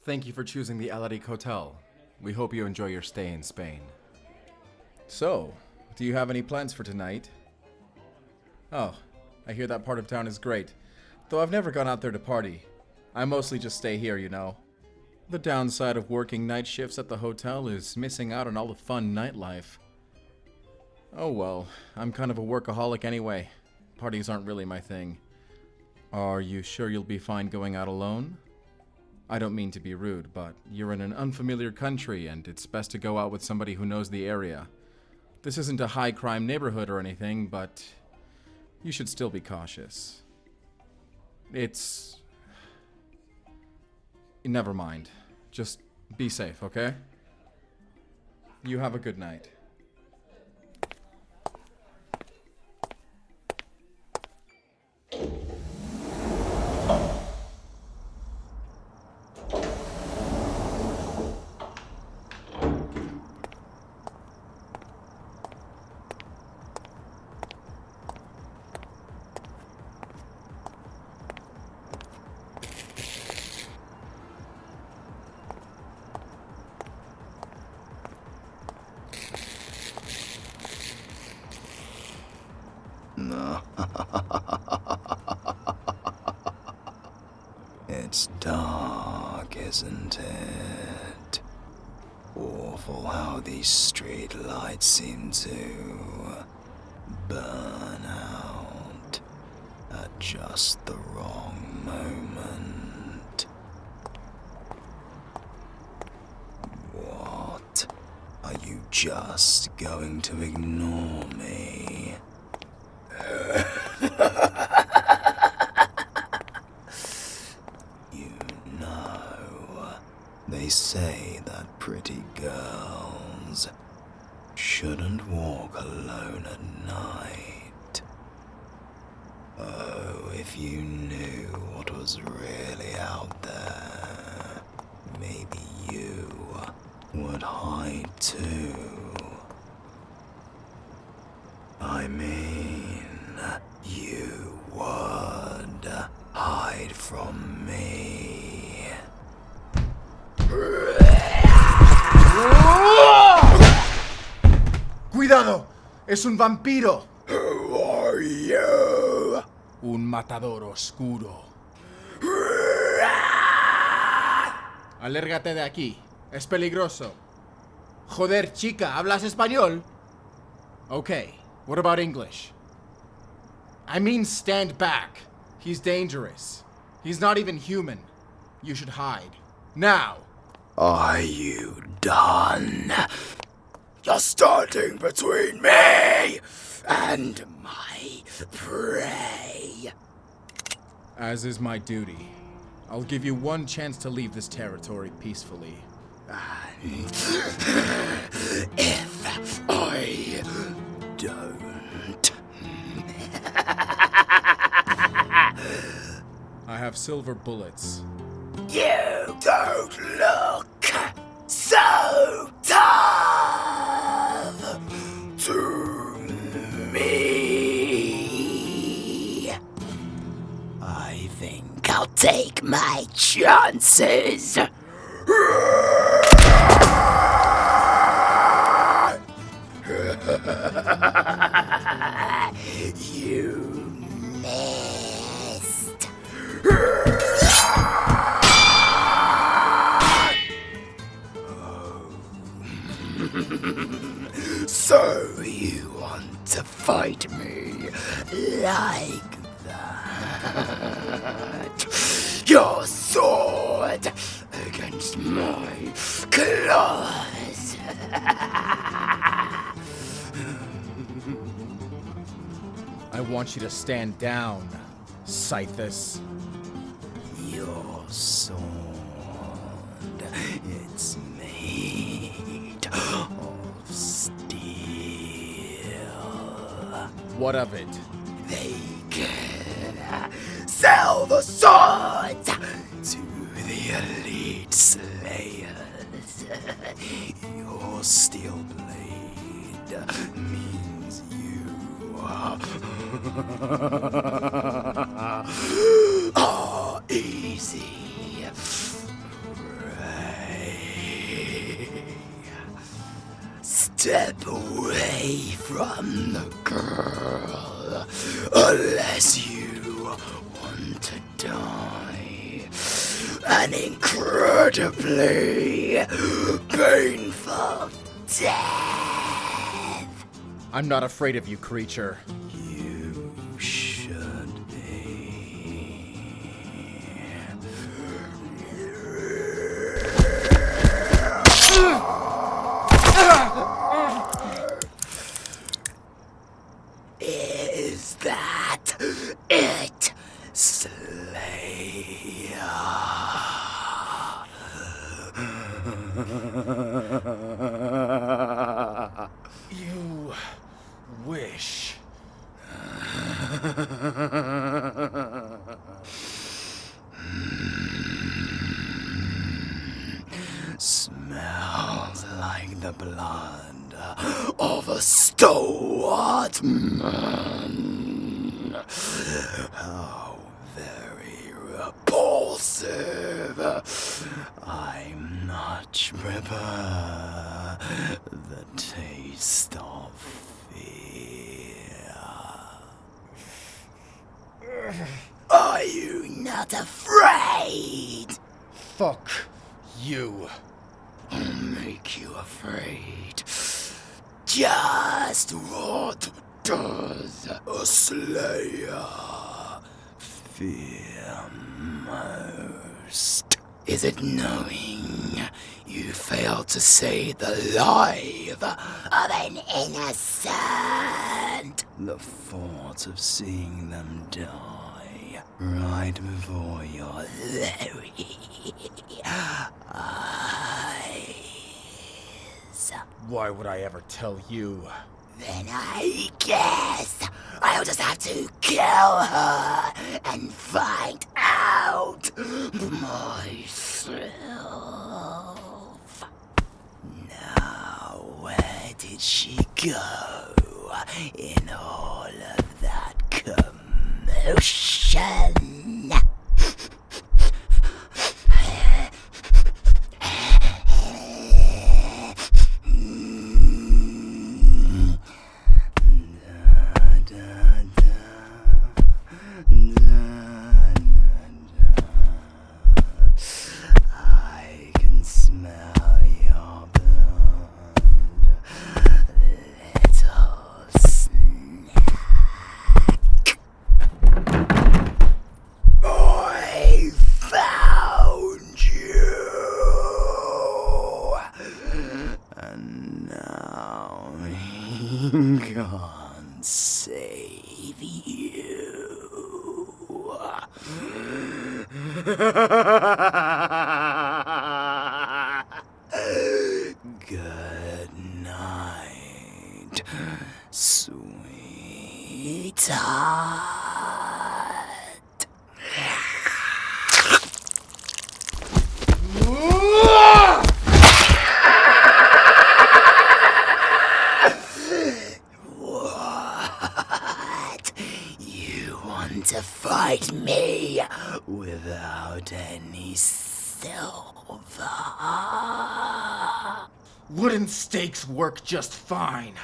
Thank you for choosing the Alarik Hotel. We hope you enjoy your stay in Spain. So, do you have any plans for tonight? Oh, I hear that part of town is great. Though I've never gone out there to party. I mostly just stay here, you know. The downside of working night shifts at the hotel is missing out on all the fun nightlife. Oh well, I'm kind of a workaholic anyway. Parties aren't really my thing. Are you sure you'll be fine going out alone? I don't mean to be rude, but you're in an unfamiliar country and it's best to go out with somebody who knows the area. This isn't a high-crime neighborhood or anything, but you should still be cautious. Never mind. Just be safe, okay? You have a good night. It's dark, isn't it? Awful how these street lights seem to burn out at just the wrong moment. What? Are you just going to ignore me? They say that pretty girls shouldn't walk alone at night. Oh, if you knew what was really out there, maybe you would hide too. I mean, you would hide from me. ¡Cuidado! ¡Es un vampiro! Who are you? Un matador oscuro. Alérgate de aquí. Es peligroso. Joder, chica, ¿hablas español? Okay, what about English? I mean, stand back. He's dangerous. He's not even human. You should hide. Now! Are you done? You're standing between me and my prey. As is my duty. I'll give you one chance to leave this territory peacefully. If I don't... I have silver bullets. You don't look so tough to me. I think I'll take my chances. You missed. So you want to fight me like that? Your sword against my claws. I want you to stand down, Scythus. Your sword, it's made of steel. What of it? They can sell the swords to the elite slayers. Your steel blade means you are easy prey. step away from the girl unless you want to die an incredibly painful death. I'm not afraid of you, creature. You should be. Is that it, Slayer? You wish. Smells like the blood of a stalwart man. How very repulsive. I much prefer the taste of fear. Are you not afraid? Fuck you. I'll make you afraid. Just what does a slayer fear most? Is it knowing you failed to save the life of an innocent? The thought of seeing them die right before your very eyes. Why would I ever tell you? Then I guess I'll just have to kill her and find out myself. Now, where did she go in all of that commotion? Can't save you. Good night, sweetheart. To fight me without any silver. Wooden stakes work just fine.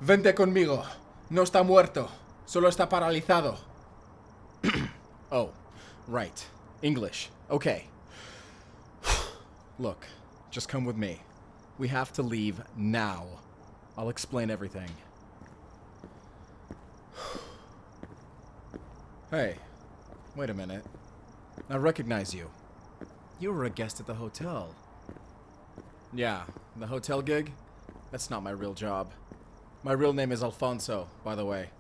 Vente conmigo. No está muerto. Solo está paralizado. Oh, right. English. Okay. Look, just come with me. We have to leave now. I'll explain everything. Hey, wait a minute. I recognize you. You were a guest at the hotel. Yeah, the hotel gig? That's not my real job. My real name is Alfonso, by the way.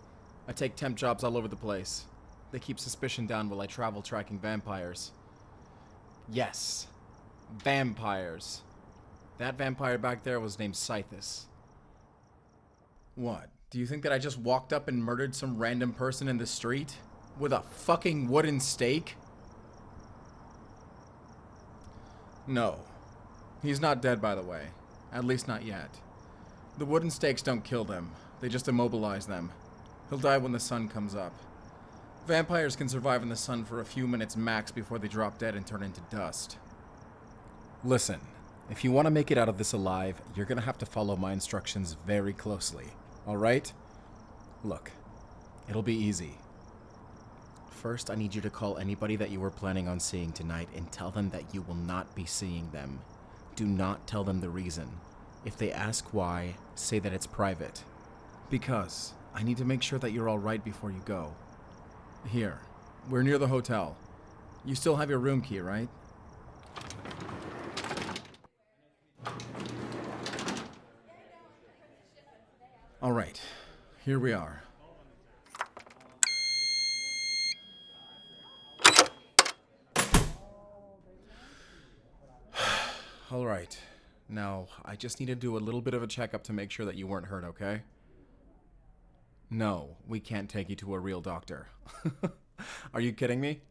I take temp jobs all over the place. They keep suspicion down while I travel tracking vampires. Yes, vampires. That vampire back there was named Scythus. What? Do you think that I just walked up and murdered some random person in the street? With a fucking wooden stake? No. He's not dead, by the way. At least not yet. The wooden stakes don't kill them. They just immobilize them. He'll die when the sun comes up. Vampires can survive in the sun for a few minutes max before they drop dead and turn into dust. Listen, if you want to make it out of this alive, you're going to have to follow my instructions very closely. Alright? Look, it'll be easy. First, I need you to call anybody that you were planning on seeing tonight and tell them that you will not be seeing them. Do not tell them the reason. If they ask why, say that it's private. Because I need to make sure that you're all right before you go. Here, we're near the hotel. You still have your room key, right? All right, here we are. All right. Now, I just need to do a little bit of a checkup to make sure that you weren't hurt, okay? No, we can't take you to a real doctor. Are you kidding me?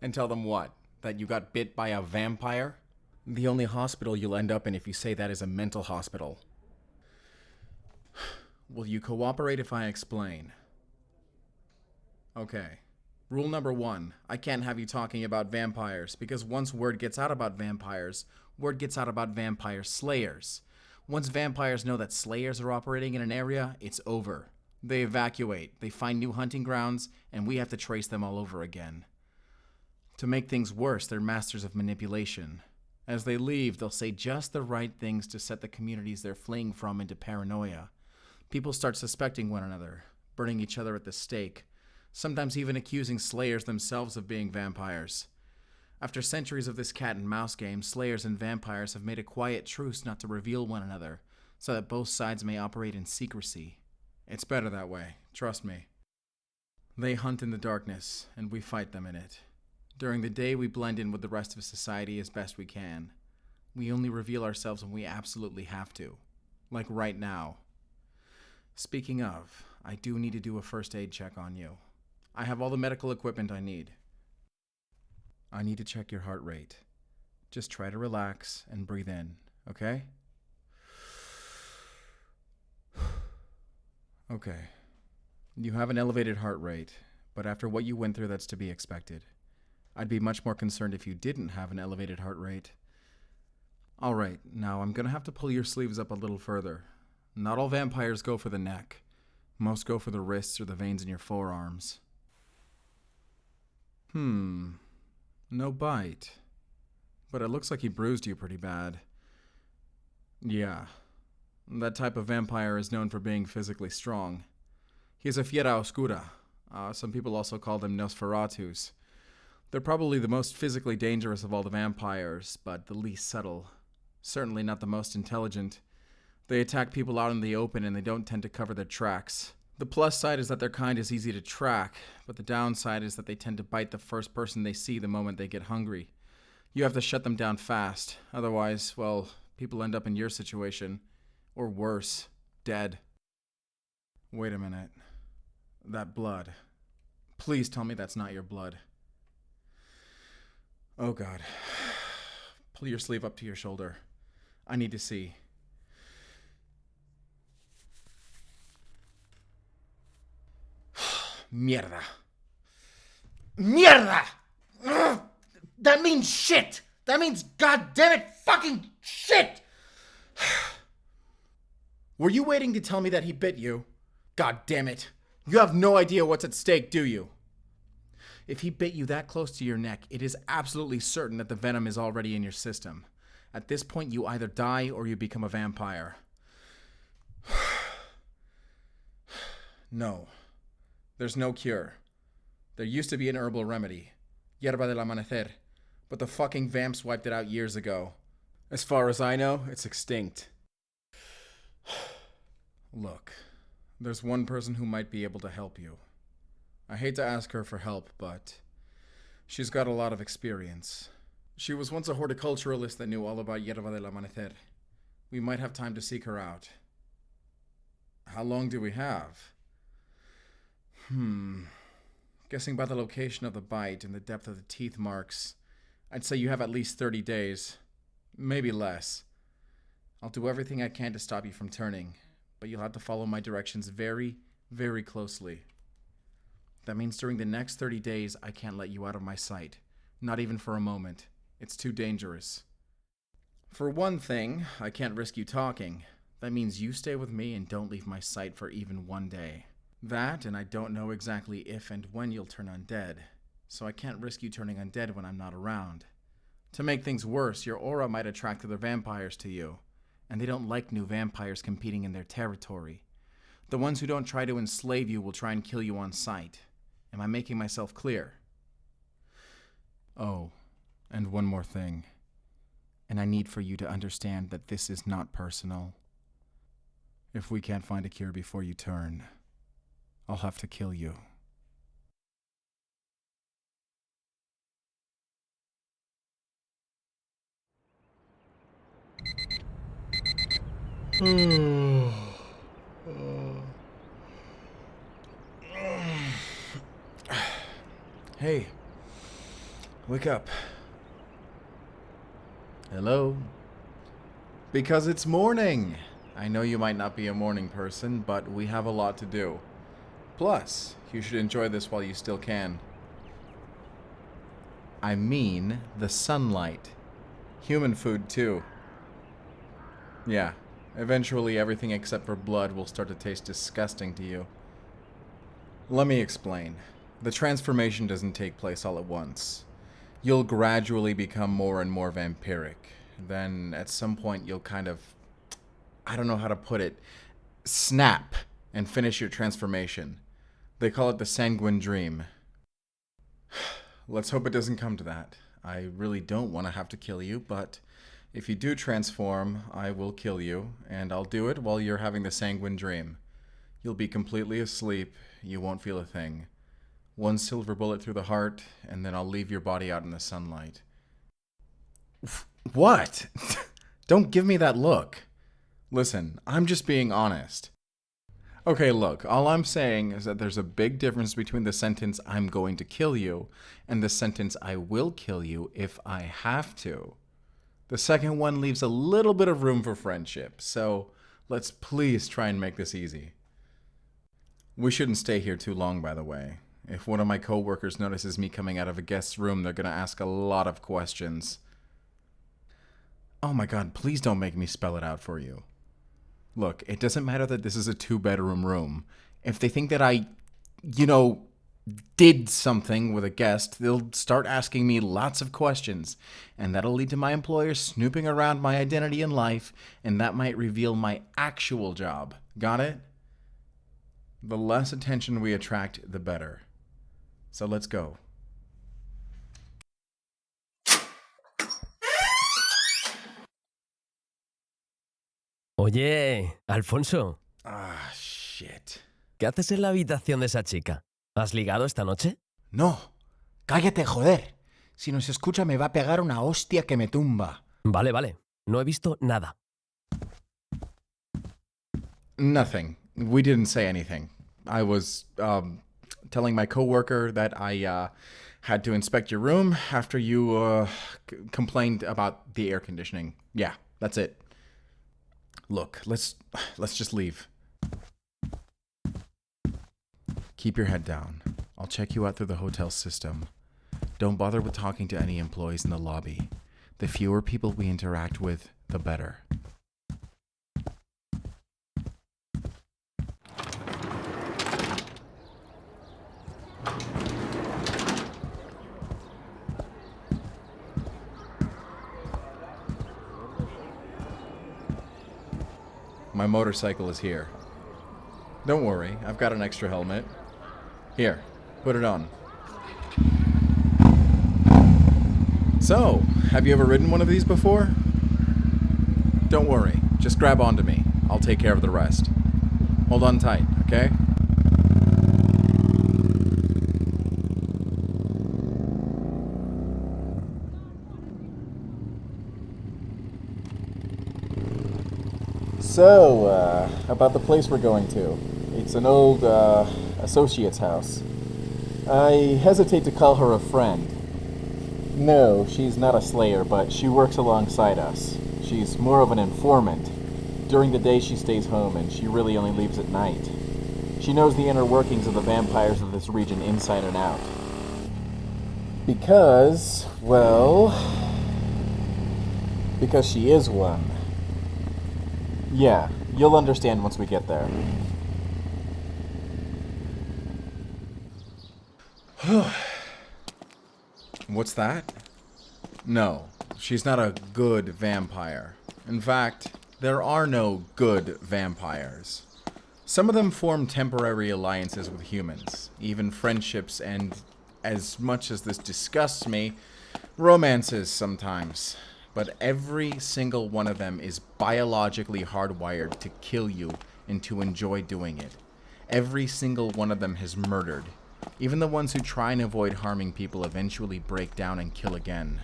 And tell them what? That you got bit by a vampire? The only hospital you'll end up in if you say that is a mental hospital. Will you cooperate if I explain? Okay. Rule number 1, I can't have you talking about vampires, because once word gets out about vampires, word gets out about vampire slayers. Once vampires know that slayers are operating in an area, it's over. They evacuate, they find new hunting grounds, and we have to trace them all over again. To make things worse, they're masters of manipulation. As they leave, they'll say just the right things to set the communities they're fleeing from into paranoia. People start suspecting one another, burning each other at the stake, sometimes even accusing slayers themselves of being vampires. After centuries of this cat and mouse game, slayers and vampires have made a quiet truce not to reveal one another, so that both sides may operate in secrecy. It's better that way, trust me. They hunt in the darkness, and we fight them in it. During the day, we blend in with the rest of society as best we can. We only reveal ourselves when we absolutely have to, like right now. Speaking of, I do need to do a first aid check on you. I have all the medical equipment I need. I need to check your heart rate. Just try to relax and breathe in, okay? Okay. You have an elevated heart rate, but after what you went through, that's to be expected. I'd be much more concerned if you didn't have an elevated heart rate. Alright, now I'm gonna have to pull your sleeves up a little further. Not all vampires go for the neck. Most go for the wrists or the veins in your forearms. No bite. But it looks like he bruised you pretty bad. Yeah. That type of vampire is known for being physically strong. He's a Fiera Oscura. Some people also call them Nosferatus. They're probably the most physically dangerous of all the vampires, but the least subtle. Certainly not the most intelligent. They attack people out in the open and they don't tend to cover their tracks. The plus side is that their kind is easy to track, but the downside is that they tend to bite the first person they see the moment they get hungry. You have to shut them down fast. Otherwise, well, people end up in your situation. Or worse, dead. Wait a minute. That blood. Please tell me that's not your blood. Oh God. Pull your sleeve up to your shoulder. I need to see. Mierda. Mierda! Ugh! That means shit! That means goddammit fucking shit! Were you waiting to tell me that he bit you? God damn it. You have no idea what's at stake, do you? If he bit you that close to your neck, it is absolutely certain that the venom is already in your system. At this point, you either die or you become a vampire. No. There's no cure. There used to be an herbal remedy. Yerba del Amanecer. But the fucking vamps wiped it out years ago. As far as I know, it's extinct. Look, there's one person who might be able to help you. I hate to ask her for help, but she's got a lot of experience. She was once a horticulturalist that knew all about Yerba del Amanecer. We might have time to seek her out. How long do we have? Guessing by the location of the bite and the depth of the teeth marks, I'd say you have at least 30 days. Maybe less. I'll do everything I can to stop you from turning, but you'll have to follow my directions very, very closely. That means during the next 30 days, I can't let you out of my sight. Not even for a moment. It's too dangerous. For one thing, I can't risk you talking. That means you stay with me and don't leave my sight for even one day. That, and I don't know exactly if and when you'll turn undead, so I can't risk you turning undead when I'm not around. To make things worse, your aura might attract other vampires to you, and they don't like new vampires competing in their territory. The ones who don't try to enslave you will try and kill you on sight. Am I making myself clear? Oh, and one more thing. And I need for you to understand that this is not personal. If we can't find a cure before you turn, I'll have to kill you. Hey, wake up. Hello? Because it's morning! I know you might not be a morning person, but we have a lot to do. Plus, you should enjoy this while you still can. I mean the sunlight. Human food, too. Yeah, eventually everything except for blood will start to taste disgusting to you. Let me explain. The transformation doesn't take place all at once. You'll gradually become more and more vampiric. Then, at some point, you'll kind of... I don't know how to put it. Snap and finish your transformation. They call it the sanguine dream. Let's hope it doesn't come to that. I really don't want to have to kill you, but if you do transform, I will kill you, and I'll do it while you're having the sanguine dream. You'll be completely asleep, you won't feel a thing. One silver bullet through the heart, and then I'll leave your body out in the sunlight. What? Don't give me that look. Listen, I'm just being honest. Okay, look, all I'm saying is that there's a big difference between the sentence "I'm going to kill you" and the sentence "I will kill you if I have to." The second one leaves a little bit of room for friendship, so let's please try and make this easy. We shouldn't stay here too long, by the way. If one of my coworkers notices me coming out of a guest's room, they're gonna ask a lot of questions. Oh my god, please don't make me spell it out for you. Look, it doesn't matter that this is a 2-bedroom room. If they think that I, did something with a guest, they'll start asking me lots of questions, and that'll lead to my employer snooping around my identity and life, and that might reveal my actual job. Got it? The less attention we attract, the better. So let's go. Oye, Alfonso, Ah, shit. ¿qué haces en la habitación de esa chica? ¿Has ligado esta noche? No, cállate, joder. Si nos escucha me va a pegar una hostia que me tumba. Vale, no he visto nada. Nothing. We didn't say anything. I was, telling my coworker that I, had to inspect your room after you, complained about the air conditioning. Yeah, that's it. Look, let's just leave. Keep your head down. I'll check you out through the hotel system. Don't bother with talking to any employees in the lobby. The fewer people we interact with, the better. My motorcycle is here. Don't worry, I've got an extra helmet. Here, put it on. So, have you ever ridden one of these before? Don't worry, just grab onto me. I'll take care of the rest. Hold on tight, okay? So, about the place we're going to. It's an old, associate's house. I hesitate to call her a friend. No, she's not a slayer, but she works alongside us. She's more of an informant. During the day she stays home, and she really only leaves at night. She knows the inner workings of the vampires of this region inside and out. Because she is one. Yeah, you'll understand once we get there. What's that? No, she's not a good vampire. In fact, there are no good vampires. Some of them form temporary alliances with humans, even friendships, and, as much as this disgusts me, romances sometimes. But every single one of them is biologically hardwired to kill you and to enjoy doing it. Every single one of them has murdered. Even the ones who try and avoid harming people eventually break down and kill again.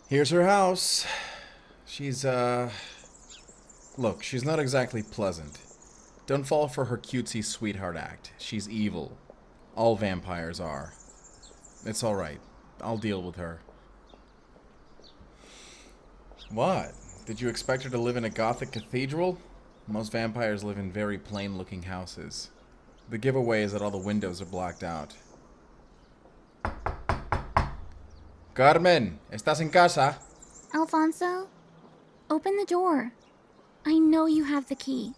Here's her house. She's, Look, she's not exactly pleasant. Don't fall for her cutesy sweetheart act. She's evil. All vampires are. It's alright. I'll deal with her. What? Did you expect her to live in a Gothic cathedral? Most vampires live in very plain-looking houses. The giveaway is that all the windows are blacked out. Carmen, ¿estás en casa? Alfonso, open the door. I know you have the key.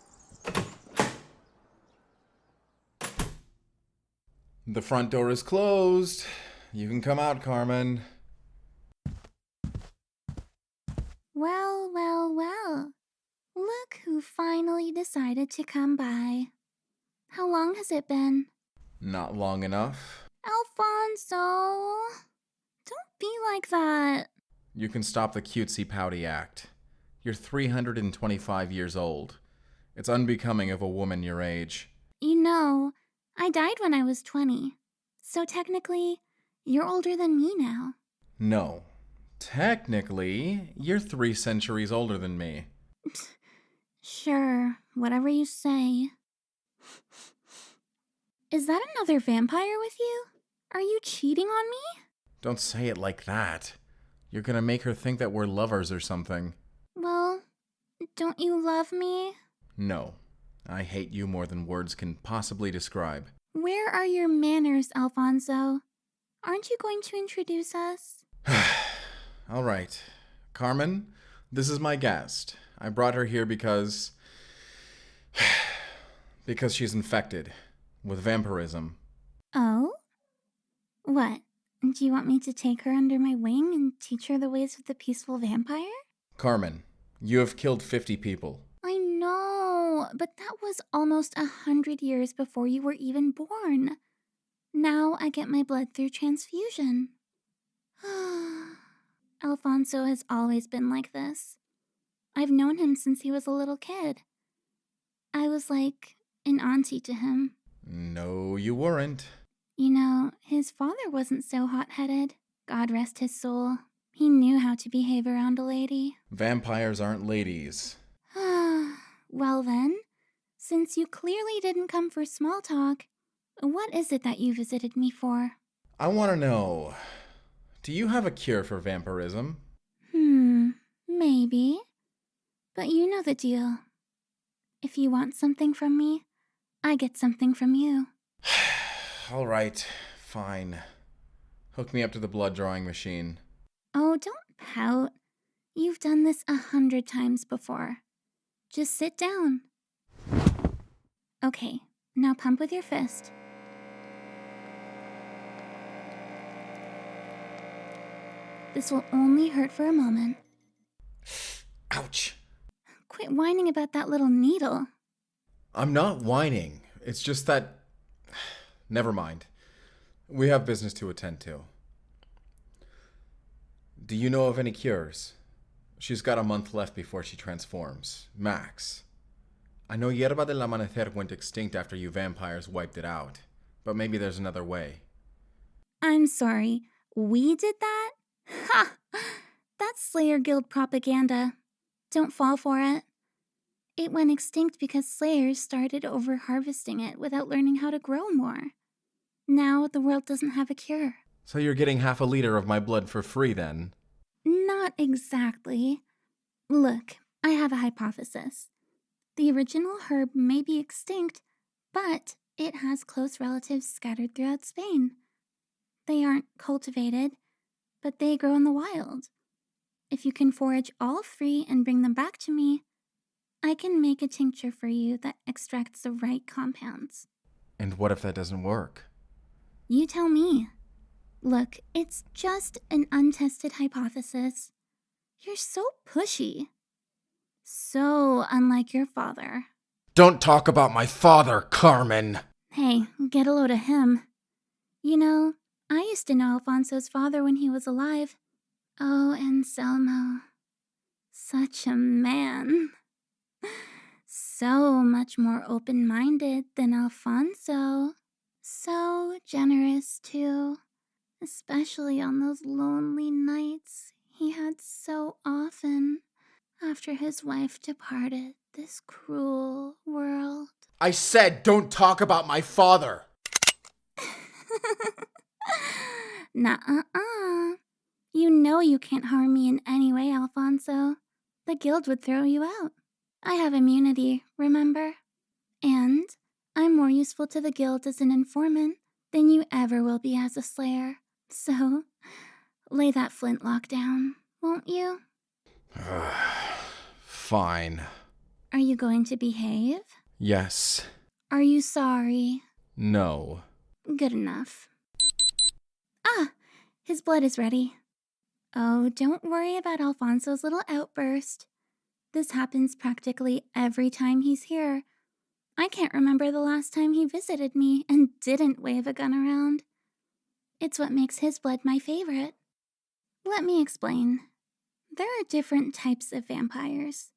The front door is closed. You can come out, Carmen. Well, well, well. Look who finally decided to come by. How long has it been? Not long enough. Alfonso! Don't be like that. You can stop the cutesy pouty act. You're 325 years old. It's unbecoming of a woman your age. You know, I died when I was 20. So technically, you're older than me now. No. Technically, you're 3 centuries older than me. Sure, whatever you say. Is that another vampire with you? Are you cheating on me? Don't say it like that. You're gonna make her think that we're lovers or something. Well, don't you love me? No. I hate you more than words can possibly describe. Where are your manners, Alfonso? Aren't you going to introduce us? All right. Carmen, this is my guest. I brought her here because she's infected with vampirism. Oh? What? Do you want me to take her under my wing and teach her the ways of the peaceful vampire? Carmen, you have killed 50 people. I know, but that was almost 100 years before you were even born. Now I get my blood through transfusion. Alfonso has always been like this. I've known him since he was a little kid. I was like an auntie to him. No, you weren't. You know, his father wasn't so hot-headed. God rest his soul. He knew how to behave around a lady. Vampires aren't ladies. Well then, since you clearly didn't come for small talk, what is it that you visited me for? I want to know, do you have a cure for vampirism? Maybe. But you know the deal. If you want something from me, I get something from you. All right, fine. Hook me up to the blood drawing machine. Oh, don't pout. You've done this 100 times before. Just sit down. Okay, now pump with your fist. This will only hurt for a moment. Ouch. Quit whining about that little needle. I'm not whining. It's just that... Never mind. We have business to attend to. Do you know of any cures? She's got a month left before she transforms. Max. I know Hierba del Amanecer went extinct after you vampires wiped it out. But maybe there's another way. I'm sorry. We did that? Ha! That's Slayer Guild propaganda. Don't fall for it. It went extinct because Slayers started over-harvesting it without learning how to grow more. Now the world doesn't have a cure. So you're getting half a liter of my blood for free then? Not exactly. Look, I have a hypothesis. The original herb may be extinct, but it has close relatives scattered throughout Spain. They aren't cultivated, but they grow in the wild. If you can forage all 3 and bring them back to me, I can make a tincture for you that extracts the right compounds. And what if that doesn't work? You tell me. Look, it's just an untested hypothesis. You're so pushy. So unlike your father. Don't talk about my father, Carmen! Hey, get a load of him. You know, I used to know Alfonso's father when he was alive. Oh, Anselmo. Such a man. So much more open-minded than Alfonso. So generous, too. Especially on those lonely nights he had so often after his wife departed this cruel world. I said don't talk about my father! Nuh-uh-uh. You know you can't harm me in any way, Alfonso. The guild would throw you out. I have immunity, remember? And I'm more useful to the guild as an informant than you ever will be as a slayer. So, lay that flintlock down, won't you? Fine. Are you going to behave? Yes. Are you sorry? No. Good enough. Ah, his blood is ready. Oh, don't worry about Alfonso's little outburst. This happens practically every time he's here. I can't remember the last time he visited me and didn't wave a gun around. It's what makes his blood my favorite. Let me explain. There are different types of vampires.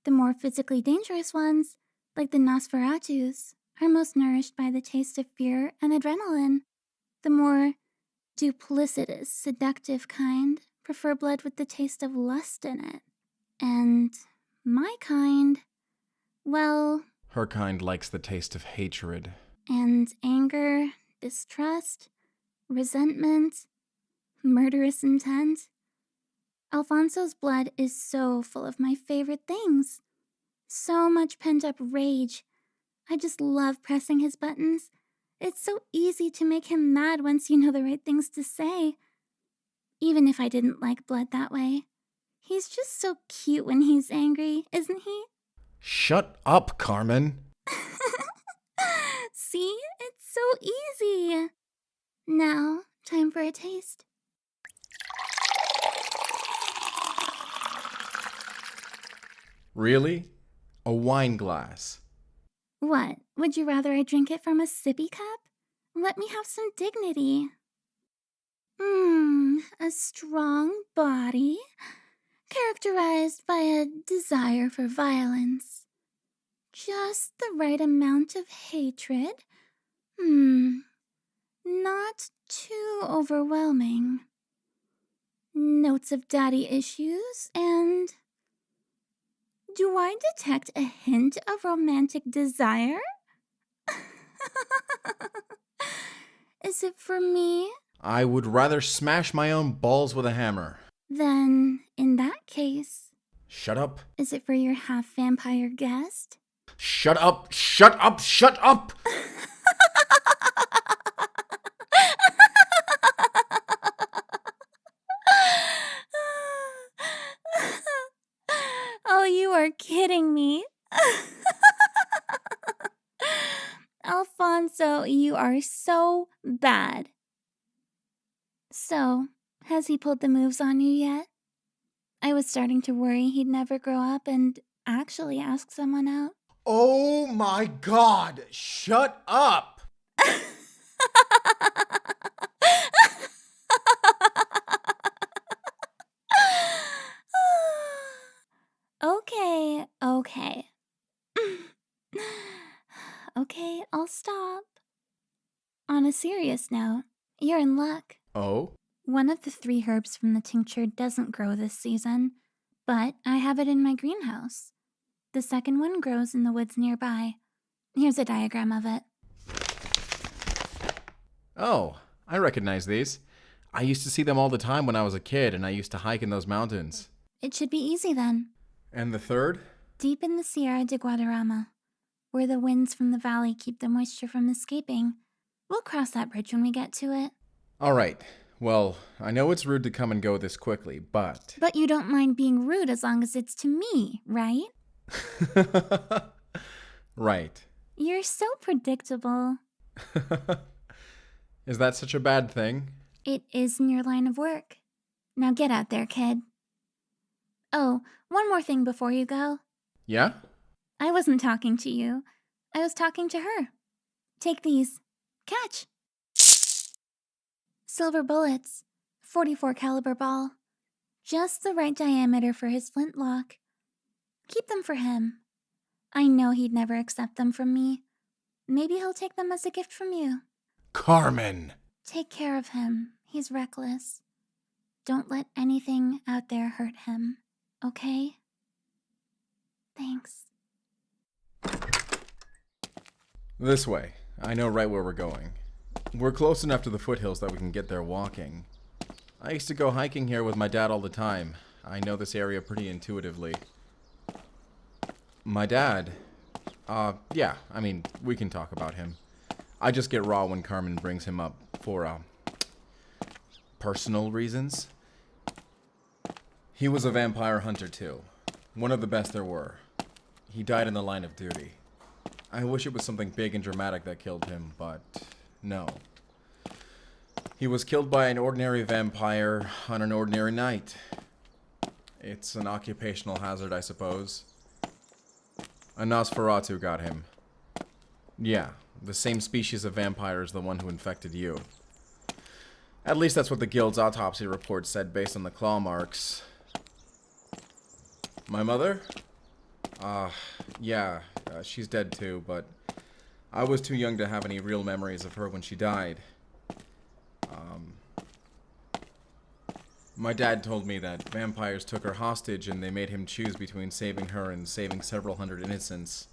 The more physically dangerous ones, like the Nosferatus, are most nourished by the taste of fear and adrenaline. The more duplicitous, seductive kind prefer blood with the taste of lust in it. And my kind, well... Her kind likes the taste of hatred. And anger, distrust, resentment, murderous intent. Alfonso's blood is so full of my favorite things. So much pent-up rage. I just love pressing his buttons. It's so easy to make him mad once you know the right things to say. Even if I didn't like blood that way. He's just so cute when he's angry, isn't he? Shut up, Carmen. See? It's so easy. Now, time for a taste. Really? A wine glass. What? Would you rather I drink it from a sippy cup? Let me have some dignity. A strong body, characterized by a desire for violence. Just the right amount of hatred. Not too overwhelming. Notes of daddy issues, and... Do I detect a hint of romantic desire? Is it for me? I would rather smash my own balls with a hammer. Then, in that case... Shut up. Is it for your half-vampire guest? Shut up! Shut up! Shut up! Oh, you are kidding me. Alfonso, you are so bad. So, has he pulled the moves on you yet? I was starting to worry he'd never grow up and actually ask someone out. Oh my god! Shut up! Okay. Okay, I'll stop. On a serious note, you're in luck. Oh? One of the 3 herbs from the tincture doesn't grow this season, but I have it in my greenhouse. The second one grows in the woods nearby. Here's a diagram of it. Oh, I recognize these. I used to see them all the time when I was a kid, and I used to hike in those mountains. It should be easy then. And the third? Deep in the Sierra de Guadarrama, where the winds from the valley keep the moisture from escaping. We'll cross that bridge when we get to it. All right. Well, I know it's rude to come and go this quickly, but... But you don't mind being rude as long as it's to me, right? Right. You're so predictable. Is that such a bad thing? It is in your line of work. Now get out there, kid. Oh, one more thing before you go. Yeah? I wasn't talking to you. I was talking to her. Take these. Catch. Silver bullets. 44 caliber ball. Just the right diameter for his flintlock. Keep them for him. I know he'd never accept them from me. Maybe he'll take them as a gift from you. Carmen! Take care of him. He's reckless. Don't let anything out there hurt him, okay? Thanks. This way. I know right where we're going. We're close enough to the foothills that we can get there walking. I used to go hiking here with my dad all the time. I know this area pretty intuitively. My dad... yeah, I mean, we can talk about him. I just get raw when Carmen brings him up for, personal reasons. He was a vampire hunter, too. One of the best there were. He died in the line of duty. I wish it was something big and dramatic that killed him, but no. He was killed by an ordinary vampire on an ordinary night. It's an occupational hazard, I suppose. A Nosferatu got him. Yeah, the same species of vampire as the one who infected you. At least that's what the guild's autopsy report said based on the claw marks. My mother? Yeah, she's dead too, but I was too young to have any real memories of her when she died. My dad told me that vampires took her hostage and they made him choose between saving her and saving several hundred innocents.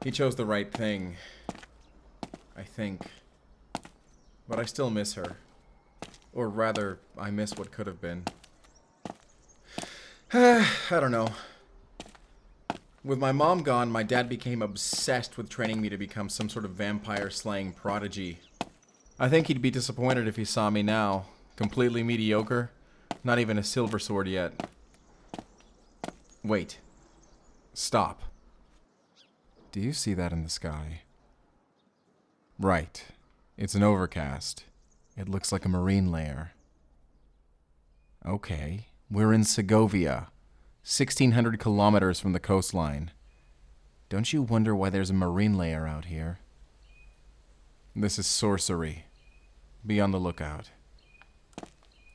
He chose the right thing, I think. But I still miss her. Or rather, I miss what could have been. I don't know. With my mom gone, my dad became obsessed with training me to become some sort of vampire-slaying prodigy. I think he'd be disappointed if he saw me now. Completely mediocre. Not even a silver sword yet. Wait. Stop. Do you see that in the sky? Right. It's an overcast. It looks like a marine layer. Okay. We're in Segovia. 1,600 kilometers from the coastline. Don't you wonder why there's a marine layer out here? This is sorcery. Be on the lookout.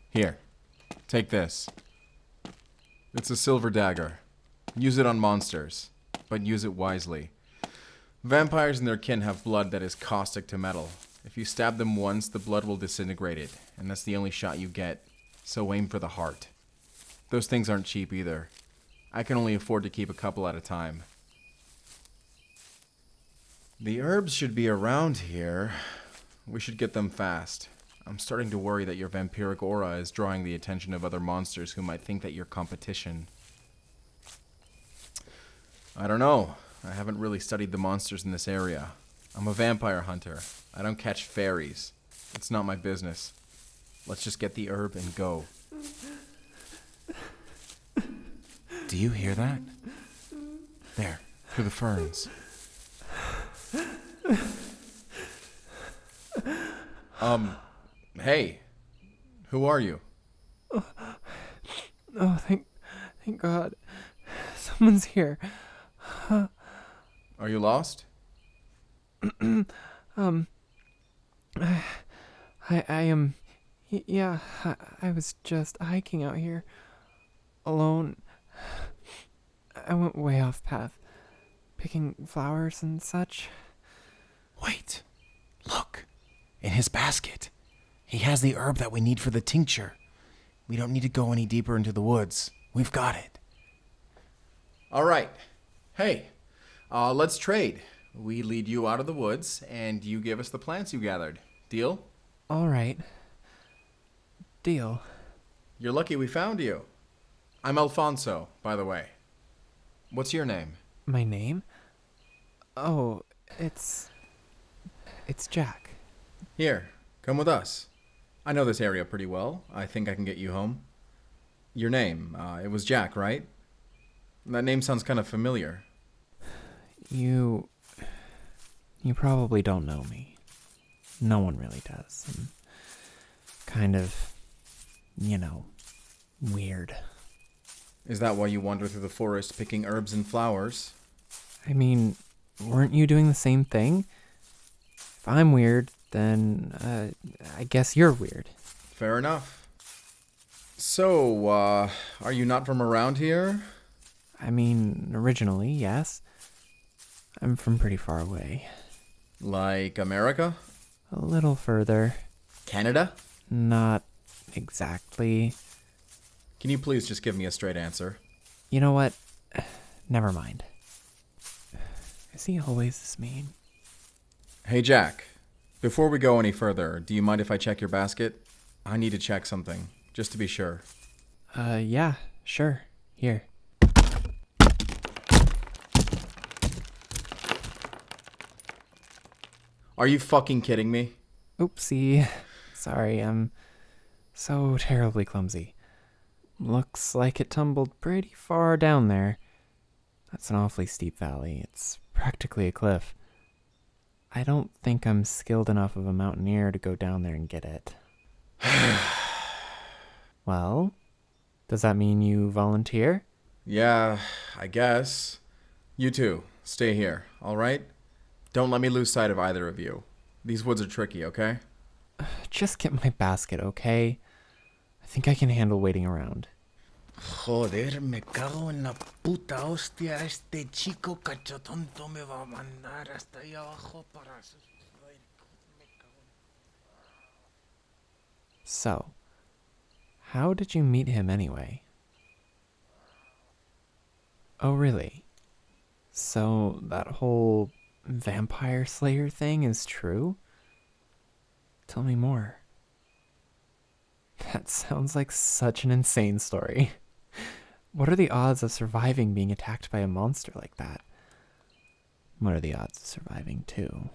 Here. Take this. It's a silver dagger. Use it on monsters, but use it wisely. Vampires and their kin have blood that is caustic to metal. If you stab them once, the blood will disintegrate it, and that's the only shot you get, so aim for the heart. Those things aren't cheap either. I can only afford to keep a couple at a time. The herbs should be around here. We should get them fast. I'm starting to worry that your vampiric aura is drawing the attention of other monsters who might think that you're competition. I don't know. I haven't really studied the monsters in this area. I'm a vampire hunter. I don't catch fairies. It's not my business. Let's just get the herb and go. Do you hear that? There, through the ferns. Hey. Who are you? Oh, thank God. Someone's here. Are you lost? I am... Yeah, I was just hiking out here. Alone. I went way off path. Picking flowers and such. Wait. Look. In his basket. He has the herb that we need for the tincture. We don't need to go any deeper into the woods. We've got it. All right. Hey, let's trade. We lead you out of the woods, and you give us the plants you gathered. Deal? All right. deal? You're lucky we found you. I'm Alfonso, by the way. What's your name? My name? Oh, it's Jack. Here, come with us. I know this area pretty well. I think I can get you home. Your name, it was Jack, right? That name sounds kind of familiar. You probably don't know me. No one really does. I'm kind of, weird. Is that why you wander through the forest picking herbs and flowers? I mean, weren't you doing the same thing? If I'm weird, then, I guess you're weird. Fair enough. So, are you not from around here? I mean, originally, yes. I'm from pretty far away. Like America? A little further. Canada? Not exactly. Can you please just give me a straight answer? You know what? Never mind. Is he always this mean? Hey, Jack. Before we go any further, do you mind if I check your basket? I need to check something, just to be sure. Yeah, sure. Here. Are you fucking kidding me? Oopsie. Sorry, I'm so terribly clumsy. Looks like it tumbled pretty far down there. That's an awfully steep valley. It's practically a cliff. I don't think I'm skilled enough of a mountaineer to go down there and get it. Well, does that mean you volunteer? Yeah, I guess. You two, stay here, alright? Don't let me lose sight of either of you. These woods are tricky, okay? Just get my basket, okay? I think I can handle waiting around. Joder, me cago en la puta hostia. Este chico cachotonto me va a mandar hasta ahí abajo para... So, how did you meet him anyway? Oh, really? So, that whole vampire slayer thing is true? Tell me more. That sounds like such an insane story. What are the odds of surviving being attacked by a monster like that? What are the odds of surviving too?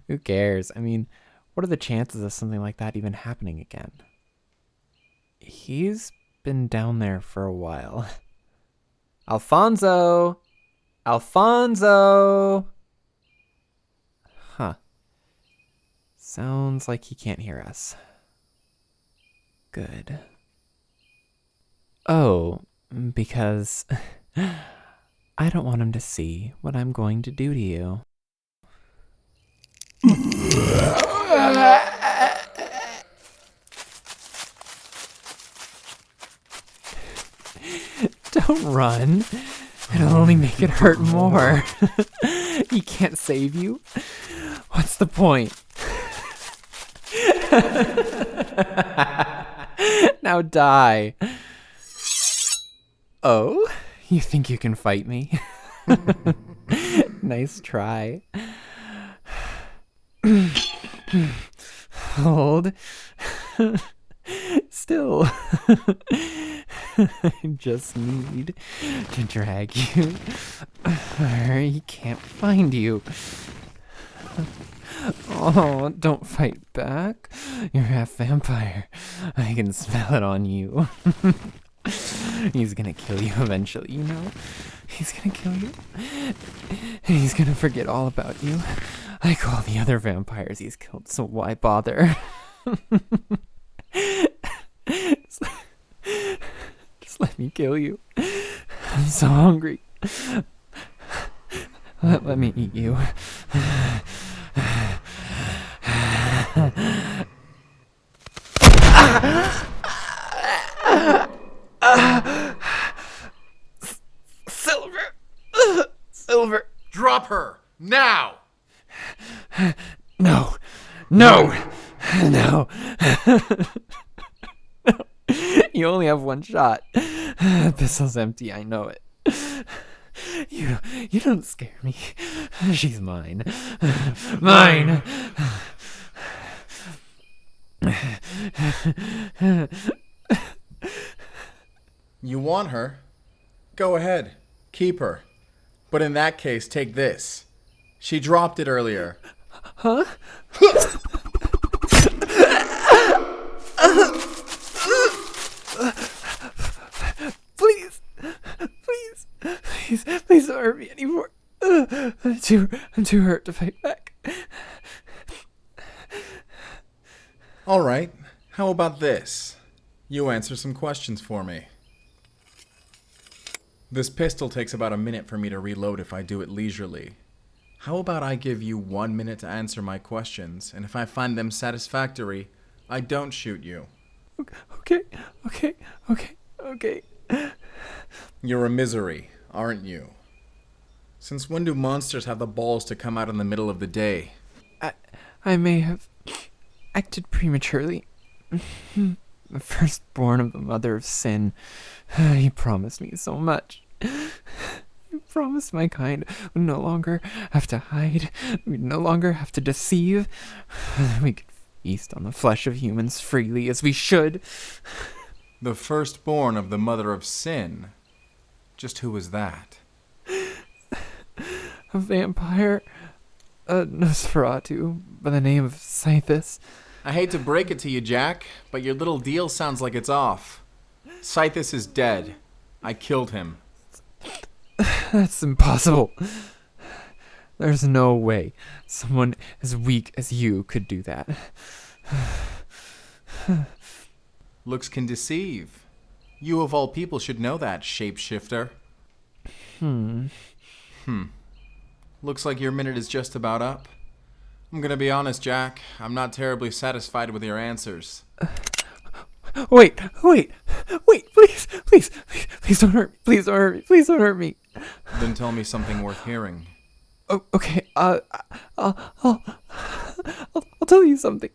Who cares? I mean, what are the chances of something like that even happening again? He's been down there for a while. Alfonso! Alfonso! Huh. Sounds like he can't hear us. Good. Oh, because I don't want him to see what I'm going to do to you. Don't run. It'll only make it hurt more. He can't save you. What's the point? Now die. Oh, you think you can fight me? Nice try. Hold. Still. I just need to drag you where he can't find you. Oh, don't fight back. You're half vampire. I can smell it on you. He's gonna kill you eventually, you know? He's gonna kill you. He's gonna forget all about you. Like all the other vampires he's killed, so why bother? Just let me kill you. I'm so hungry. Let me eat you. Silver. Drop her! Now! No. No. No. No. You only have one shot. The pistol's empty, I know it. You don't scare me. She's mine. Mine. You want her? Go ahead. Keep her. But in that case, take this. She dropped it earlier. Huh? Please. Please don't hurt me anymore. I'm too hurt to fight back. All right. How about this? You answer some questions for me. This pistol takes about a minute for me to reload if I do it leisurely. How about I give you 1 minute to answer my questions, and if I find them satisfactory, I don't shoot you. Okay. You're a misery, aren't you? Since when do monsters have the balls to come out in the middle of the day? I may have acted prematurely. The firstborn of the mother of sin. He promised me so much. He promised my kind would no longer have to hide. We'd no longer have to deceive. We could feast on the flesh of humans freely as we should. The firstborn of the mother of sin? Just who was that? A vampire. A Nosferatu by the name of Scythus. I hate to break it to you, Jack, but your little deal sounds like it's off. Scythus is dead. I killed him. That's impossible. There's no way someone as weak as you could do that. Looks can deceive. You of all people should know that, shapeshifter. Looks like your minute is just about up. I'm gonna be honest, Jack. I'm not terribly satisfied with your answers. Wait, please don't hurt me. Please don't hurt me. Then tell me something worth hearing. Oh, okay, I'll tell you something.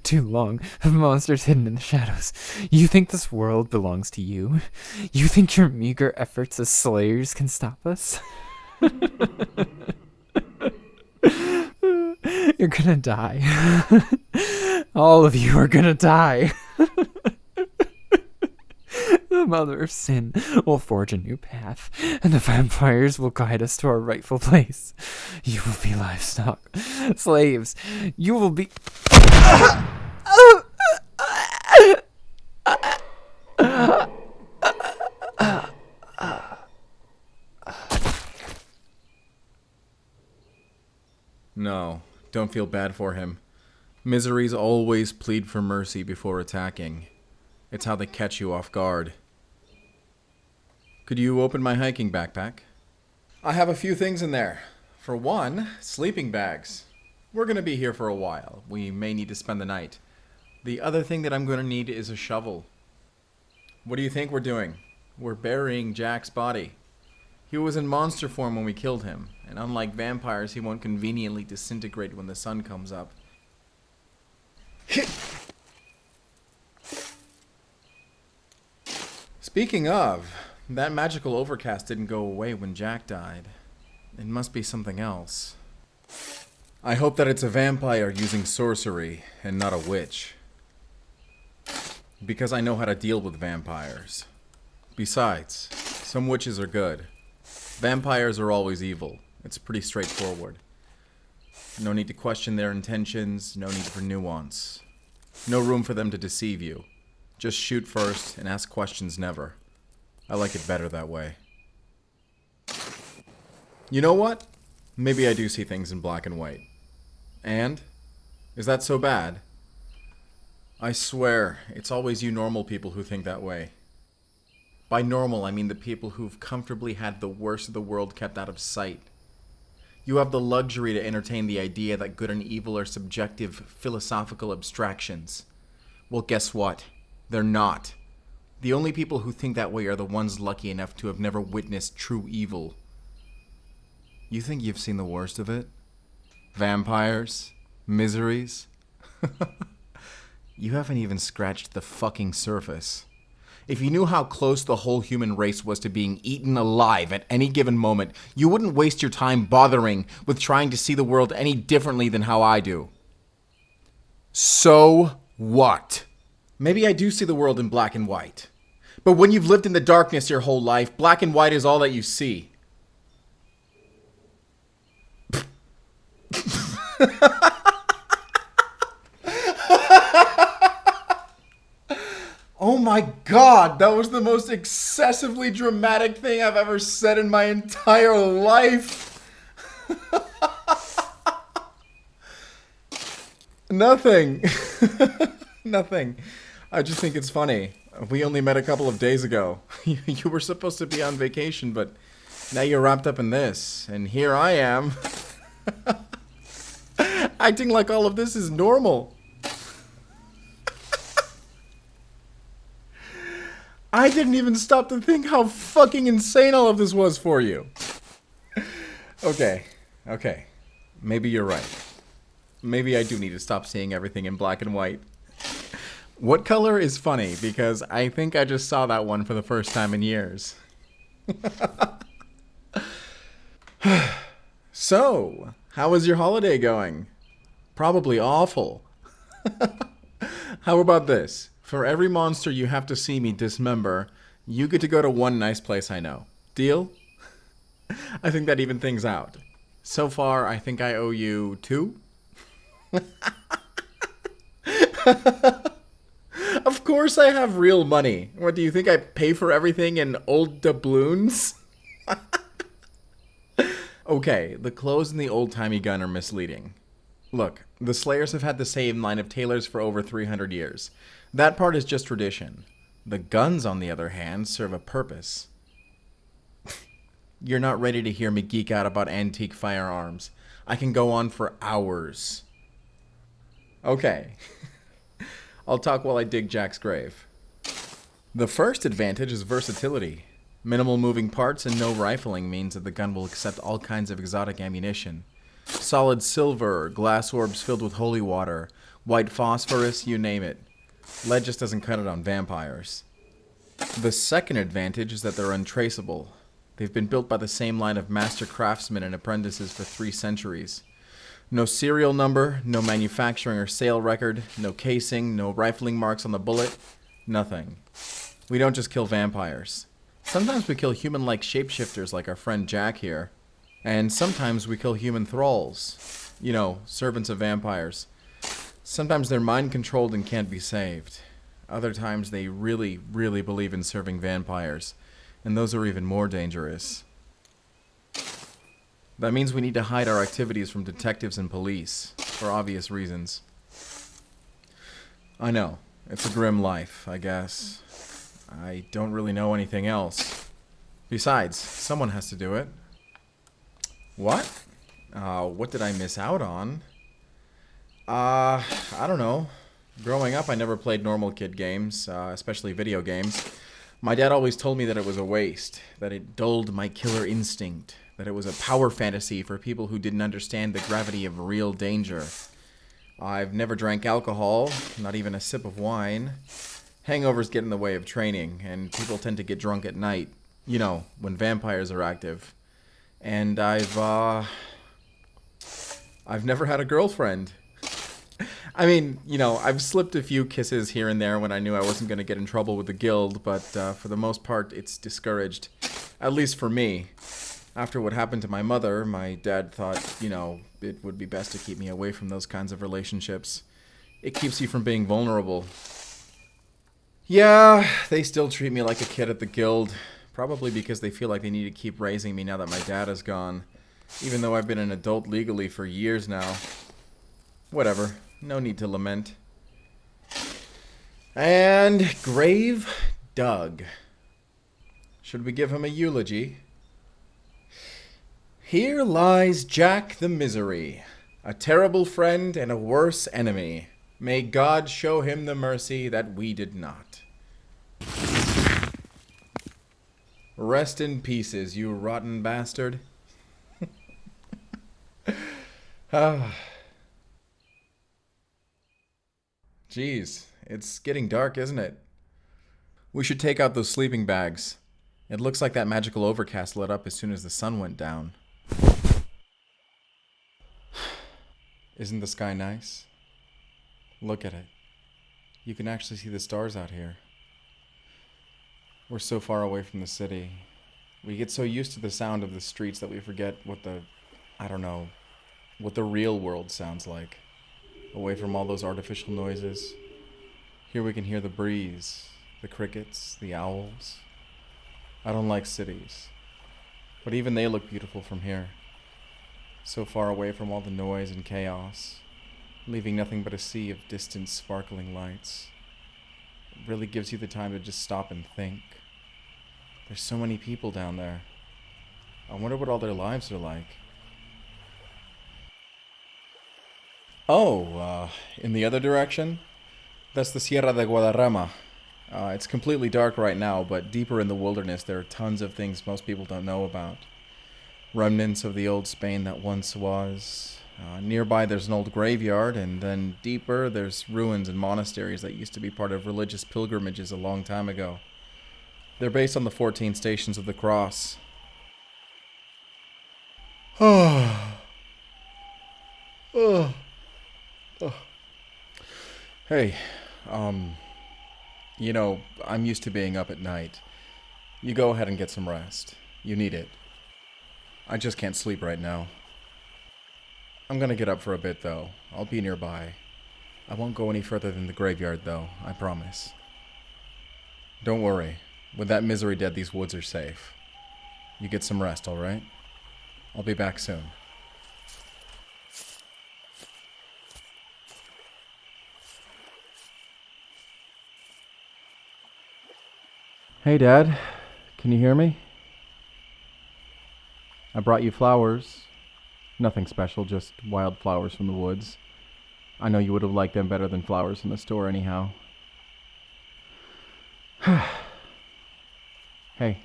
Too long have monsters hidden in the shadows. You think this world belongs to you? You think your meager efforts as slayers can stop us? You're gonna die. All of you are gonna die. The mother of sin will forge a new path, and the vampires will guide us to our rightful place. You will be livestock, slaves. You will be... No, don't feel bad for him. Miseries always plead for mercy before attacking. It's how they catch you off guard. Could you open my hiking backpack? I have a few things in there. For one, sleeping bags. We're gonna be here for a while. We may need to spend the night. The other thing that I'm gonna need is a shovel. What do you think we're doing? We're burying Jack's body. He was in monster form when we killed him, and unlike vampires, he won't conveniently disintegrate when the sun comes up. Speaking of, that magical overcast didn't go away when Jack died. It must be something else. I hope that it's a vampire using sorcery and not a witch. Because I know how to deal with vampires. Besides, some witches are good. Vampires are always evil. It's pretty straightforward. No need to question their intentions, no need for nuance. No room for them to deceive you. Just shoot first and ask questions never. I like it better that way. You know what? Maybe I do see things in black and white. And? Is that so bad? I swear, it's always you normal people who think that way. By normal, I mean the people who've comfortably had the worst of the world kept out of sight. You have the luxury to entertain the idea that good and evil are subjective, philosophical abstractions. Well, guess what? They're not. The only people who think that way are the ones lucky enough to have never witnessed true evil. You think you've seen the worst of it? Vampires? Miseries? You haven't even scratched the fucking surface. If you knew how close the whole human race was to being eaten alive at any given moment, you wouldn't waste your time bothering with trying to see the world any differently than how I do. So what? Maybe I do see the world in black and white. But when you've lived in the darkness your whole life, black and white is all that you see. Oh my god, that was the most excessively dramatic thing I've ever said in my entire life. Nothing. Nothing. I just think it's funny. We only met a couple of days ago. You were supposed to be on vacation, but now you're wrapped up in this. And here I am. Acting like all of this is normal. I didn't even stop to think how fucking insane all of this was for you. Okay. Maybe you're right. Maybe I do need to stop seeing everything in black and white. What color is funny? Because I think I just saw that one for the first time in years. So, how was your holiday going? Probably awful. How about this? For every monster you have to see me dismember, you get to go to one nice place I know. Deal? I think that even things out. So far, I think I owe you 2? Of course I have real money. What, do you think I pay for everything in old doubloons? Okay, the clothes and the old-timey gun are misleading. Look, the Slayers have had the same line of tailors for over 300 years. That part is just tradition. The guns, on the other hand, serve a purpose. You're not ready to hear me geek out about antique firearms. I can go on for hours. Okay. I'll talk while I dig Jack's grave. The first advantage is versatility. Minimal moving parts and no rifling means that the gun will accept all kinds of exotic ammunition. Solid silver, glass orbs filled with holy water, white phosphorus, you name it. Lead just doesn't cut it on vampires. The second advantage is that they're untraceable. They've been built by the same line of master craftsmen and apprentices for 3 centuries. No serial number, no manufacturing or sale record, no casing, no rifling marks on the bullet, nothing. We don't just kill vampires. Sometimes we kill human-like shapeshifters like our friend Jack here. And sometimes we kill human thralls. You know, servants of vampires. Sometimes they're mind-controlled and can't be saved. Other times they really, really believe in serving vampires. And those are even more dangerous. That means we need to hide our activities from detectives and police, for obvious reasons. I know, it's a grim life, I guess. I don't really know anything else. Besides, someone has to do it. What? What did I miss out on? I don't know. Growing up, I never played normal kid games, especially video games. My dad always told me that it was a waste, that it dulled my killer instinct, that it was a power fantasy for people who didn't understand the gravity of real danger. I've never drank alcohol, not even a sip of wine. Hangovers get in the way of training, and people tend to get drunk at night, you know, when vampires are active. And I've never had a girlfriend. I mean, you know, I've slipped a few kisses here and there when I knew I wasn't going to get in trouble with the guild, but for the most part, it's discouraged. At least for me. After what happened to my mother, my dad thought, you know, it would be best to keep me away from those kinds of relationships. It keeps you from being vulnerable. Yeah, they still treat me like a kid at the guild. Probably because they feel like they need to keep raising me now that my dad is gone. Even though I've been an adult legally for years now. Whatever. No need to lament. And grave dug. Should we give him a eulogy? Here lies Jack the Misery, a terrible friend and a worse enemy. May God show him the mercy that we did not. Rest in pieces, you rotten bastard. Jeez, it's getting dark, isn't it? We should take out those sleeping bags. It looks like that magical overcast lit up as soon as the sun went down. Isn't the sky nice? Look at it. You can actually see the stars out here. We're so far away from the city. We get so used to the sound of the streets that we forget what the real world sounds like. Away from all those artificial noises. Here we can hear the breeze, the crickets, the owls. I don't like cities, but even they look beautiful from here. So far away from all the noise and chaos, leaving nothing but a sea of distant sparkling lights. It really gives you the time to just stop and think. There's so many people down there. I wonder what all their lives are like. Oh, in the other direction? That's the Sierra de Guadarrama. It's completely dark right now, but deeper in the wilderness there are tons of things most people don't know about. Remnants of the old Spain that once was. Nearby there's an old graveyard, and then deeper there's ruins and monasteries that used to be part of religious pilgrimages a long time ago. They're based on the 14 Stations of the Cross. Hey, I'm used to being up at night. You go ahead and get some rest. You need it. I just can't sleep right now. I'm gonna get up for a bit, though. I'll be nearby. I won't go any further than the graveyard, though, I promise. Don't worry. With that misery dead, these woods are safe. You get some rest, alright? I'll be back soon. Hey, Dad. Can you hear me? I brought you flowers. Nothing special, just wild flowers from the woods. I know you would have liked them better than flowers from the store anyhow. Hey.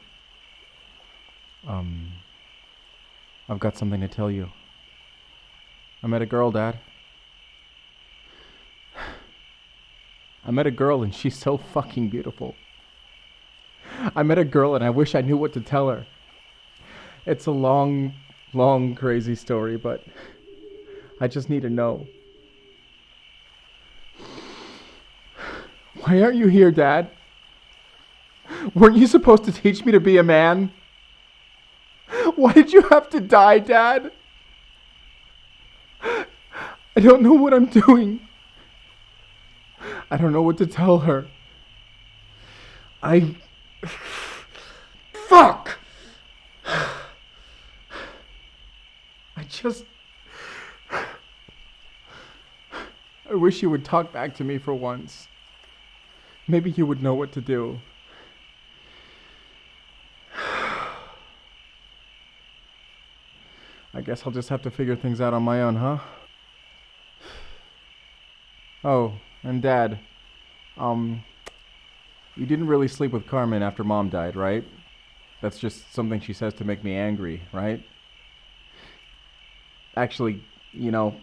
I've got something to tell you. I met a girl, Dad. I met a girl and she's so fucking beautiful. I met a girl and I wish I knew what to tell her. It's a long, crazy story, but I just need to know. Why aren't you here, Dad? Weren't you supposed to teach me to be a man? Why did you have to die, Dad? I don't know what I'm doing. I don't know what to tell her. Fuck! I wish you would talk back to me for once. Maybe you would know what to do. I guess I'll just have to figure things out on my own, huh? Oh, and Dad, you didn't really sleep with Carmen after Mom died, right? That's just something she says to make me angry, right? Actually,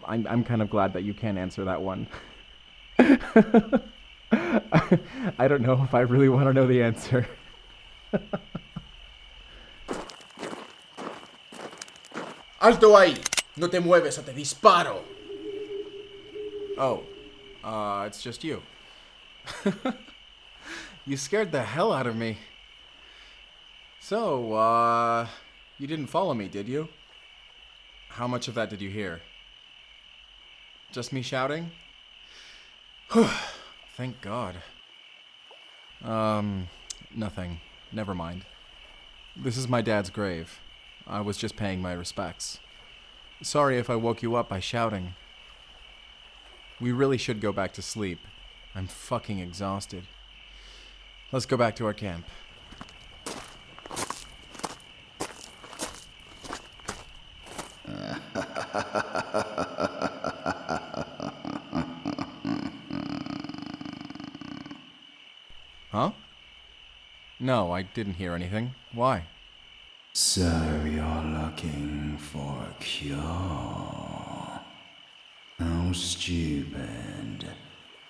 I'm kind of glad that you can't answer that one. I don't know if I really want to know the answer. ¡Alto ahí! No te mueves o te disparo! Oh, it's just you. You scared the hell out of me. So, you didn't follow me, did you? How much of that did you hear? Just me shouting? Thank God. Nothing. Never mind. This is my dad's grave. I was just paying my respects. Sorry if I woke you up by shouting. We really should go back to sleep. I'm fucking exhausted. Let's go back to our camp. Huh? No, I didn't hear anything. Why? So you're looking for a cure? How stupid.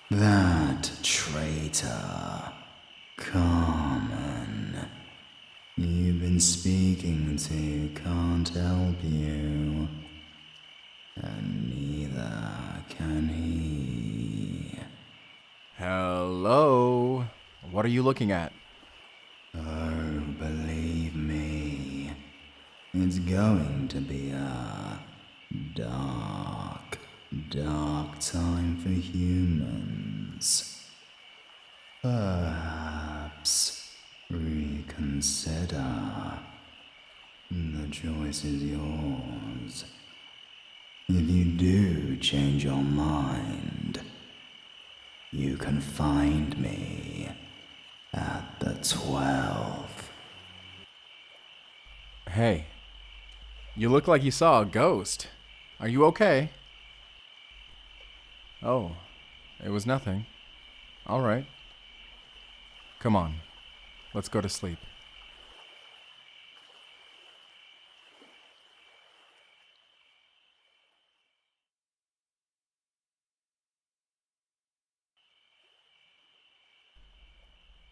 That traitor, Carmen, you've been speaking to can't help you. And neither can he. What are you looking at? Oh, believe me, it's going to be a dark, dark time for humans. Perhaps reconsider. The choice is yours. If you do change your mind, you can find me at the 12. Hey, you look like you saw a ghost. Are you okay? Oh, it was nothing. All right. Come on, let's go to sleep.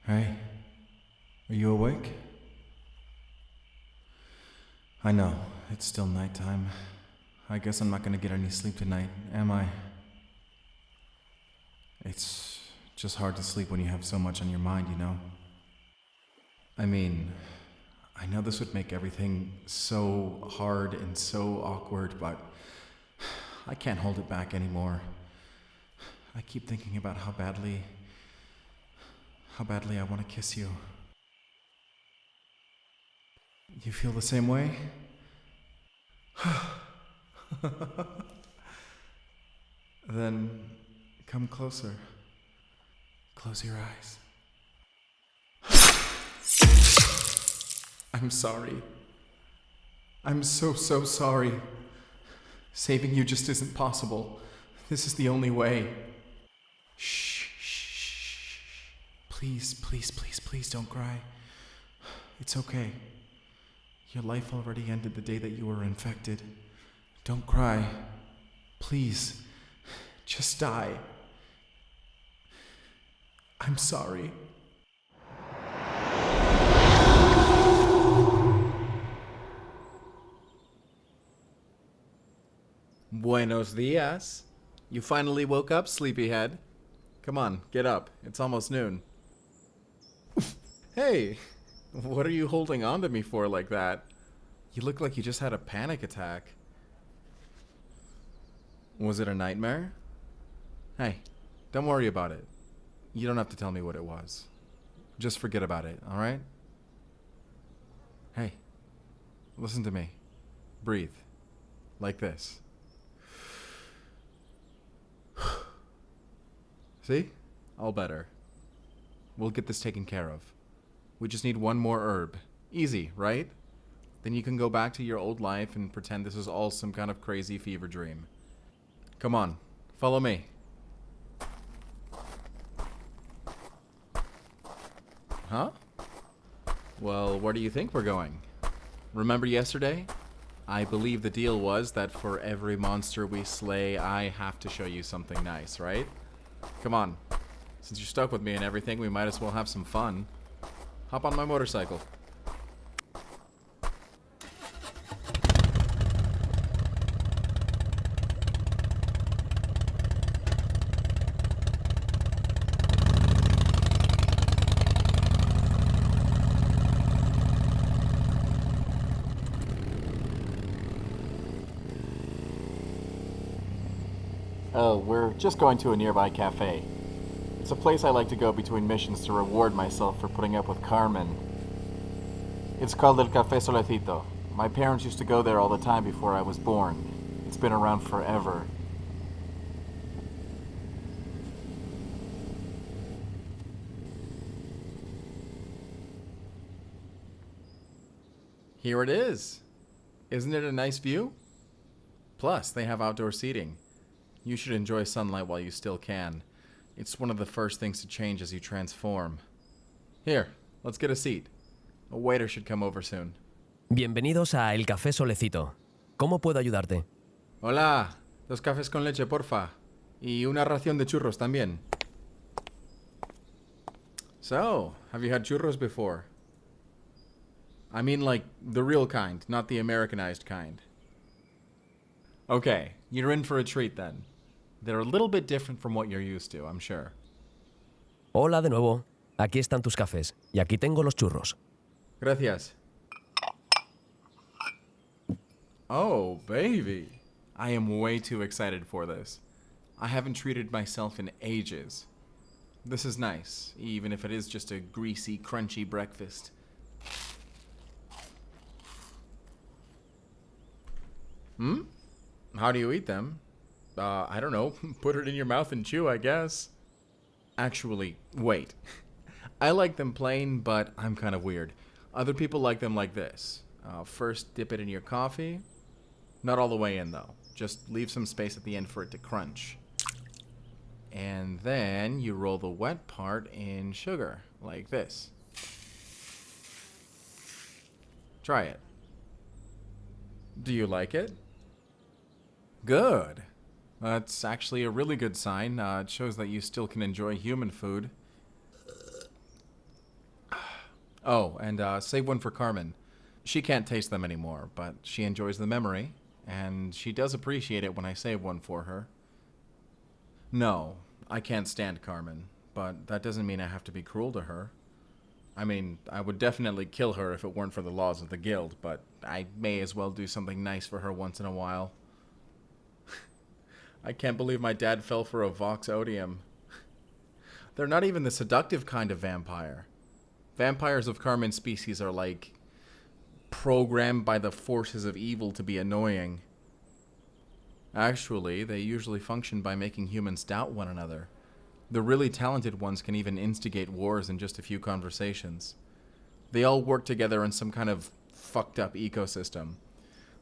Hey, are you awake? I know, it's still nighttime. I guess I'm not gonna get any sleep tonight, am I? It's just hard to sleep when you have so much on your mind, you know? I mean, I know this would make everything so hard and so awkward, but I can't hold it back anymore. I keep thinking about how badly I want to kiss you. You feel the same way? Then come closer. Close your eyes. I'm sorry. I'm so sorry. Saving you just isn't possible. This is the only way. Shh. Please don't cry. It's okay. Your life already ended the day that you were infected. Don't cry. Please. Just die. I'm sorry. Buenos dias. You finally woke up, sleepyhead. Come on, get up. It's almost noon. Hey, what are you holding on to me for like that? You look like you just had a panic attack. Was it a nightmare? Hey, don't worry about it. You don't have to tell me what it was. Just forget about it, alright? Hey, listen to me. Breathe. Like this. See? All better. We'll get this taken care of. We just need one more herb. Easy, right? Then you can go back to your old life and pretend this is all some kind of crazy fever dream. Come on, follow me. Huh? Well, where do you think we're going? Remember yesterday? I believe the deal was that for every monster we slay, I have to show you something nice, right? Come on. Since you're stuck with me and everything, we might as well have some fun. Hop on my motorcycle. Oh, we're just going to a nearby cafe. It's a place I like to go between missions to reward myself for putting up with Carmen. It's called El Café Solecito. My parents used to go there all the time before I was born. It's been around forever. Here it is. Isn't it a nice view? Plus, they have outdoor seating. You should enjoy sunlight while you still can. It's one of the first things to change as you transform. Here, let's get a seat. A waiter should come over soon. Bienvenidos a El Café Solecito. ¿Cómo puedo ayudarte? Hola, 2 cafés con leche, porfa. Y una ración de churros también. So, have you had churros before? I mean like the real kind, not the Americanized kind. Okay, you're in for a treat then. They're a little bit different from what you're used to, I'm sure. Hola de nuevo. Aquí están tus cafés. Y aquí tengo los churros. Gracias. Oh, baby. I am way too excited for this. I haven't treated myself in ages. This is nice, even if it is just a greasy, crunchy breakfast. How do you eat them? I don't know. Put it in your mouth and chew, I guess. Actually, wait. I like them plain, but I'm kind of weird. Other people like them like this. First, dip it in your coffee. Not all the way in, though. Just leave some space at the end for it to crunch. And then you roll the wet part in sugar, like this. Try it. Do you like it? Good. That's actually a really good sign. It shows that you still can enjoy human food. Oh, and save one for Carmen. She can't taste them anymore, but she enjoys the memory, and she does appreciate it when I save one for her. No, I can't stand Carmen, but that doesn't mean I have to be cruel to her. I mean, I would definitely kill her if it weren't for the laws of the guild, but I may as well do something nice for her once in a while. I can't believe my dad fell for a Vox Odium. They're not even the seductive kind of vampire. Vampires of Carmen's species are like programmed by the forces of evil to be annoying. Actually, they usually function by making humans doubt one another. The really talented ones can even instigate wars in just a few conversations. They all work together in some kind of fucked up ecosystem.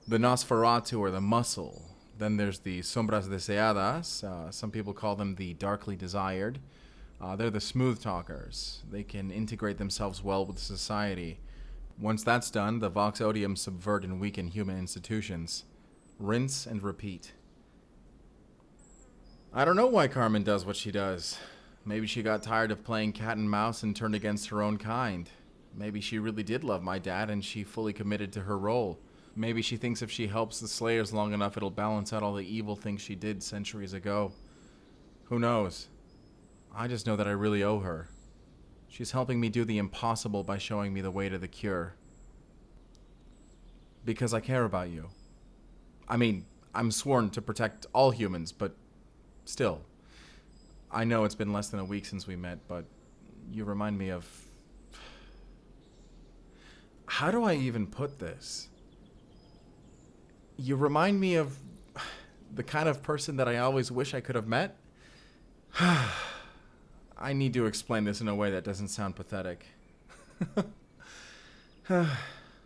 The Nosferatu are the muscle. Then there's the Sombras Deseadas. Some people call them the Darkly Desired. They're the smooth talkers. They can integrate themselves well with society. Once that's done, the Vox Odium subvert and weaken human institutions. Rinse and repeat. I don't know why Carmen does what she does. Maybe she got tired of playing cat and mouse and turned against her own kind. Maybe she really did love my dad and she fully committed to her role. Maybe she thinks if she helps the Slayers long enough, it'll balance out all the evil things she did centuries ago. Who knows? I just know that I really owe her. She's helping me do the impossible by showing me the way to the cure. Because I care about you. I mean, I'm sworn to protect all humans, but still. I know it's been less than a week since we met, but you remind me of... How do I even put this? You remind me of the kind of person that I always wish I could have met. I need to explain this in a way that doesn't sound pathetic.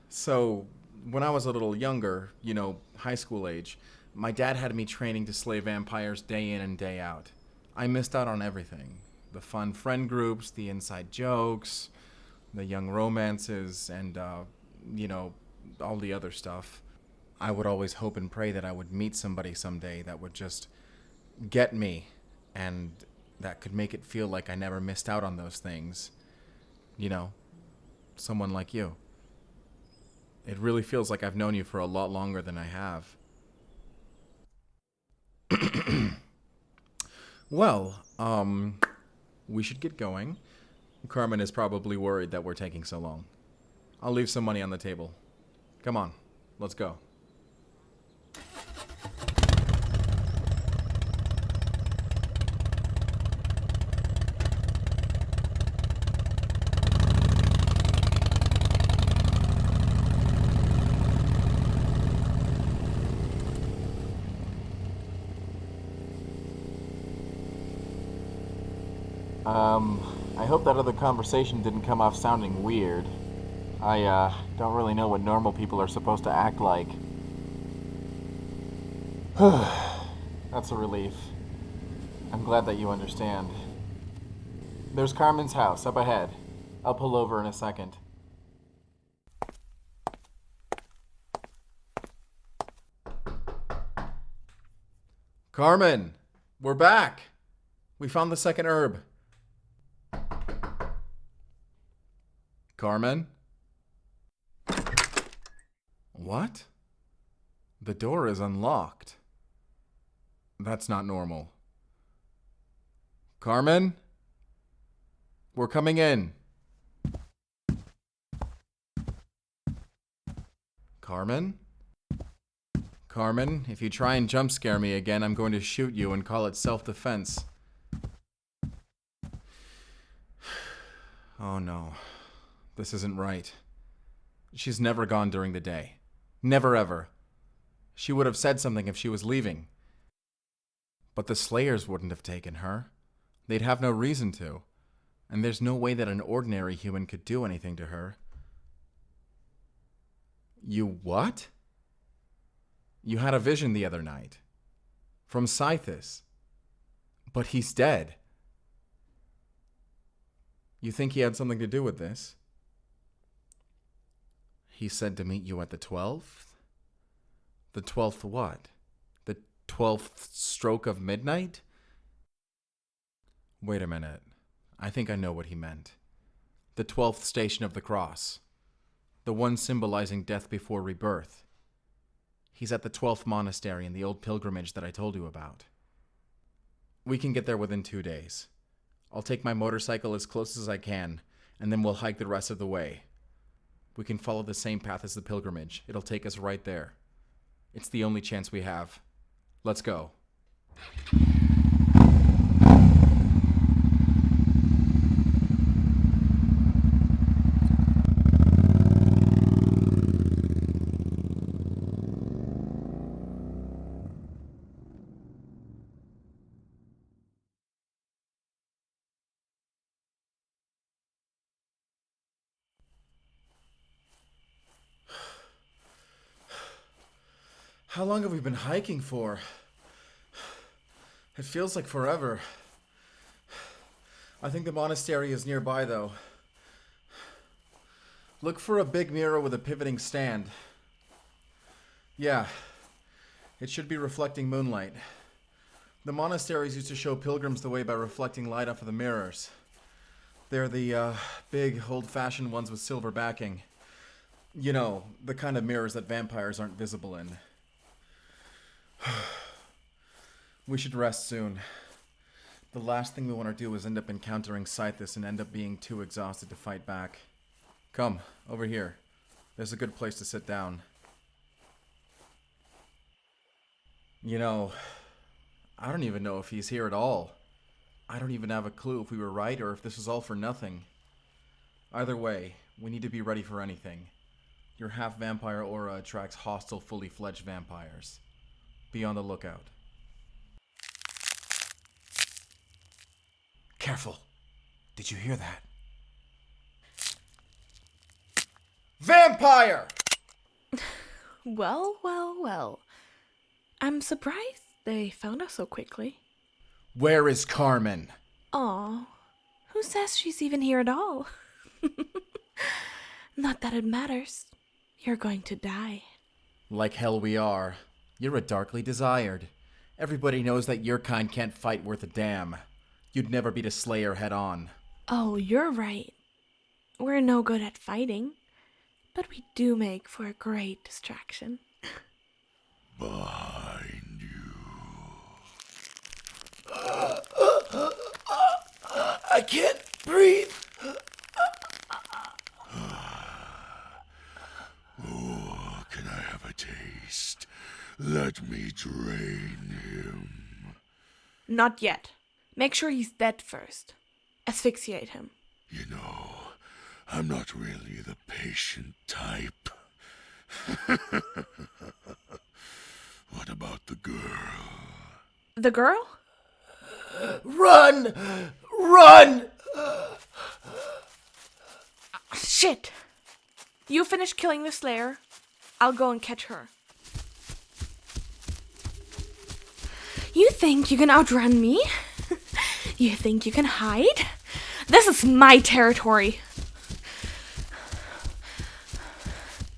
So, when I was a little younger, high school age, my dad had me training to slay vampires day in and day out. I missed out on everything. The fun friend groups, the inside jokes, the young romances, and, all the other stuff. I would always hope and pray that I would meet somebody someday that would just get me, and that could make it feel like I never missed out on those things. Someone like you. It really feels like I've known you for a lot longer than I have. Well, we should get going. Carmen is probably worried that we're taking so long. I'll leave some money on the table. Come on, let's go. I hope that other conversation didn't come off sounding weird. I, don't really know what normal people are supposed to act like. That's a relief. I'm glad that you understand. There's Carmen's house, up ahead. I'll pull over in a second. Carmen! We're back! We found the second herb. Carmen? What? The door is unlocked. That's not normal. Carmen? We're coming in. Carmen? Carmen, if you try and jump scare me again, I'm going to shoot you and call it self-defense. Oh no. This isn't right. She's never gone during the day. Never ever. She would have said something if she was leaving. But the Slayers wouldn't have taken her. They'd have no reason to. And there's no way that an ordinary human could do anything to her. You what? You had a vision the other night. From Scythus. But he's dead. You think he had something to do with this? He said to meet you at the 12th? The 12th what? The 12th stroke of midnight? Wait a minute. I think I know what he meant. The 12th station of the cross. The one symbolizing death before rebirth. He's at the 12th monastery in the old pilgrimage that I told you about. We can get there within 2 days. I'll take my motorcycle as close as I can, and then we'll hike the rest of the way. We can follow the same path as the pilgrimage. It'll take us right there. It's the only chance we have. Let's go. How long have we been hiking for? It feels like forever. I think the monastery is nearby, though. Look for a big mirror with a pivoting stand. Yeah, it should be reflecting moonlight. The monasteries used to show pilgrims the way by reflecting light off of the mirrors. They're the big, old-fashioned ones with silver backing. You know, the kind of mirrors that vampires aren't visible in. We should rest soon. The last thing we want to do is end up encountering Scythus and end up being too exhausted to fight back. Come, over here. There's a good place to sit down. You know, I don't even know if he's here at all. I don't even have a clue if we were right or if this was all for nothing. Either way, we need to be ready for anything. Your half-vampire aura attracts hostile, fully fledged vampires. Be on the lookout. Careful. Did you hear that? Vampire! Well. I'm surprised they found us so quickly. Where is Carmen? Aw, who says she's even here at all? Not that it matters. You're going to die. Like hell we are. You're a darkly desired. Everybody knows that your kind can't fight worth a damn. You'd never beat a slayer head on. Oh, you're right. We're no good at fighting, but we do make for a great distraction. Behind you. I can't breathe. Oh, can I have a taste? Let me drain him. Not yet. Make sure he's dead first. Asphyxiate him. You know, I'm not really the patient type. What about the girl? The girl? Run! Run! Shit! You finish killing the Slayer. I'll go and catch her. You think you can outrun me? You think you can hide? This is my territory.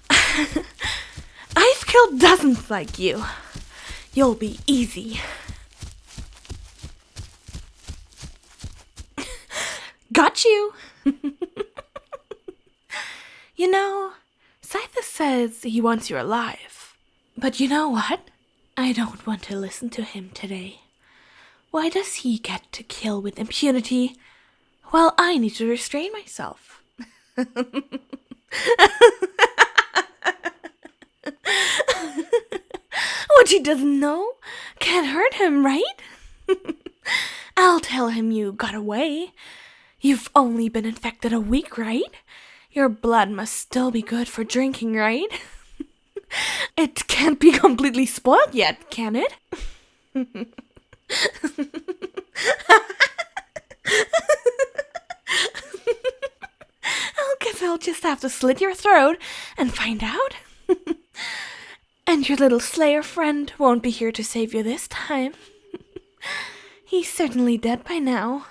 I've killed dozens like you. You'll be easy. Got you. You know, Scythus says he wants you alive. But you know what? I don't want to listen to him today. Why does he get to kill with impunity, Well, I need to restrain myself. What he doesn't know can't hurt him, right? I'll tell him you got away. You've only been infected a week, right? Your blood must still be good for drinking, right? It can't be completely spoiled yet, can it? I guess I'll just have to slit your throat and find out. And your little Slayer friend won't be here to save you this time. He's certainly dead by now.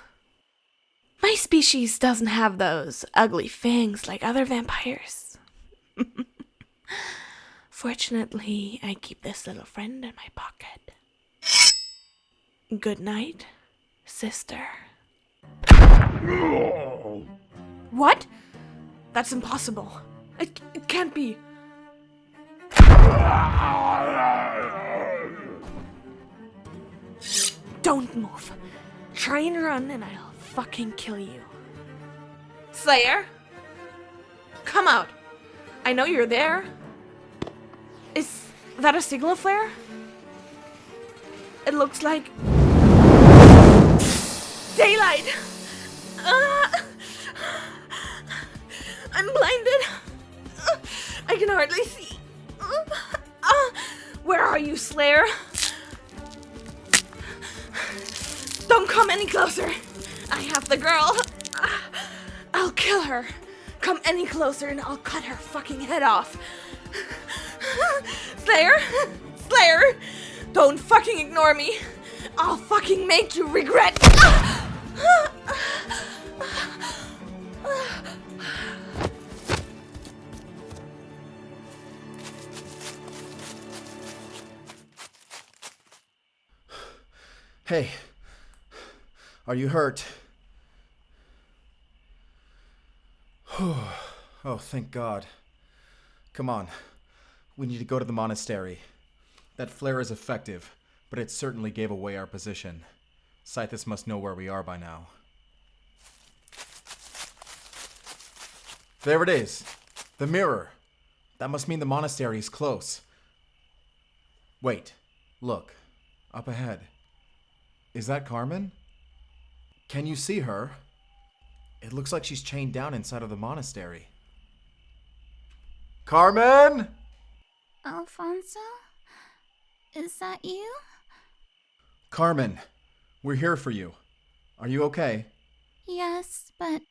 My species doesn't have those ugly fangs like other vampires. Fortunately, I keep this little friend in my pocket. Good night, sister. What? That's impossible. It can't be. Don't move. Try and run and I'll fucking kill you. Slayer? Come out. I know you're there. Is that a signal flare? It looks like daylight. I'm blinded. I can hardly see. Where are you, Slayer? Don't come any closer. I have the girl. I'll kill her. Come any closer and I'll cut her fucking head off. Slayer? Slayer? Don't fucking ignore me. I'll fucking make you regret. Hey, are you hurt? Oh, thank God. Come on, we need to go to the monastery. That flare is effective, but it certainly gave away our position. Scythus must know where we are by now. There it is, the mirror. That must mean the monastery is close. Wait, look, up ahead. Is that Carmen? Can you see her? It looks like she's chained down inside of the monastery. Carmen? Alfonso? Is that you? Carmen, we're here for you. Are you okay? Yes, but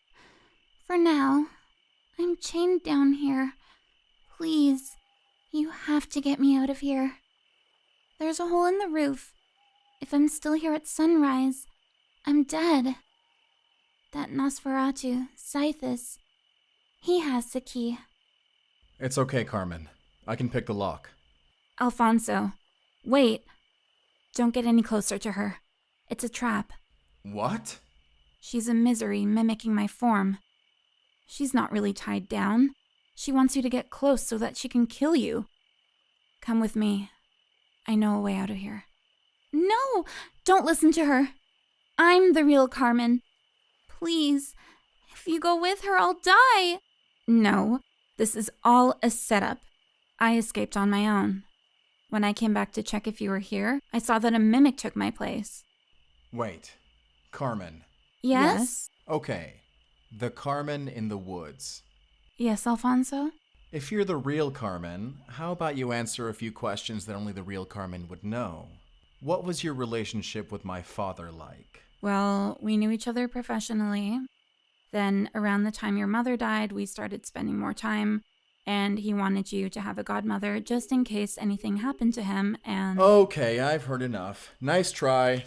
for now, I'm chained down here. Please, you have to get me out of here. There's a hole in the roof. If I'm still here at sunrise, I'm dead. That Nosferatu, Scythus, he has the key. It's okay, Carmen. I can pick the lock. Alfonso, wait. Don't get any closer to her. It's a trap. What? She's a misery mimicking my form. She's not really tied down. She wants you to get close so that she can kill you. Come with me. I know a way out of here. No! Don't listen to her. I'm the real Carmen. Please, if you go with her, I'll die. No, this is all a setup. I escaped on my own. When I came back to check if you were here, I saw that a mimic took my place. Wait, Carmen. Yes? Okay, the Carmen in the woods. Yes, Alfonso? If you're the real Carmen, how about you answer a few questions that only the real Carmen would know? What was your relationship with my father like? Well, we knew each other professionally. Then, around the time your mother died, we started spending more time, and he wanted you to have a godmother just in case anything happened to him, and... Okay, I've heard enough. Nice try.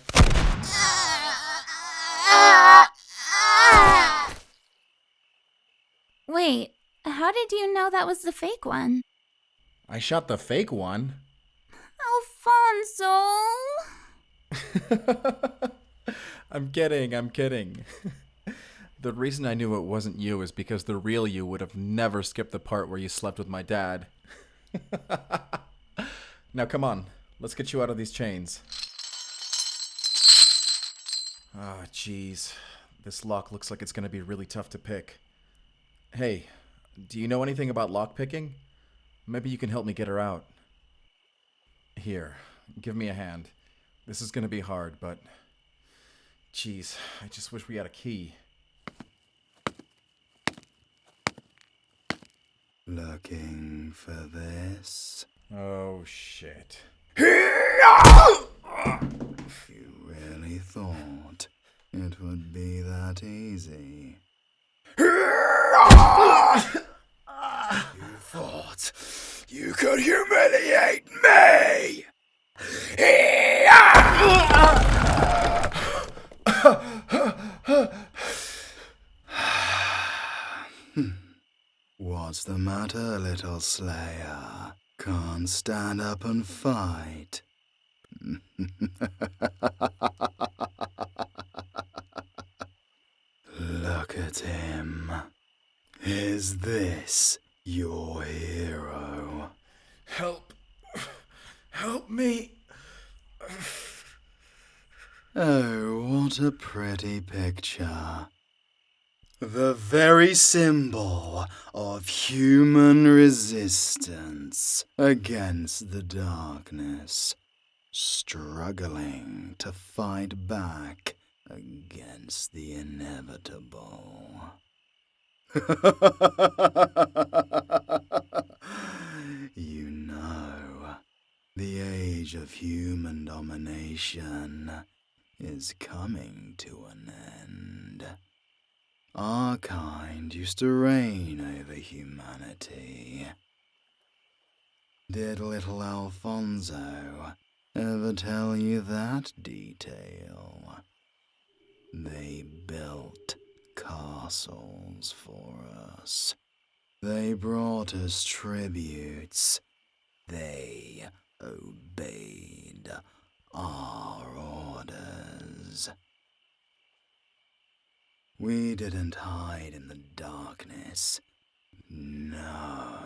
Wait, how did you know that was the fake one? I shot the fake one. Alfonso! I'm kidding. The reason I knew it wasn't you is because the real you would have never skipped the part where you slept with my dad. Now come on, let's get you out of these chains. Oh, jeez. This lock looks like it's gonna be really tough to pick. Hey, do you know anything about lockpicking? Maybe you can help me get her out. Here, give me a hand. This is gonna be hard, but... Jeez, I just wish we had a key. Looking for this? Oh, shit. You really thought it would be that easy? You thought you could humiliate me? What's the matter, little slayer? Can't stand up and fight? Look at him. Is this your hero? Help. Help me. Oh, what a pretty picture. The very symbol of human resistance against the darkness, struggling to fight back against the inevitable. You know, the age of human domination is coming to an end. Our kind used to reign over humanity. Did little Alfonso ever tell you that detail? They built castles for us. They brought us tributes. They obeyed our orders. We didn't hide in the darkness. No.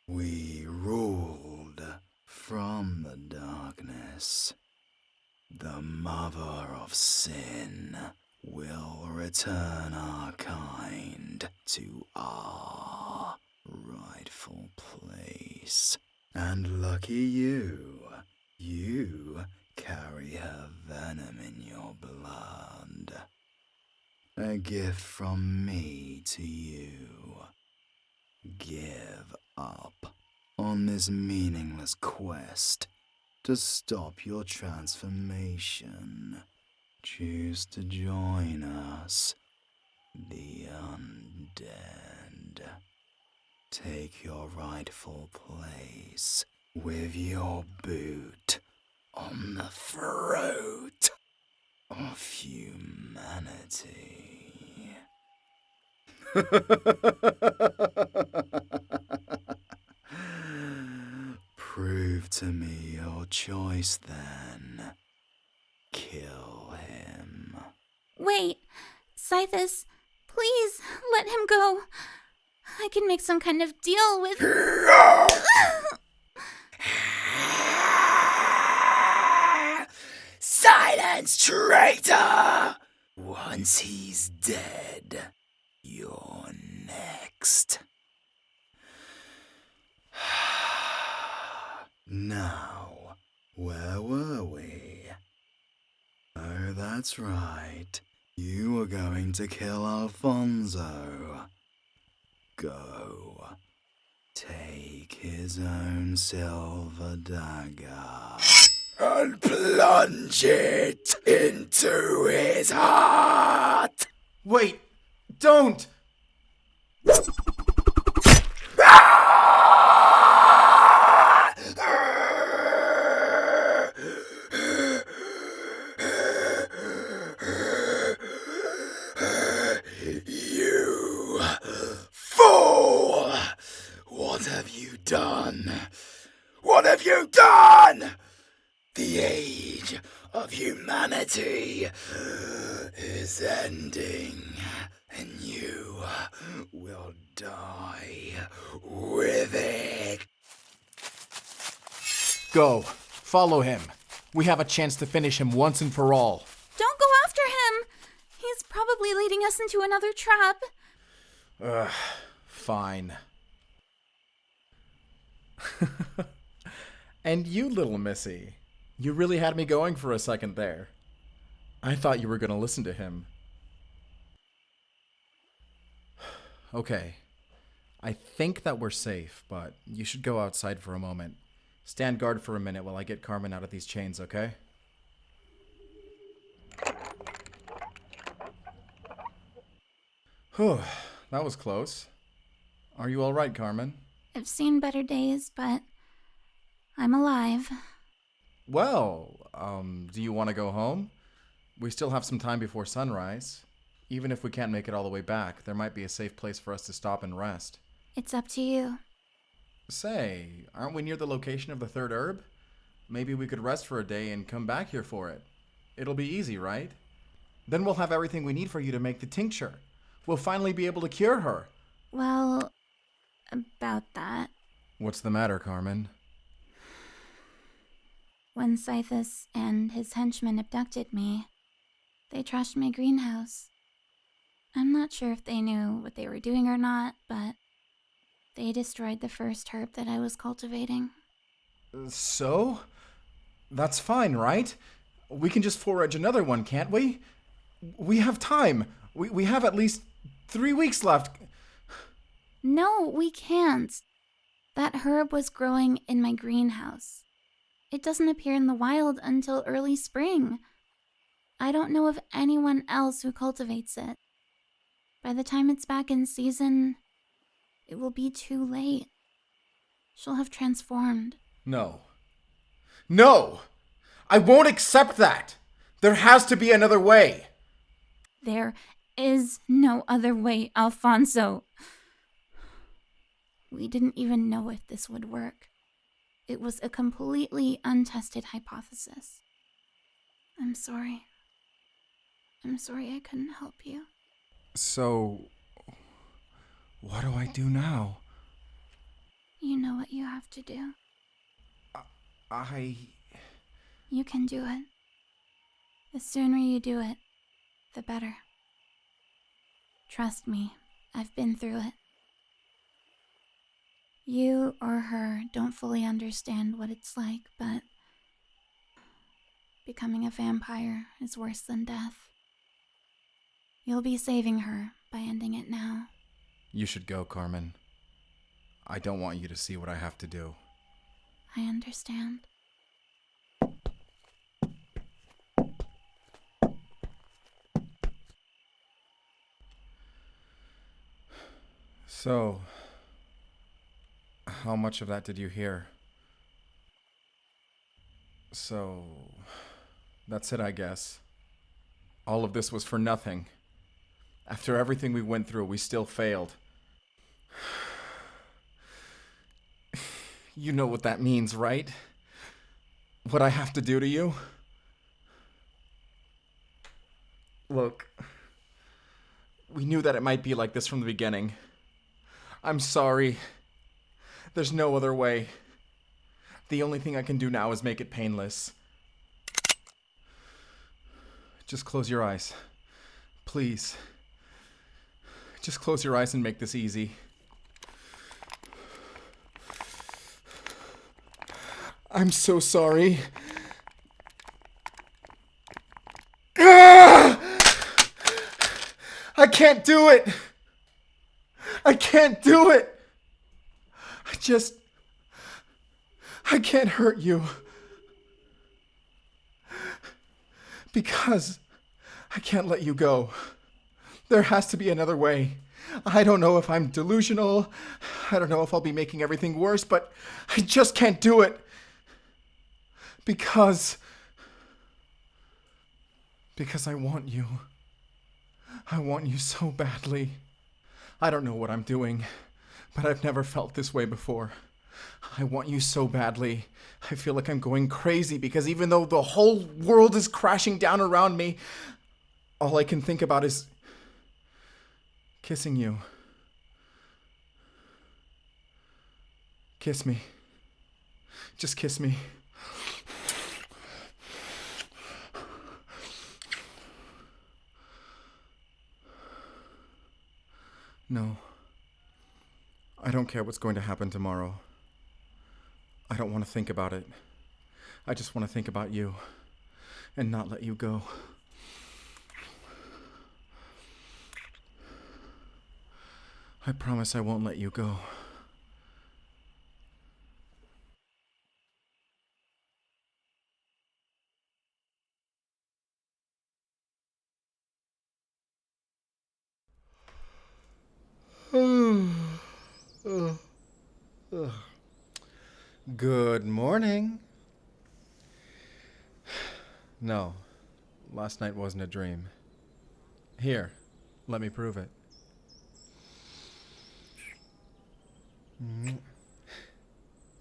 We ruled from the darkness. The mother of sin will return our kind to our rightful place. And lucky you, you carry her venom in your blood. A gift from me to you. Give up on this meaningless quest to stop your transformation. Choose to join us, the undead. Take your rightful place with your boot on the throat of humanity. Prove to me your choice then. Kill him. Wait, Scythus, please let him go. I can make some kind of deal with... Silence, traitor! Once he's dead, you're next. Now, where were we? Oh, that's right. You were going to kill Alfonso. Go. Take his own silver dagger and plunge it into his heart. Wait! Don't! You fool! What have you done? What have you done? The age of humanity is ending, and you will die with it. Go. Follow him. We have a chance to finish him once and for all. Don't go after him! He's probably leading us into another trap. Ugh, fine. And you, little missy, you really had me going for a second there. I thought you were going to listen to him. Okay. I think that we're safe, but you should go outside for a moment. Stand guard for a minute while I get Carmen out of these chains, okay? Whew, that was close. Are you all right, Carmen? I've seen better days, but I'm alive. Well, do you want to go home? We still have some time before sunrise. Even if we can't make it all the way back, there might be a safe place for us to stop and rest. It's up to you. Say, aren't we near the location of the third herb? Maybe we could rest for a day and come back here for it. It'll be easy, right? Then we'll have everything we need for you to make the tincture. We'll finally be able to cure her. Well, about that. What's the matter, Carmen? When Scythus and his henchmen abducted me, they trashed my greenhouse. I'm not sure if they knew what they were doing or not, but they destroyed the first herb that I was cultivating. So? That's fine, right? We can just forage another one, can't we? We have time. We have at least 3 weeks left. No, we can't. That herb was growing in my greenhouse. It doesn't appear in the wild until early spring. I don't know of anyone else who cultivates it. By the time it's back in season, it will be too late. She'll have transformed. No. No! I won't accept that! There has to be another way! There is no other way, Alfonso. We didn't even know if this would work. It was a completely untested hypothesis. I'm sorry. I'm sorry I couldn't help you. So, what do I do now? You know what you have to do. You can do it. The sooner you do it, the better. Trust me, I've been through it. You or her don't fully understand what it's like, but becoming a vampire is worse than death. You'll be saving her by ending it now. You should go, Carmen. I don't want you to see what I have to do. I understand. So, how much of that did you hear? So, that's it, I guess. All of this was for nothing. After everything we went through, we still failed. You know what that means, right? What I have to do to you? Look, we knew that it might be like this from the beginning. I'm sorry. There's no other way. The only thing I can do now is make it painless. Just close your eyes. Please. Just close your eyes and make this easy. I'm so sorry. Ah! I can't do it! I can't do it! I can't hurt you. Because I can't let you go. There has to be another way. I don't know if I'm delusional. I don't know if I'll be making everything worse, but I just can't do it. Because I want you. I want you so badly. I don't know what I'm doing, but I've never felt this way before. I want you so badly. I feel like I'm going crazy because even though the whole world is crashing down around me, all I can think about is kissing you. Kiss me. Just kiss me. No. I don't care what's going to happen tomorrow. I don't want to think about it. I just want to think about you and not let you go. I promise I won't let you go. Good morning. No, last night wasn't a dream. Here, let me prove it.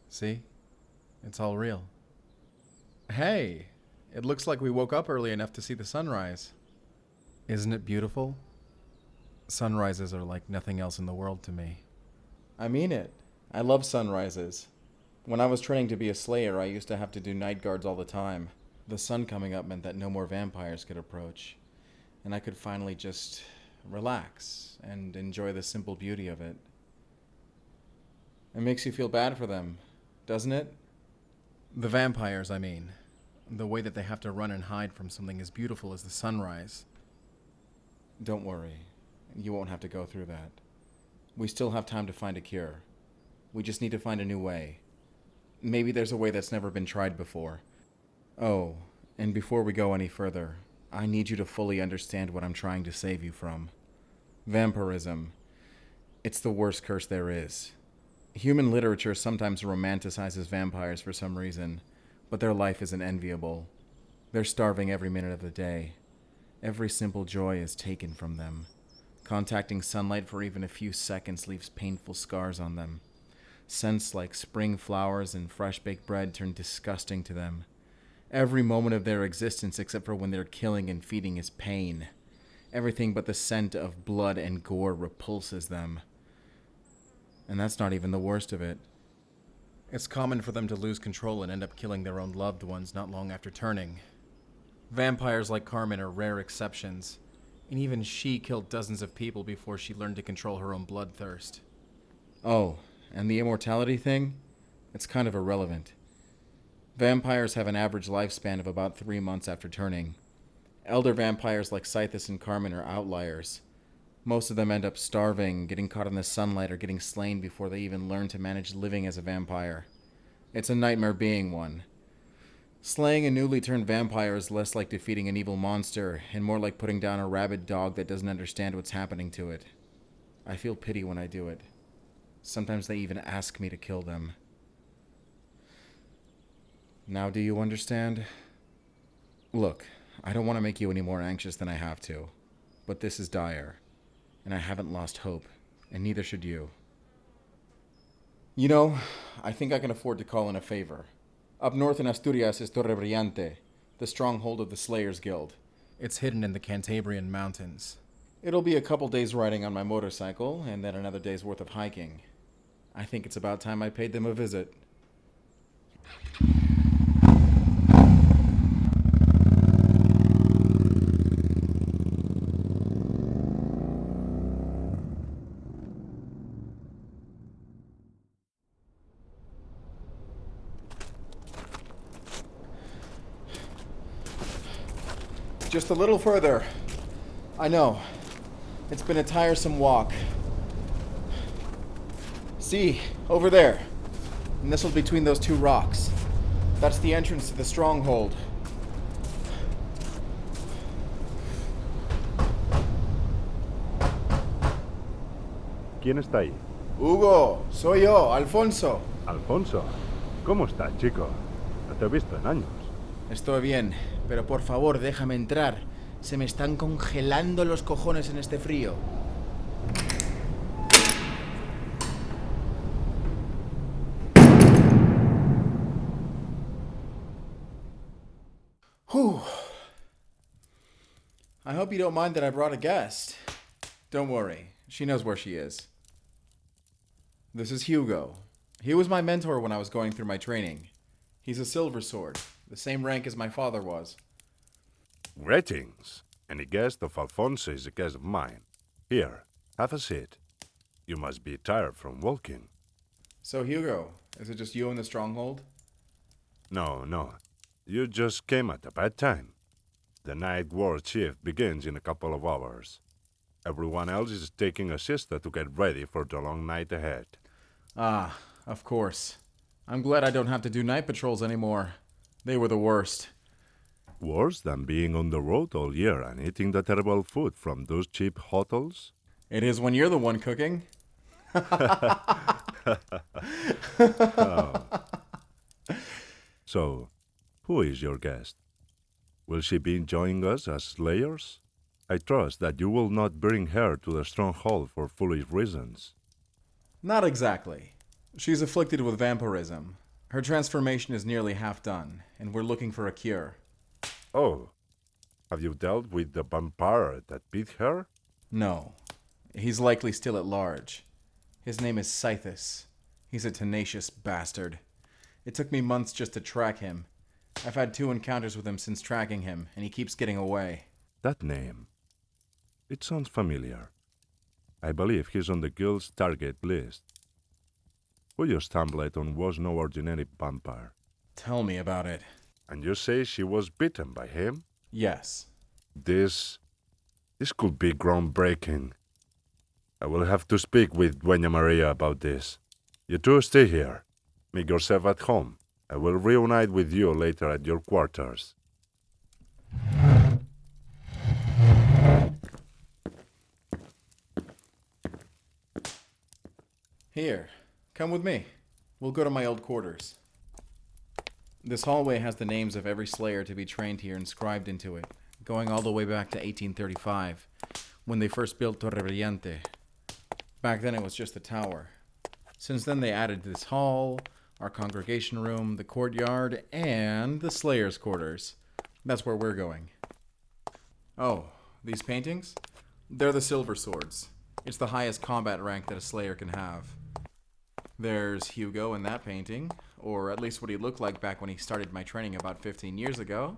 See? It's all real. Hey, it looks like we woke up early enough to see the sunrise. Isn't it beautiful? Sunrises are like nothing else in the world to me. I mean it. I love sunrises. When I was training to be a slayer, I used to have to do night guards all the time. The sun coming up meant that no more vampires could approach, and I could finally just relax and enjoy the simple beauty of it. It makes you feel bad for them, doesn't it? The vampires, I mean. The way that they have to run and hide from something as beautiful as the sunrise. Don't worry. You won't have to go through that. We still have time to find a cure. We just need to find a new way. Maybe there's a way that's never been tried before. Oh, and before we go any further, I need you to fully understand what I'm trying to save you from. Vampirism. It's the worst curse there is. Human literature sometimes romanticizes vampires for some reason, but their life isn't enviable. They're starving every minute of the day. Every simple joy is taken from them. Contacting sunlight for even a few seconds leaves painful scars on them. Scents like spring flowers and fresh-baked bread turn disgusting to them. Every moment of their existence, except for when they're killing and feeding, is pain. Everything but the scent of blood and gore repulses them. And that's not even the worst of it. It's common for them to lose control and end up killing their own loved ones not long after turning. Vampires like Carmen are rare exceptions, and even she killed dozens of people before she learned to control her own bloodthirst. Oh, and the immortality thing? It's kind of irrelevant. Vampires have an average lifespan of about 3 months after turning. Elder vampires like Scythus and Carmen are outliers. Most of them end up starving, getting caught in the sunlight, or getting slain before they even learn to manage living as a vampire. It's a nightmare being one. Slaying a newly turned vampire is less like defeating an evil monster, and more like putting down a rabid dog that doesn't understand what's happening to it. I feel pity when I do it. Sometimes they even ask me to kill them. Now do you understand? Look, I don't want to make you any more anxious than I have to, but this is dire, and I haven't lost hope, and neither should you. You know, I think I can afford to call in a favor. Up north in Asturias is Torre Brillante, the stronghold of the Slayers Guild. It's hidden in the Cantabrian Mountains. It'll be a couple days riding on my motorcycle, and then another day's worth of hiking. I think it's about time I paid them a visit. Just a little further. I know. It's been a tiresome walk. See, over there. Nestled between those two rocks. That's the entrance to the stronghold. ¿Quién está ahí? Hugo, soy yo, Alfonso. Alfonso. ¿Cómo estás, chico? No te he visto en años. Estoy bien, pero por favor déjame entrar. Se me están congelando los cojones en este frío. Whew. I hope you don't mind that I brought a guest. Don't worry, she knows where she is. This is Hugo. He was my mentor when I was going through my training. He's a silver sword, the same rank as my father was. Greetings. Any guest of Alfonso is a guest of mine. Here, have a seat. You must be tired from walking. So, Hugo, is it just you in the stronghold? No. You just came at a bad time. The night war shift begins in a couple of hours. Everyone else is taking a siesta to get ready for the long night ahead. Ah, of course. I'm glad I don't have to do night patrols anymore. They were the worst. Worse than being on the road all year and eating the terrible food from those cheap hotels? It is when you're the one cooking. So, who is your guest? Will she be joining us as slayers? I trust that you will not bring her to the stronghold for foolish reasons. Not exactly. She's afflicted with vampirism. Her transformation is nearly half done, and we're looking for a cure. Oh, have you dealt with the vampire that beat her? No. He's likely still at large. His name is Scythus. He's a tenacious bastard. It took me months just to track him. I've had 2 encounters with him since tracking him, and he keeps getting away. That name. It sounds familiar. I believe he's on the guild's target list. Who you stumbled on was no ordinary vampire. Tell me about it. And you say she was bitten by him? Yes. This could be groundbreaking. I will have to speak with Dueña Maria about this. You two stay here. Make yourself at home. I will reunite with you later at your quarters. Here, come with me. We'll go to my old quarters. This hallway has the names of every slayer to be trained here inscribed into it, going all the way back to 1835, when they first built Torre Brillante. Back then it was just the tower. Since then they added this hall, our congregation room, the courtyard, and the slayers' quarters. That's where we're going. Oh, these paintings? They're the silver swords. It's the highest combat rank that a slayer can have. There's Hugo in that painting, or at least what he looked like back when he started my training about 15 years ago.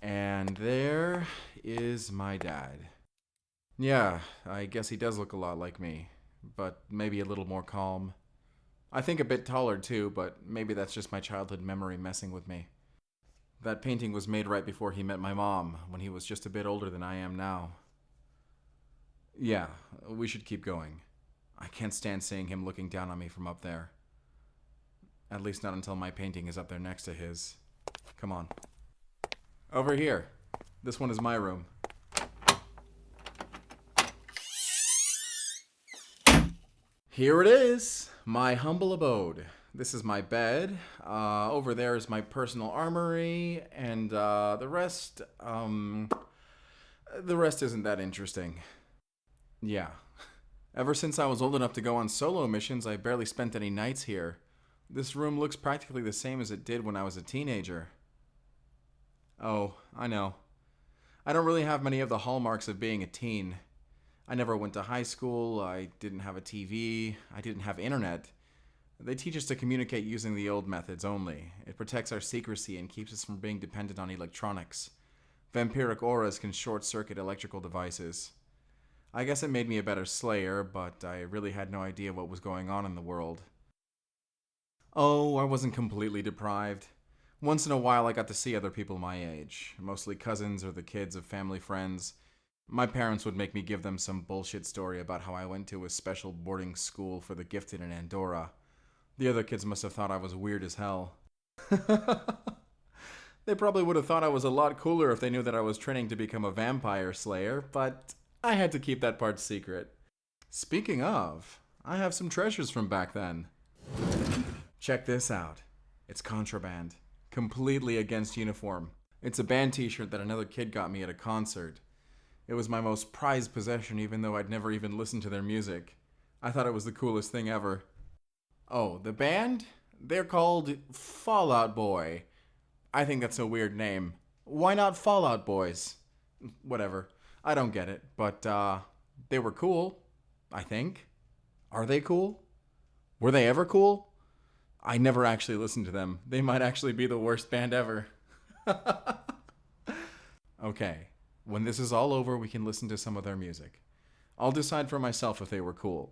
And there is my dad. Yeah, I guess he does look a lot like me, but maybe a little more calm. I think a bit taller too, but maybe that's just my childhood memory messing with me. That painting was made right before he met my mom, when he was just a bit older than I am now. Yeah, we should keep going. I can't stand seeing him looking down on me from up there. At least not until my painting is up there next to his. Come on. Over here. This one is my room. Here it is, my humble abode. This is my bed. Over there is my personal armory, and the rest isn't that interesting. Yeah. Ever since I was old enough to go on solo missions, I barely spent any nights here. This room looks practically the same as it did when I was a teenager. Oh, I know. I don't really have many of the hallmarks of being a teen. I never went to high school, I didn't have a TV, I didn't have internet. They teach us to communicate using the old methods only. It protects our secrecy and keeps us from being dependent on electronics. Vampiric auras can short-circuit electrical devices. I guess it made me a better slayer, but I really had no idea what was going on in the world. Oh, I wasn't completely deprived. Once in a while I got to see other people my age, mostly cousins or the kids of family friends. My parents would make me give them some bullshit story about how I went to a special boarding school for the gifted in Andorra. The other kids must have thought I was weird as hell. They probably would have thought I was a lot cooler if they knew that I was training to become a vampire slayer, but I had to keep that part secret. Speaking of, I have some treasures from back then. Check this out. It's contraband. Completely against uniform. It's a band t-shirt that another kid got me at a concert. It was my most prized possession even though I'd never even listened to their music. I thought it was the coolest thing ever. Oh, the band? They're called Fall Out Boy. I think that's a weird name. Why not Fall Out Boys? Whatever. I don't get it, but they were cool, I think. Are they cool? Were they ever cool? I never actually listened to them. They might actually be the worst band ever. Okay, when this is all over, we can listen to some of their music. I'll decide for myself if they were cool.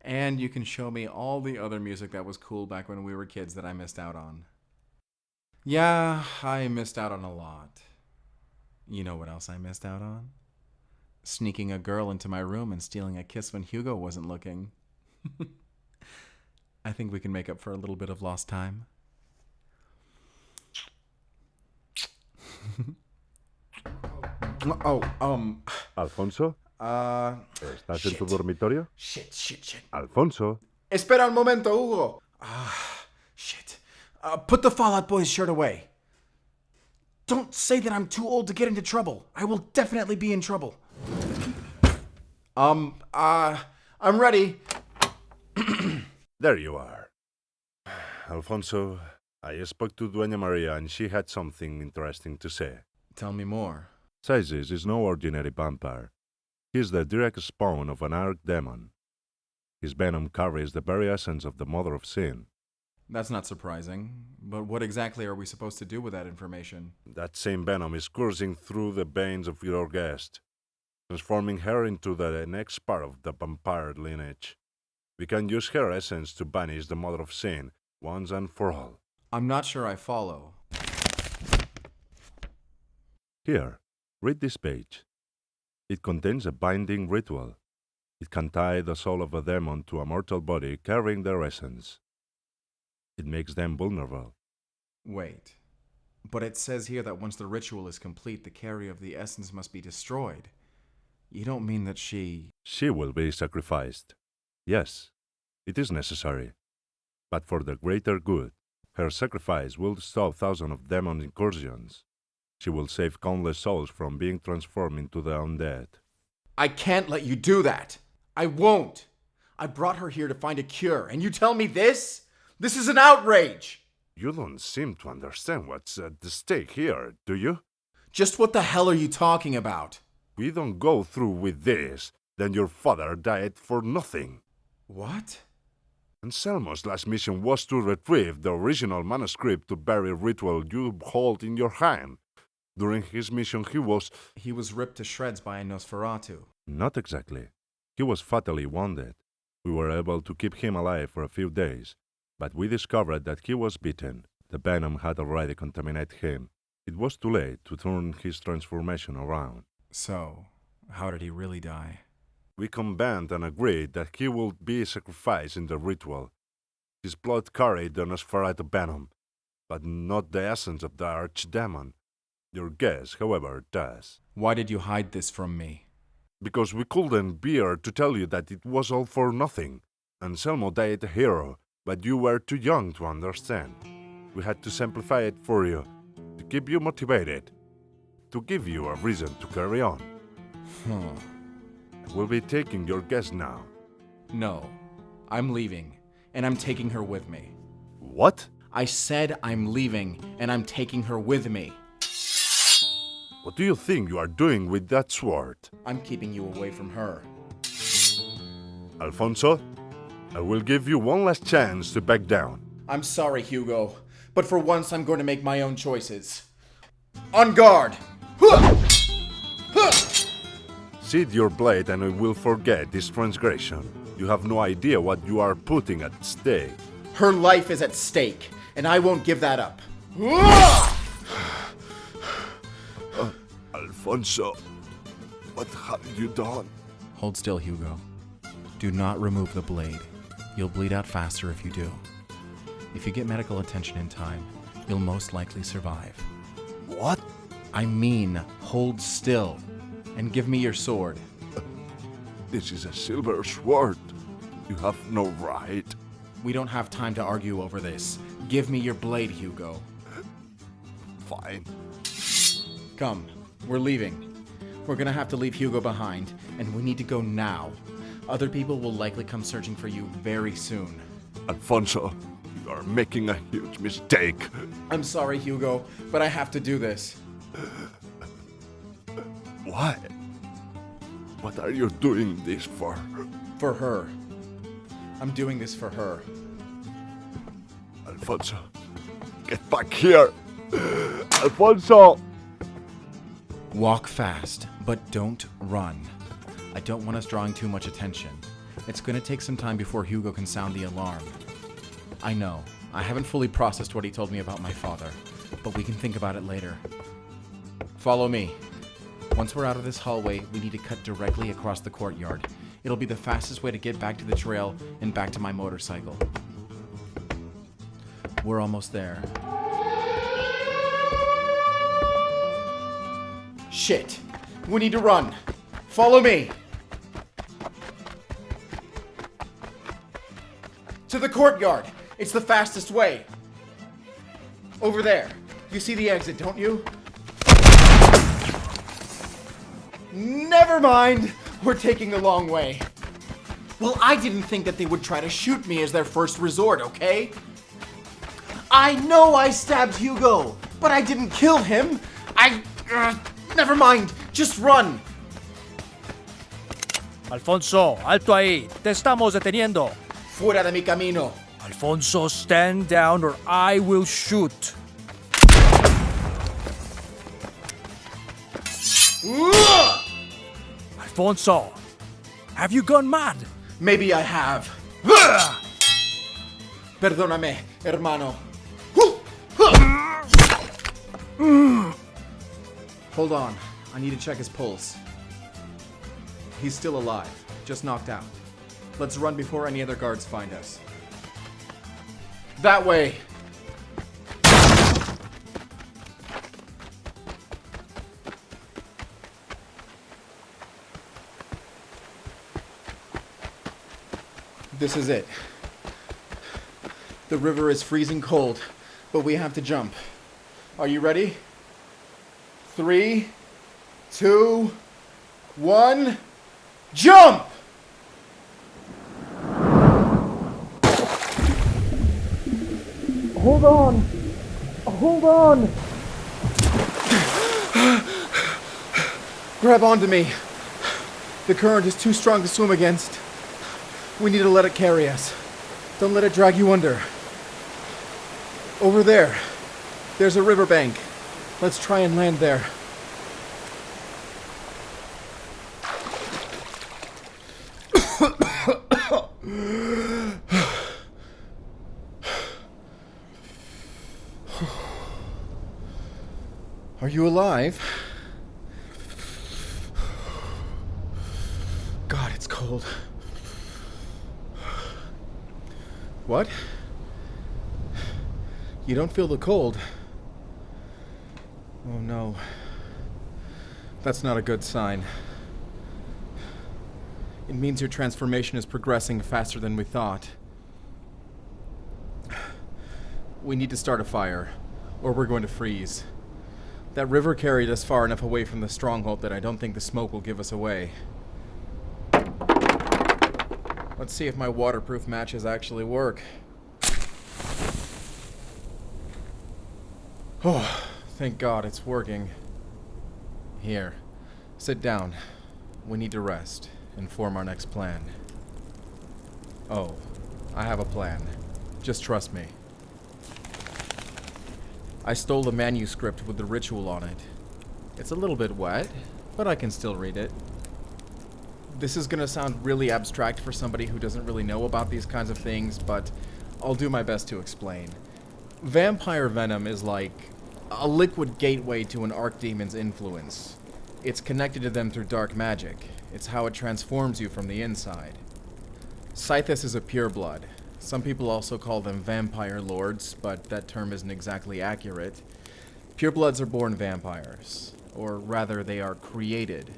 And you can show me all the other music that was cool back when we were kids that I missed out on. Yeah, I missed out on a lot. You know what else I missed out on? Sneaking a girl into my room and stealing a kiss when Hugo wasn't looking. I think we can make up for a little bit of lost time. Alfonso, ¿estás en tu dormitorio? Shit. Alfonso, Espera un momento, Hugo. Shit. Put the Fallout Boy's shirt away. Don't say that I'm too old to get into trouble. I will definitely be in trouble. I'm ready. there you are. Alfonso, I spoke to Dueña Maria and she had something interesting to say. Tell me more. Scythus is no ordinary vampire. He is the direct spawn of an archdemon. His venom carries the very essence of the mother of sin. That's not surprising. But what exactly are we supposed to do with that information? That same venom is coursing through the veins of your guest, transforming her into the next part of the vampire lineage. We can use her essence to banish the mother of sin once and for all. I'm not sure I follow. Here, read this page. It contains a binding ritual. It can tie the soul of a demon to a mortal body carrying their essence. It makes them vulnerable. Wait. But it says here that once the ritual is complete, the carrier of the essence must be destroyed. You don't mean that she... She will be sacrificed. Yes, it is necessary. But for the greater good, her sacrifice will stop thousands of demon incursions. She will save countless souls from being transformed into the undead. I can't let you do that. I won't. I brought her here to find a cure, and you tell me this? This is an outrage! You don't seem to understand what's at the stake here, do you? Just what the hell are you talking about? We don't go through with this, then your father died for nothing. What? Anselmo's last mission was to retrieve the original manuscript to bury ritual you hold in your hand. During his mission, he was ripped to shreds by a Nosferatu. Not exactly. He was fatally wounded. We were able to keep him alive for a few days, but we discovered that he was bitten. The venom had already contaminated him. It was too late to turn his transformation around. So, how did he really die? We convened and agreed that he would be sacrificed in the ritual. His blood carried the Nosferatu venom, but not the essence of the archdemon. Your guess, however, does. Why did you hide this from me? Because we couldn't bear to tell you that it was all for nothing. Anselmo died a hero, but you were too young to understand. We had to simplify it for you, to keep you motivated, to give you a reason to carry on. We'll be taking your guest now. No, I'm leaving, and I'm taking her with me. What? I said I'm leaving, and I'm taking her with me. What do you think you are doing with that sword? I'm keeping you away from her. Alfonso, I will give you one last chance to back down. I'm sorry, Hugo, but for once I'm going to make my own choices. On guard! Sheathe your blade and I will forget this transgression. You have no idea what you are putting at stake. Her life is at stake, and I won't give that up. Alfonso, what have you done? Hold still, Hugo. Do not remove the blade. You'll bleed out faster if you do. If you get medical attention in time, you'll most likely survive. What? I mean, hold still, and give me your sword. This is a silver sword. You have no right. We don't have time to argue over this. Give me your blade, Hugo. Fine. Come, we're leaving. We're gonna have to leave Hugo behind, and we need to go now. Other people will likely come searching for you very soon. Alfonso, you are making a huge mistake. I'm sorry, Hugo, but I have to do this. Why? What are you doing this for? For her. I'm doing this for her. Alfonso, get back here! Alfonso! Walk fast, but don't run. I don't want us drawing too much attention. It's gonna take some time before Hugo can sound the alarm. I know, I haven't fully processed what he told me about my father, but we can think about it later. Follow me. Once we're out of this hallway, we need to cut directly across the courtyard. It'll be the fastest way to get back to the trail and back to my motorcycle. We're almost there. Shit! We need to run! Follow me! To the courtyard! It's the fastest way! Over there. You see the exit, don't you? Never mind! We're taking the long way. Well, I didn't think that they would try to shoot me as their first resort, okay? I know I stabbed Hugo, but I didn't kill him. Never mind. Just run. Alfonso, alto ahí. Te estamos deteniendo. Fuera de mi camino. Alfonso, stand down or I will shoot. Alfonso, have you gone mad? Maybe I have. Perdóname, hermano. Hold on. I need to check his pulse. He's still alive, just knocked out. Let's run before any other guards find us. That way! This is it. The river is freezing cold, but we have to jump. Are you ready? 3, 2, 1, jump! Hold on! Hold on! Grab onto me. The current is too strong to swim against. We need to let it carry us. Don't let it drag you under. Over there. There's a riverbank. Let's try and land there. Are you alive? God, it's cold. What? You don't feel the cold? Oh no. That's not a good sign. It means your transformation is progressing faster than we thought. We need to start a fire, or we're going to freeze. That river carried us far enough away from the stronghold that I don't think the smoke will give us away. Let's see if my waterproof matches actually work. Oh, thank God it's working. Here, sit down. We need to rest and form our next plan. Oh, I have a plan. Just trust me. I stole the manuscript with the ritual on it. It's a little bit wet, but I can still read it. This is gonna sound really abstract for somebody who doesn't really know about these kinds of things, but I'll do my best to explain. Vampire venom is like a liquid gateway to an archdemon's influence. It's connected to them through dark magic. It's how it transforms you from the inside. Scythus is a pureblood. Some people also call them vampire lords, but that term isn't exactly accurate. Purebloods are born vampires, or rather they are created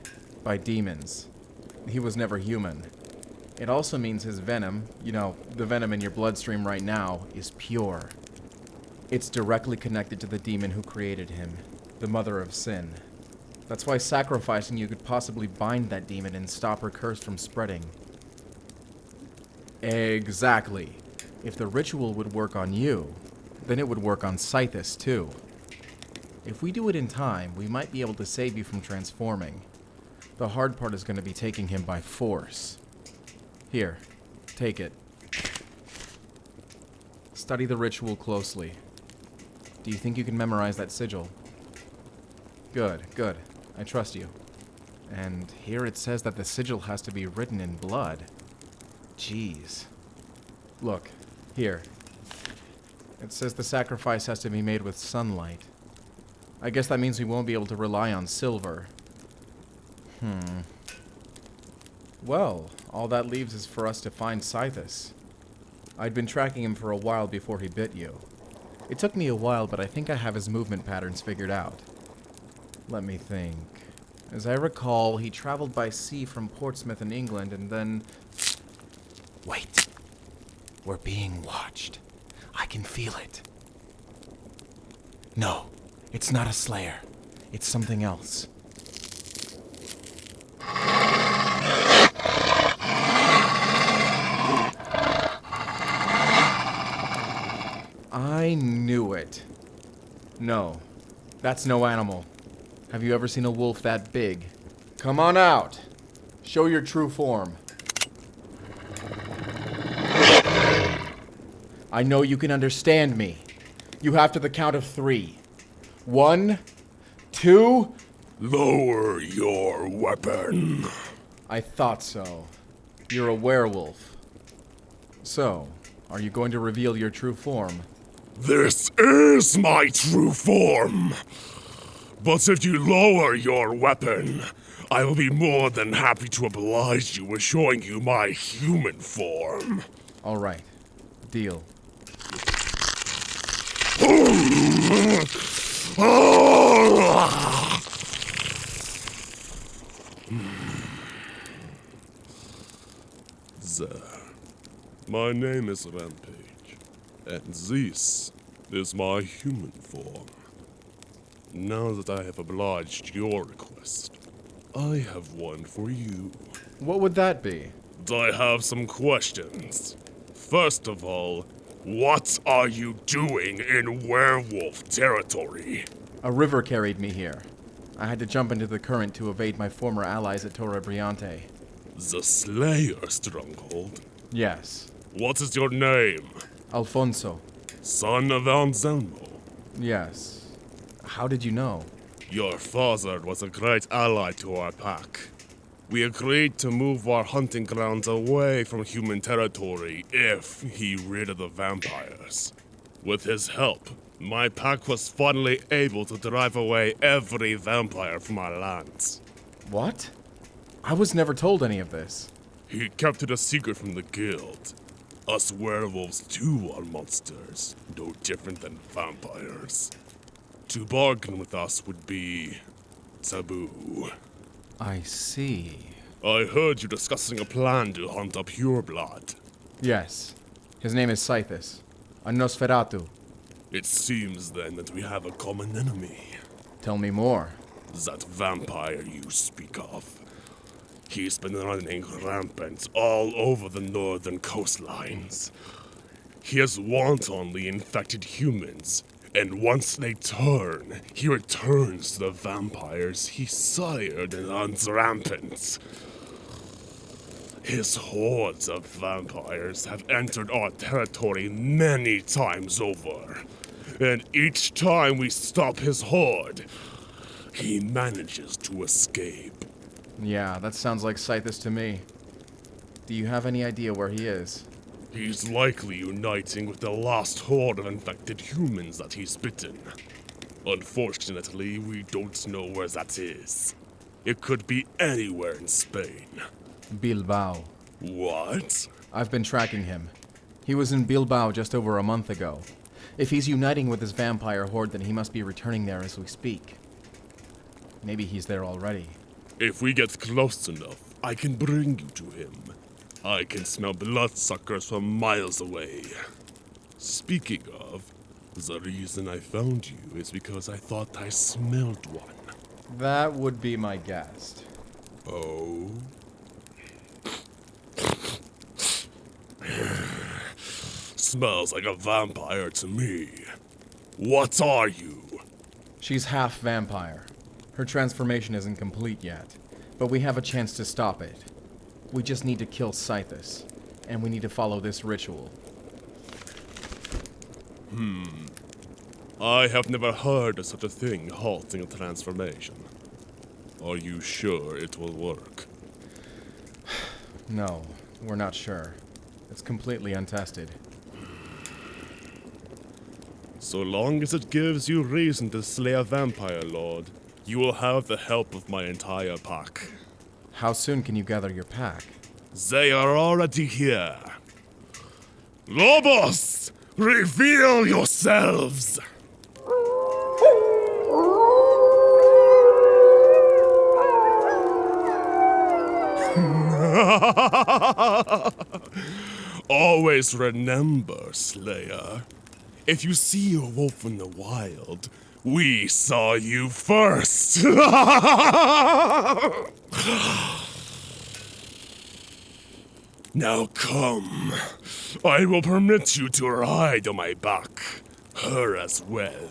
by demons. He was never human. It also means his venom, you know, the venom in your bloodstream right now, is pure. It's directly connected to the demon who created him, the mother of sin. That's why sacrificing you could possibly bind that demon and stop her curse from spreading. Exactly. If the ritual would work on you, then it would work on Scythus too. If we do it in time, we might be able to save you from transforming. The hard part is going to be taking him by force. Here, take it. Study the ritual closely. Do you think you can memorize that sigil? Good, good. I trust you. And here it says that the sigil has to be written in blood. Jeez. Look, here. It says the sacrifice has to be made with sunlight. I guess that means we won't be able to rely on silver. Well, all that leaves is for us to find Scythus. I'd been tracking him for a while before he bit you. It took me a while, but I think I have his movement patterns figured out. Let me think. As I recall, he traveled by sea from Portsmouth in England and then... Wait. We're being watched. I can feel it. No, it's not a slayer. It's something else. I knew it. No, that's no animal. Have you ever seen a wolf that big? Come on out. Show your true form. I know you can understand me. You have to the count of 3. 1, 2... Lower your weapon. I thought so. You're a werewolf. So, are you going to reveal your true form? This is my true form. But if you lower your weapon, I will be more than happy to oblige you with showing you my human form. All right. Deal. My name is Rampage, and this is my human form. Now that I have obliged your request, I have one for you. What would that be? I have some questions. First of all, what are you doing in werewolf territory? A river carried me here. I had to jump into the current to evade my former allies at Torre Brillante. The Slayer stronghold? Yes. What is your name? Alfonso. Son of Anselmo? Yes. How did you know? Your father was a great ally to our pack. We agreed to move our hunting grounds away from human territory if he rid of the vampires. With his help, my pack was finally able to drive away every vampire from our lands. What? I was never told any of this. He kept it a secret from the guild. Us werewolves too are monsters, no different than vampires. To bargain with us would be taboo. I see. I heard you discussing a plan to hunt up pureblood. Yes. His name is Scythus. A Nosferatu. It seems then that we have a common enemy. Tell me more. That vampire you speak of. He's been running rampant all over the northern coastlines. He has wantonly infected humans, and once they turn, he returns to the vampires he sired and runs rampant. His hordes of vampires have entered our territory many times over, and each time we stop his horde, he manages to escape. Yeah, that sounds like Scythus to me. Do you have any idea where he is? He's likely uniting with the last horde of infected humans that he's bitten. Unfortunately, we don't know where that is. It could be anywhere in Spain. Bilbao. What? I've been tracking him. He was in Bilbao just over a month ago. If he's uniting with his vampire horde, then he must be returning there as we speak. Maybe he's there already. If we get close enough, I can bring you to him. I can smell bloodsuckers from miles away. Speaking of, the reason I found you is because I thought I smelled one. That would be my guess. Oh? Smells like a vampire to me. What are you? She's half vampire. Her transformation isn't complete yet, but we have a chance to stop it. We just need to kill Scythus, and we need to follow this ritual. I have never heard of such a thing halting a transformation. Are you sure it will work? No, we're not sure. It's completely untested. So long as it gives you reason to slay a vampire lord, you will have the help of my entire pack. How soon can you gather your pack? They are already here. Lobos, reveal yourselves! Always remember, Slayer. If you see a wolf in the wild, we saw you first. Now come. I will permit you to ride on my back. Her as well.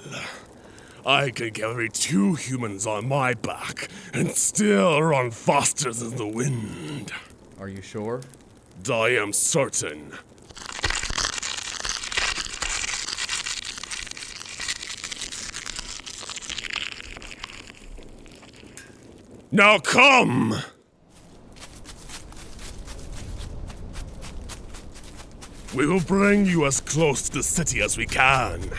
I can carry 2 humans on my back and still run faster than the wind. Are you sure? I am certain. Now come! We will bring you as close to the city as we can,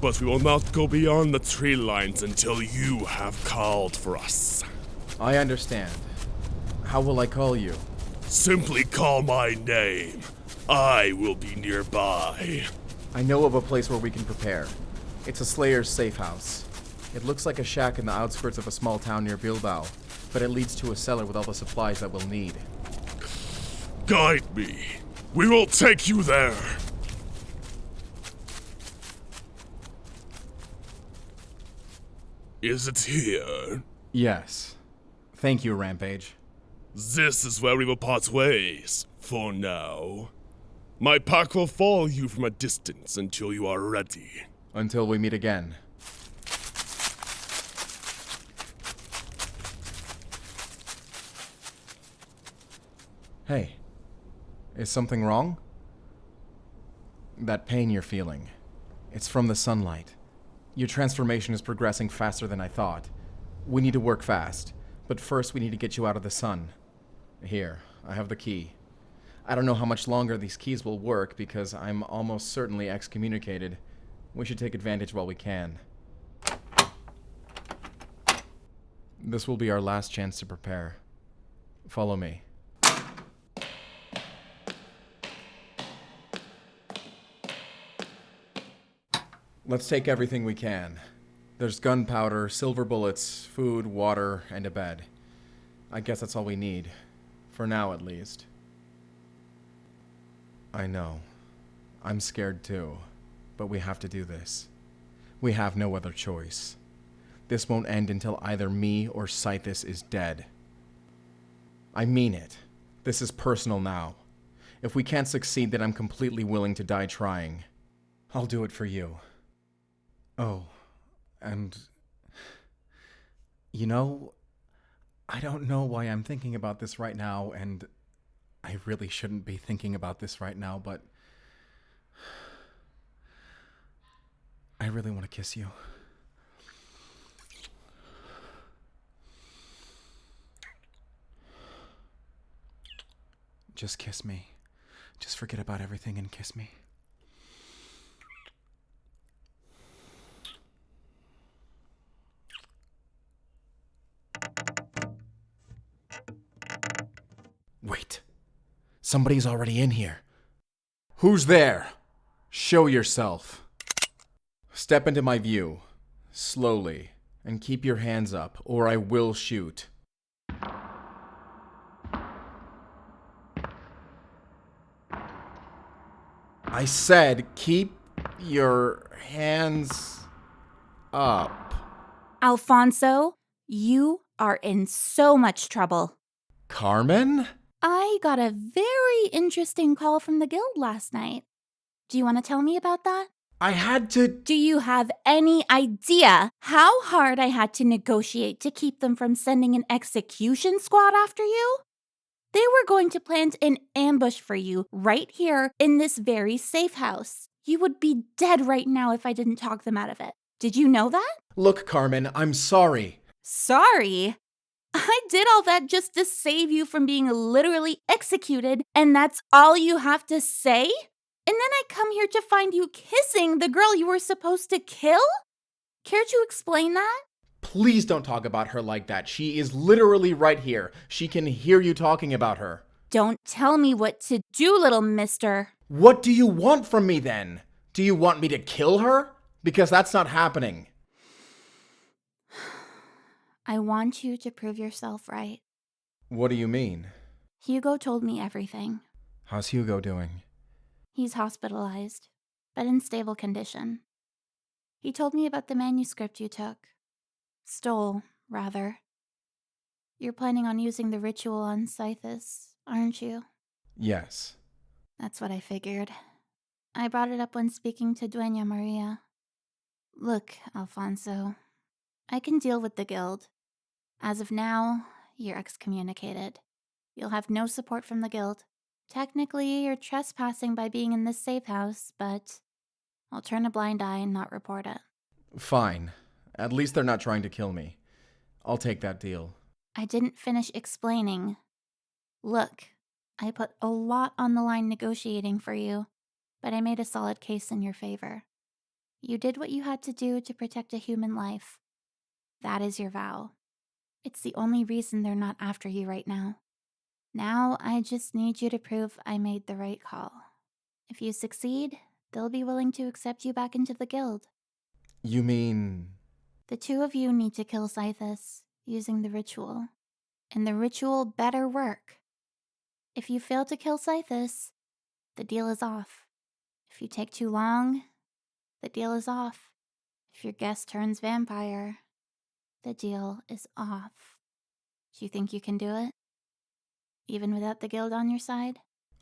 but we will not go beyond the tree lines until you have called for us. I understand. How will I call you? Simply call my name. I will be nearby. I know of a place where we can prepare. It's a Slayer's safe house. It looks like a shack in the outskirts of a small town near Bilbao, but it leads to a cellar with all the supplies that we'll need. Guide me. We will take you there. Is it here? Yes. Thank you, Rampage. This is where we will part ways, for now. My pack will follow you from a distance until you are ready. Until we meet again. Hey, is something wrong? That pain you're feeling, it's from the sunlight. Your transformation is progressing faster than I thought. We need to work fast, but first we need to get you out of the sun. Here, I have the key. I don't know how much longer these keys will work because I'm almost certainly excommunicated. We should take advantage while we can. This will be our last chance to prepare. Follow me. Let's take everything we can. There's gunpowder, silver bullets, food, water, and a bed. I guess that's all we need. For now, at least. I know. I'm scared too. But we have to do this. We have no other choice. This won't end until either me or Scythus is dead. I mean it. This is personal now. If we can't succeed, then I'm completely willing to die trying. I'll do it for you. Oh, and... You know, I don't know why I'm thinking about this right now, and I really shouldn't be thinking about this right now, but... I really want to kiss you. Just kiss me. Just forget about everything and kiss me. Wait. Somebody's already in here. Who's there? Show yourself. Step into my view. Slowly. And keep your hands up, or I will shoot. I said keep your hands up. Alfonso, you are in so much trouble. Carmen? I got a very interesting call from the guild last night. Do you want to tell me about that? I had to... Do you have any idea how hard I had to negotiate to keep them from sending an execution squad after you? They were going to plant an ambush for you right here in this very safe house. You would be dead right now if I didn't talk them out of it. Did you know that? Look, Carmen, I'm sorry. Sorry? I did all that just to save you from being literally executed, and that's all you have to say? And then I come here to find you kissing the girl you were supposed to kill? Care to explain that? Please don't talk about her like that. She is literally right here. She can hear you talking about her. Don't tell me what to do, little mister. What do you want from me then? Do you want me to kill her? Because that's not happening. I want you to prove yourself right. What do you mean? Hugo told me everything. How's Hugo doing? He's hospitalized, but in stable condition. He told me about the manuscript you took. Stole, rather. You're planning on using the ritual on Scythus, aren't you? Yes. That's what I figured. I brought it up when speaking to Dueña Maria. Look, Alfonso, I can deal with the guild. As of now, you're excommunicated. You'll have no support from the guild. Technically, you're trespassing by being in this safe house, but I'll turn a blind eye and not report it. Fine. At least they're not trying to kill me. I'll take that deal. I didn't finish explaining. Look, I put a lot on the line negotiating for you, but I made a solid case in your favor. You did what you had to do to protect a human life. That is your vow. It's the only reason they're not after you right now. Now, I just need you to prove I made the right call. If you succeed, they'll be willing to accept you back into the guild. You mean... The two of you need to kill Scythus using the ritual. And the ritual better work. If you fail to kill Scythus, the deal is off. If you take too long, the deal is off. If your guest turns vampire, the deal is off. Do you think you can do it? Even without the guild on your side?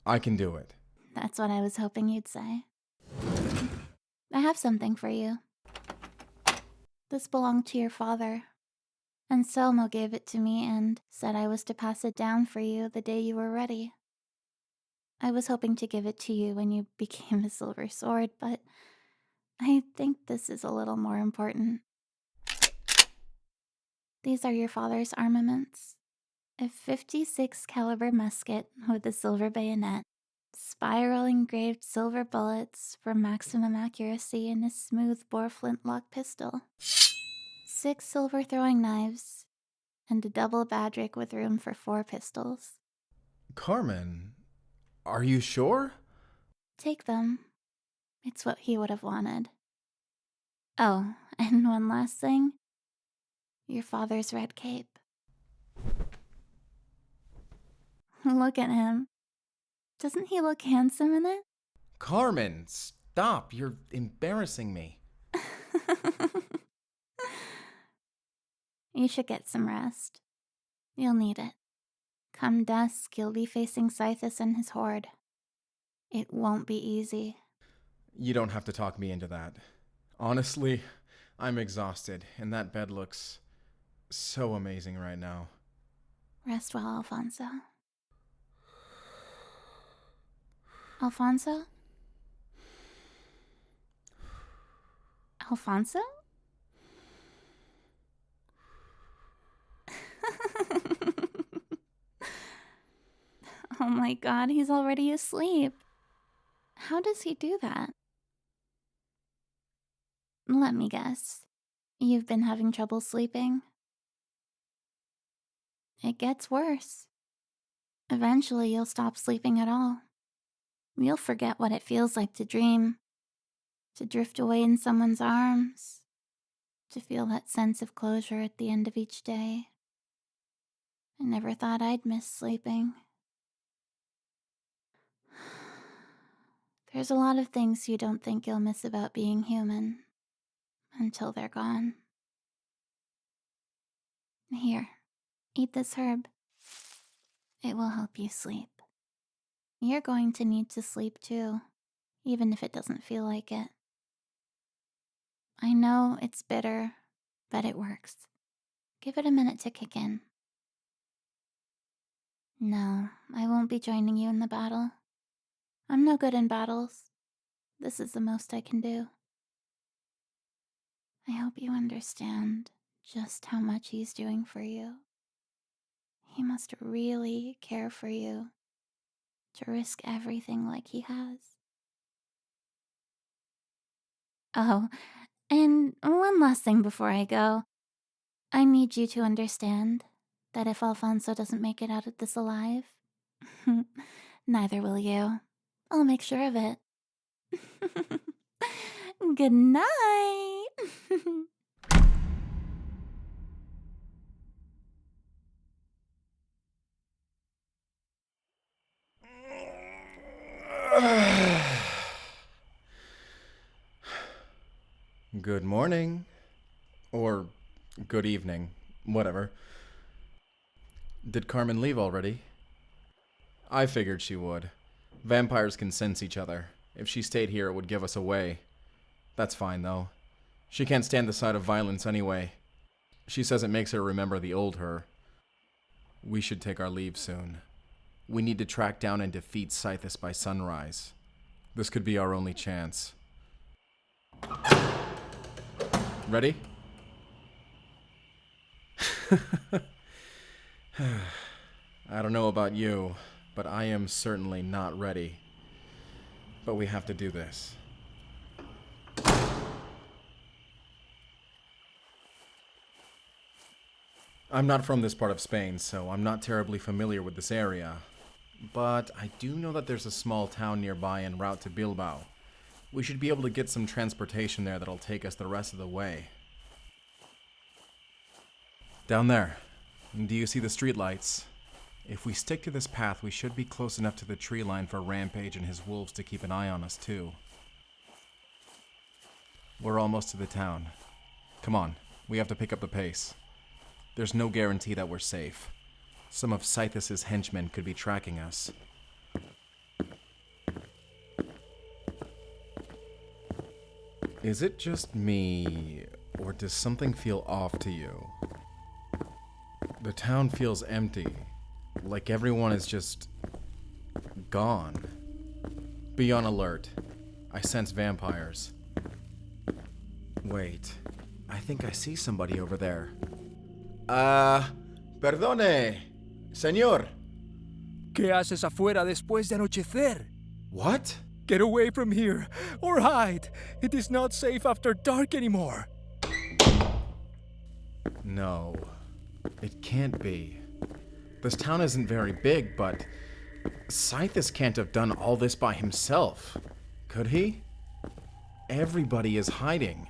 I can do it. That's what I was hoping you'd say. I have something for you. This belonged to your father. Anselmo gave it to me and said I was to pass it down for you the day you were ready. I was hoping to give it to you when you became a silver sword, but I think this is a little more important. These are your father's armaments. A 56 caliber musket with a silver bayonet, spiral engraved silver bullets for maximum accuracy, and a smooth bore flintlock pistol. 6 silver throwing knives, and a double badrick with room for 4 pistols. Carmen, are you sure? Take them. It's what he would have wanted. Oh, and one last thing. Your father's red cape. Look at him. Doesn't he look handsome in it? Carmen, stop. You're embarrassing me. You should get some rest. You'll need it. Come dusk, you'll be facing Scythus and his horde. It won't be easy. You don't have to talk me into that. Honestly, I'm exhausted, and that bed looks so amazing right now. Rest well, Alfonso. Alfonso? Alfonso? Oh my god, he's already asleep. How does he do that? Let me guess. You've been having trouble sleeping? It gets worse. Eventually, you'll stop sleeping at all. You'll forget what it feels like to dream, to drift away in someone's arms, to feel that sense of closure at the end of each day. I never thought I'd miss sleeping. There's a lot of things you don't think you'll miss about being human, until they're gone. Here, eat this herb. It will help you sleep. You're going to need to sleep too, even if it doesn't feel like it. I know it's bitter, but it works. Give it a minute to kick in. No, I won't be joining you in the battle. I'm no good in battles. This is the most I can do. I hope you understand just how much he's doing for you. He must really care for you to risk everything like he has. Oh, and one last thing before I go. I need you to understand that if Alfonso doesn't make it out of this alive, neither will you. I'll make sure of it. Good night. Good morning. Or good evening. Whatever. Did Carmen leave already? I figured she would. Vampires can sense each other. If she stayed here, it would give us away. That's fine, though. She can't stand the sight of violence anyway. She says it makes her remember the old her. We should take our leave soon. We need to track down and defeat Scythus by sunrise. This could be our only chance. Ready? I don't know about you, but I am certainly not ready. But we have to do this. I'm not from this part of Spain, so I'm not terribly familiar with this area. But I do know that there's a small town nearby en route to Bilbao. We should be able to get some transportation there that'll take us the rest of the way. Down there. Do you see the streetlights? If we stick to this path, we should be close enough to the tree line for Rampage and his wolves to keep an eye on us, too. We're almost to the town. Come on, we have to pick up the pace. There's no guarantee that we're safe. Some of Scythus' henchmen could be tracking us. Is it just me, or does something feel off to you? The town feels empty, like everyone is just gone. Be on alert. I sense vampires. Wait, I think I see somebody over there. Perdone, señor. ¿Qué haces afuera después de anochecer? What? Get away from here, or hide. It is not safe after dark anymore. No, it can't be. This town isn't very big, but Scythus can't have done all this by himself. Could he? Everybody is hiding.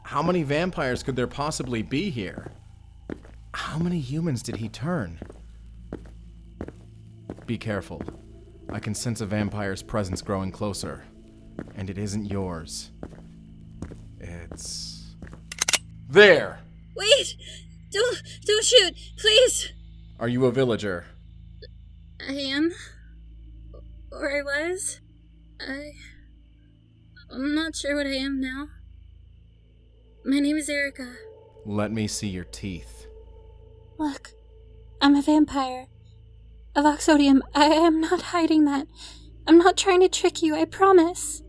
How many vampires could there possibly be here? How many humans did he turn? Be careful. I can sense a vampire's presence growing closer. And it isn't yours. It's... there! Wait! Don't shoot, please! Are you a villager? I am. Or I was. I'm not sure what I am now. My name is Erica. Let me see your teeth. Look, I'm a vampire. A Voxodium. I am not hiding that. I'm not trying to trick you, I promise.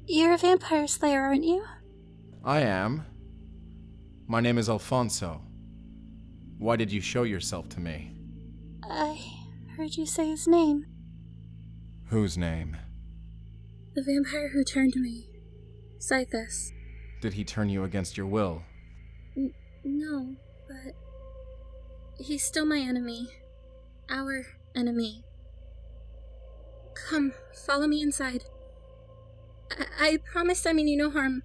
You're a vampire slayer, aren't you? I am. My name is Alfonso. Why did you show yourself to me? I heard you say his name. Whose name? The vampire who turned me. Scythus. Did he turn you against your will? No, but... he's still my enemy. Our enemy. Come, follow me inside. I promise I mean you no harm.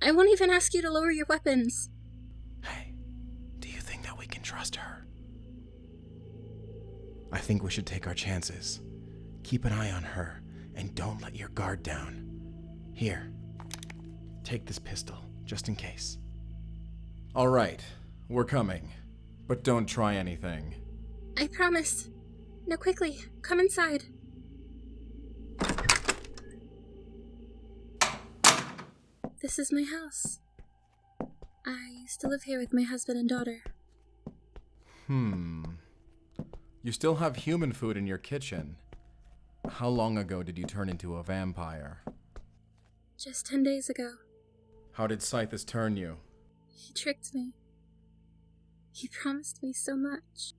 I won't even ask you to lower your weapons. Hey, do you think that we can trust her? I think we should take our chances. Keep an eye on her, and don't let your guard down. Here, take this pistol, just in case. All right, we're coming, but don't try anything. I promise. Now quickly, come inside. This is my house. I used to live here with my husband and daughter. You still have human food in your kitchen. How long ago did you turn into a vampire? Just 10 days ago. How did Scythus turn you? He tricked me. He promised me so much.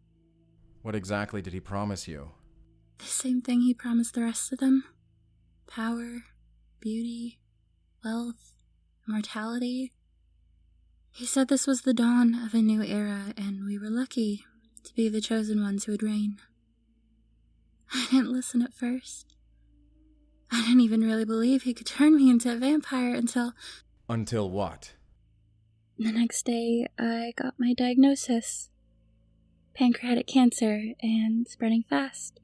What exactly did he promise you? The same thing he promised the rest of them. Power, beauty, wealth, immortality. He said this was the dawn of a new era, and we were lucky to be the chosen ones who would reign. I didn't listen at first. I didn't even really believe he could turn me into a vampire until... Until what? The next day, I got my diagnosis. Pancreatic cancer, and spreading fast.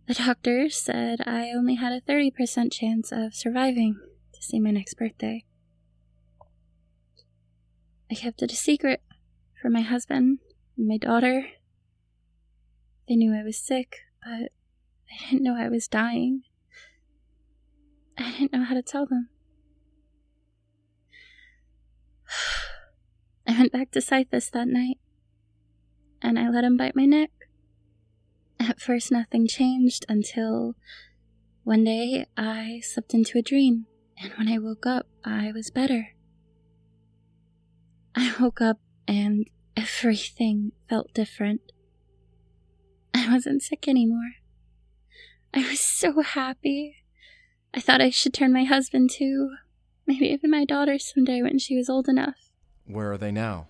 The doctors said I only had a 30% chance of surviving to see my next birthday. I kept it a secret from my husband and my daughter. They knew I was sick, but they didn't know I was dying. I didn't know how to tell them. I went back to Scythus that night, and I let him bite my neck. At first nothing changed until one day I slipped into a dream, and when I woke up, I was better. I woke up and everything felt different. I wasn't sick anymore. I was so happy. I thought I should turn my husband too. Maybe even my daughter someday when she was old enough. Where are they now?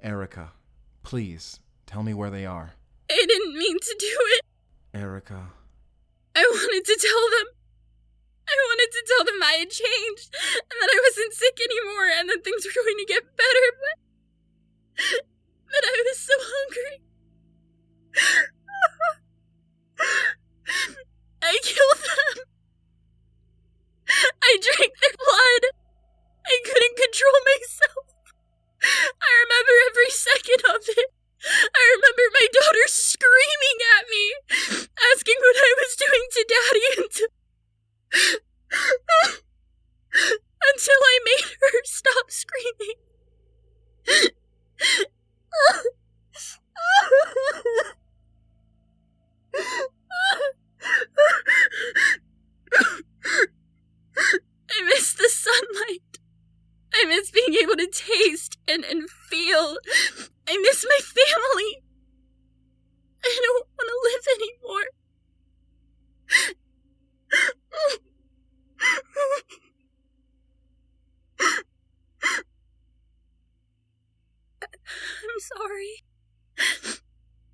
Erica, please, tell me where they are. I didn't mean to do it. Erica. I wanted to tell them. I wanted to tell them I had changed, and that I wasn't sick anymore, and that things were going to get better, but I was so hungry. I killed them. I drank their blood. I couldn't control myself. I remember every second of it. I remember my daughter screaming at me, asking what I was doing to Daddy until I made her stop screaming. I miss the sunlight. I miss being able to taste and feel. I miss my family. I don't want to live anymore. I'm sorry.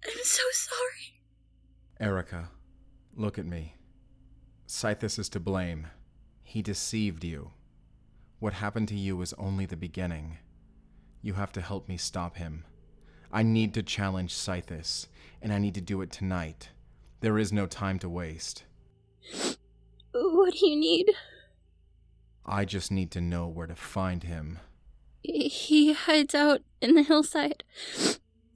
I'm so sorry. Erica, look at me. Scythus is to blame. He deceived you. What happened to you is only the beginning. You have to help me stop him. I need to challenge Scythus, and I need to do it tonight. There is no time to waste. What do you need? I just need to know where to find him. He hides out in the hillside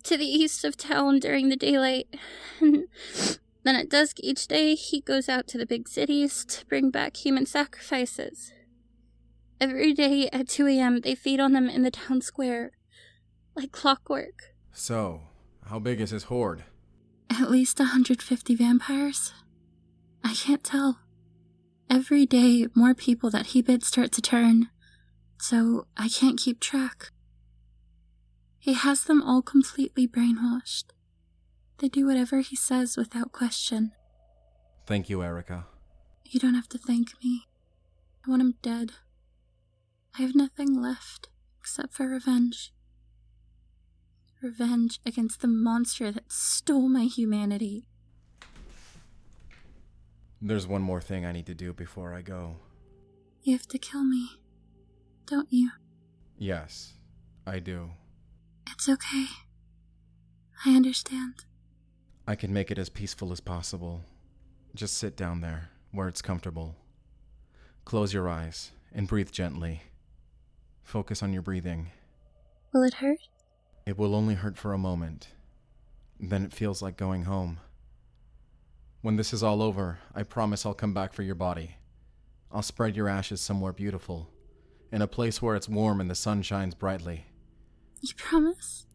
to the east of town during the daylight. And then at dusk each day, he goes out to the big cities to bring back human sacrifices. Every day at 2 a.m., they feed on them in the town square, like clockwork. So, how big is his horde? At least 150 vampires. I can't tell. Every day, more people that he bids start to turn, so I can't keep track. He has them all completely brainwashed. They do whatever he says without question. Thank you, Erica. You don't have to thank me. I want him dead. I have nothing left except for revenge. Revenge against the monster that stole my humanity. There's one more thing I need to do before I go. You have to kill me, don't you? Yes, I do. It's okay. I understand. I can make it as peaceful as possible. Just sit down there, where it's comfortable. Close your eyes and breathe gently. Focus on your breathing. Will it hurt? It will only hurt for a moment. Then it feels like going home. When this is all over, I promise I'll come back for your body. I'll spread your ashes somewhere beautiful, in a place where it's warm and the sun shines brightly. You promise?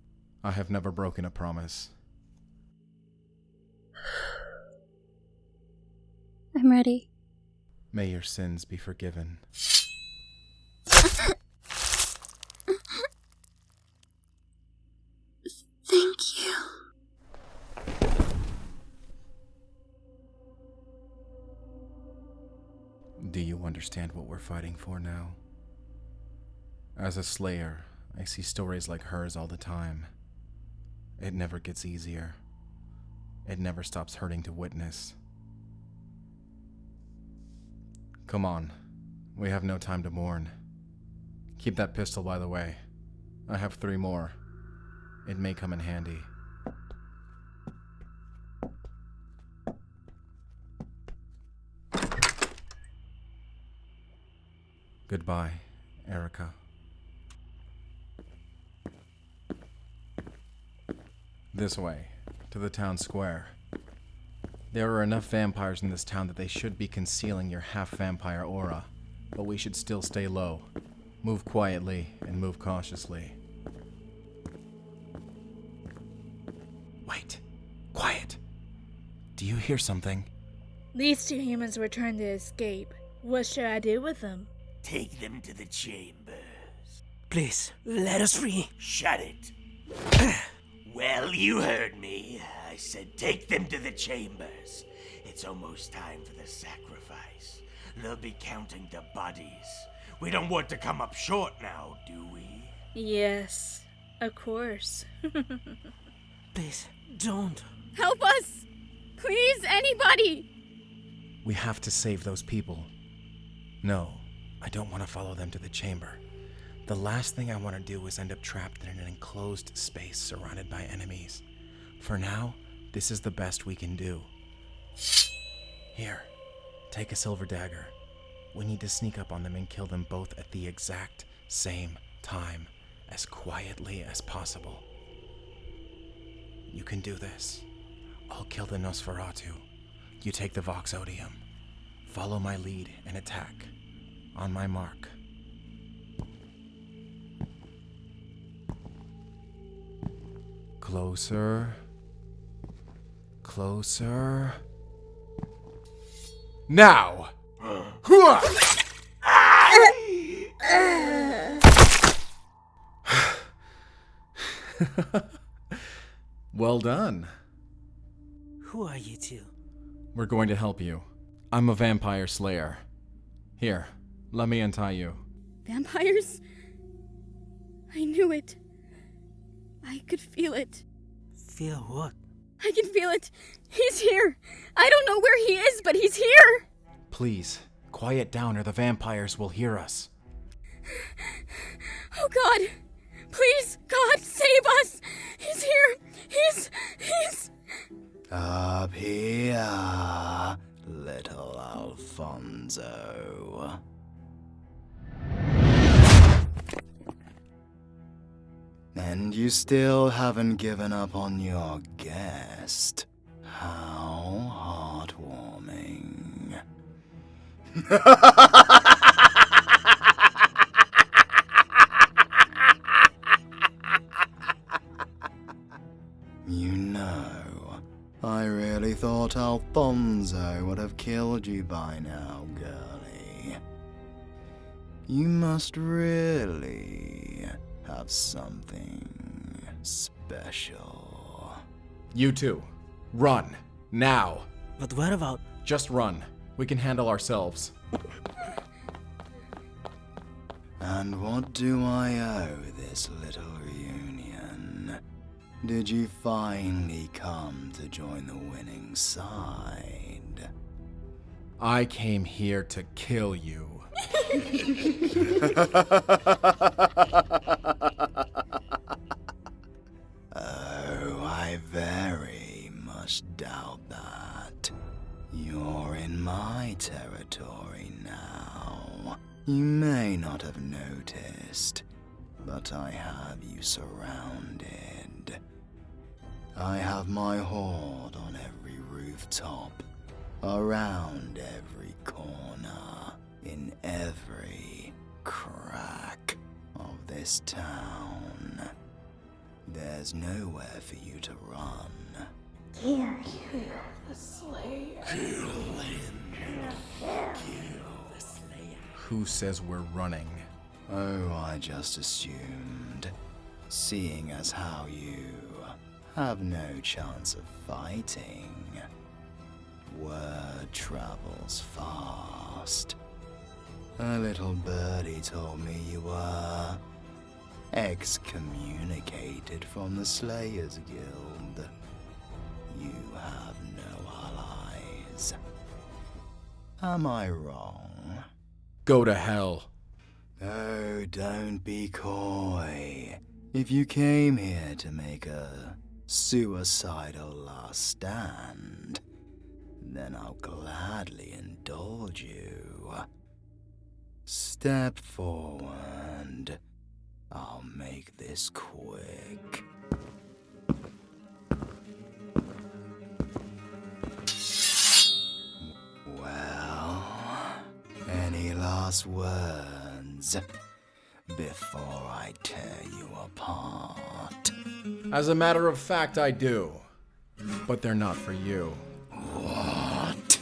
I have never broken a promise. I'm ready. May your sins be forgiven. Thank you. Do you understand what we're fighting for now? As a slayer, I see stories like hers all the time. It never gets easier. It never stops hurting to witness. Come on. We have no time to mourn. Keep that pistol, by the way. I have 3 more. It may come in handy. Goodbye, Erica. This way, to the town square. There are enough vampires in this town that they should be concealing your half-vampire aura, but we should still stay low. Move quietly and move cautiously. Wait. Quiet. Do you hear something? These 2 humans were trying to escape. What should I do with them? Take them to the chambers. Please, let us free. Shut it. Well, you heard me. I said take them to the chambers. It's almost time for the sacrifice. They'll be counting the bodies. We don't want to come up short now, do we? Yes, of course. Please, don't. Help us! Please, anybody! We have to save those people. No, I don't want to follow them to the chamber. The last thing I want to do is end up trapped in an enclosed space surrounded by enemies. For now, this is the best we can do. Here, take a silver dagger. We need to sneak up on them and kill them both at the exact same time, as quietly as possible. You can do this. I'll kill the Nosferatu. You take the Vox Odium. Follow my lead and attack. On my mark. Closer. Closer. Now! Well done. Who are you 2? We're going to help you. I'm a vampire slayer. Here, let me untie you. Vampires? I knew it. I could feel it. Feel what? I can feel it. He's here. I don't know where he is, but he's here. Please, quiet down or the vampires will hear us. Oh God. Please, God, save us. He's here. He's... Up here, little Alfonso. And you still haven't given up on your guest. How heartwarming. You know, I really thought Alfonso would have killed you by now, girlie. You must really have something special. You two, run, now. But what about... Just run. We can handle ourselves. And what do I owe this little reunion? Did you finally come to join the winning side? I came here to kill you. Oh, I very much doubt that. You're in my territory now. You may not have noticed, but I have you surrounded. I have my horde on every rooftop, around every corner, in every crack of this town. There's nowhere for you to run. Here, the Slayer. Kill the Slayer. Who says we're running? Oh, I just assumed. Seeing as how you have no chance of fighting. Word travels fast. A little birdie told me you were excommunicated from the Slayers Guild. You have no allies. Am I wrong? Go to hell. Oh, don't be coy. If you came here to make a suicidal last stand, then I'll gladly indulge you. Step forward. I'll make this quick. Well, any last words before I tear you apart? As a matter of fact, I do. But they're not for you. What?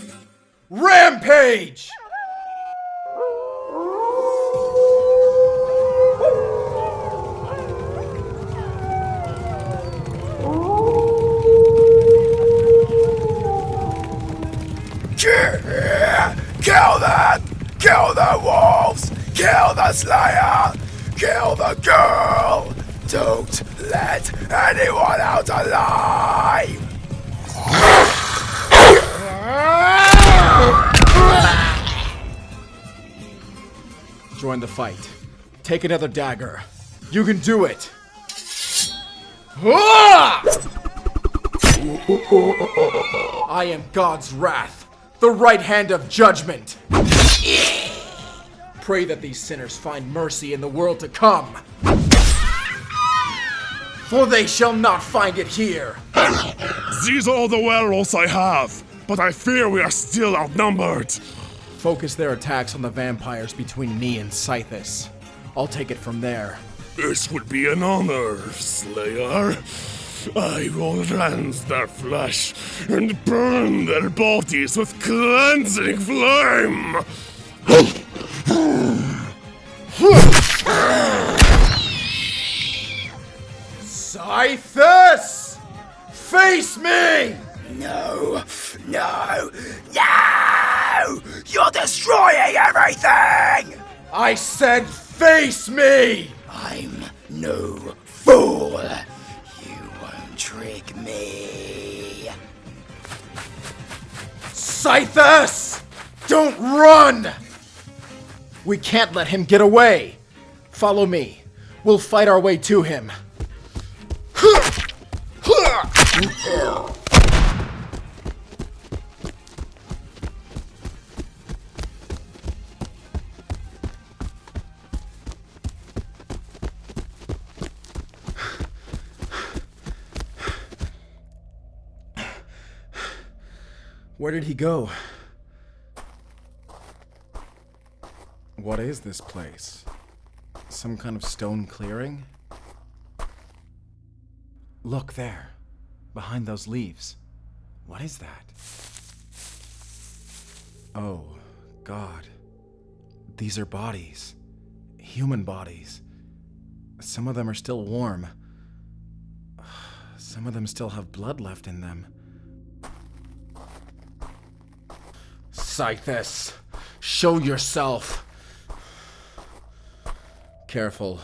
Rampage! Kill them! Kill the wolves! Kill the Slayer! Kill the girl! Don't let anyone out alive! Join the fight. Take another dagger. You can do it! I am God's wrath, the right hand of judgment. Pray that these sinners find mercy in the world to come. For they shall not find it here. These are all the werewolves I have, but I fear we are still outnumbered. Focus their attacks on the vampires between me and Scythus. I'll take it from there. This would be an honor, Slayer. I will rend their flesh and burn their bodies with cleansing flame. Scythus! Face me! No! No! No! You're destroying everything! I said face me! I'm no fool! You won't trick me! Scythus! Don't run! We can't let him get away! Follow me. We'll fight our way to him. Where did he go? What is this place? Some kind of stone clearing? Look there, behind those leaves. What is that? Oh, God. These are bodies. Human bodies. Some of them are still warm. Some of them still have blood left in them. Scythus, show yourself. Careful.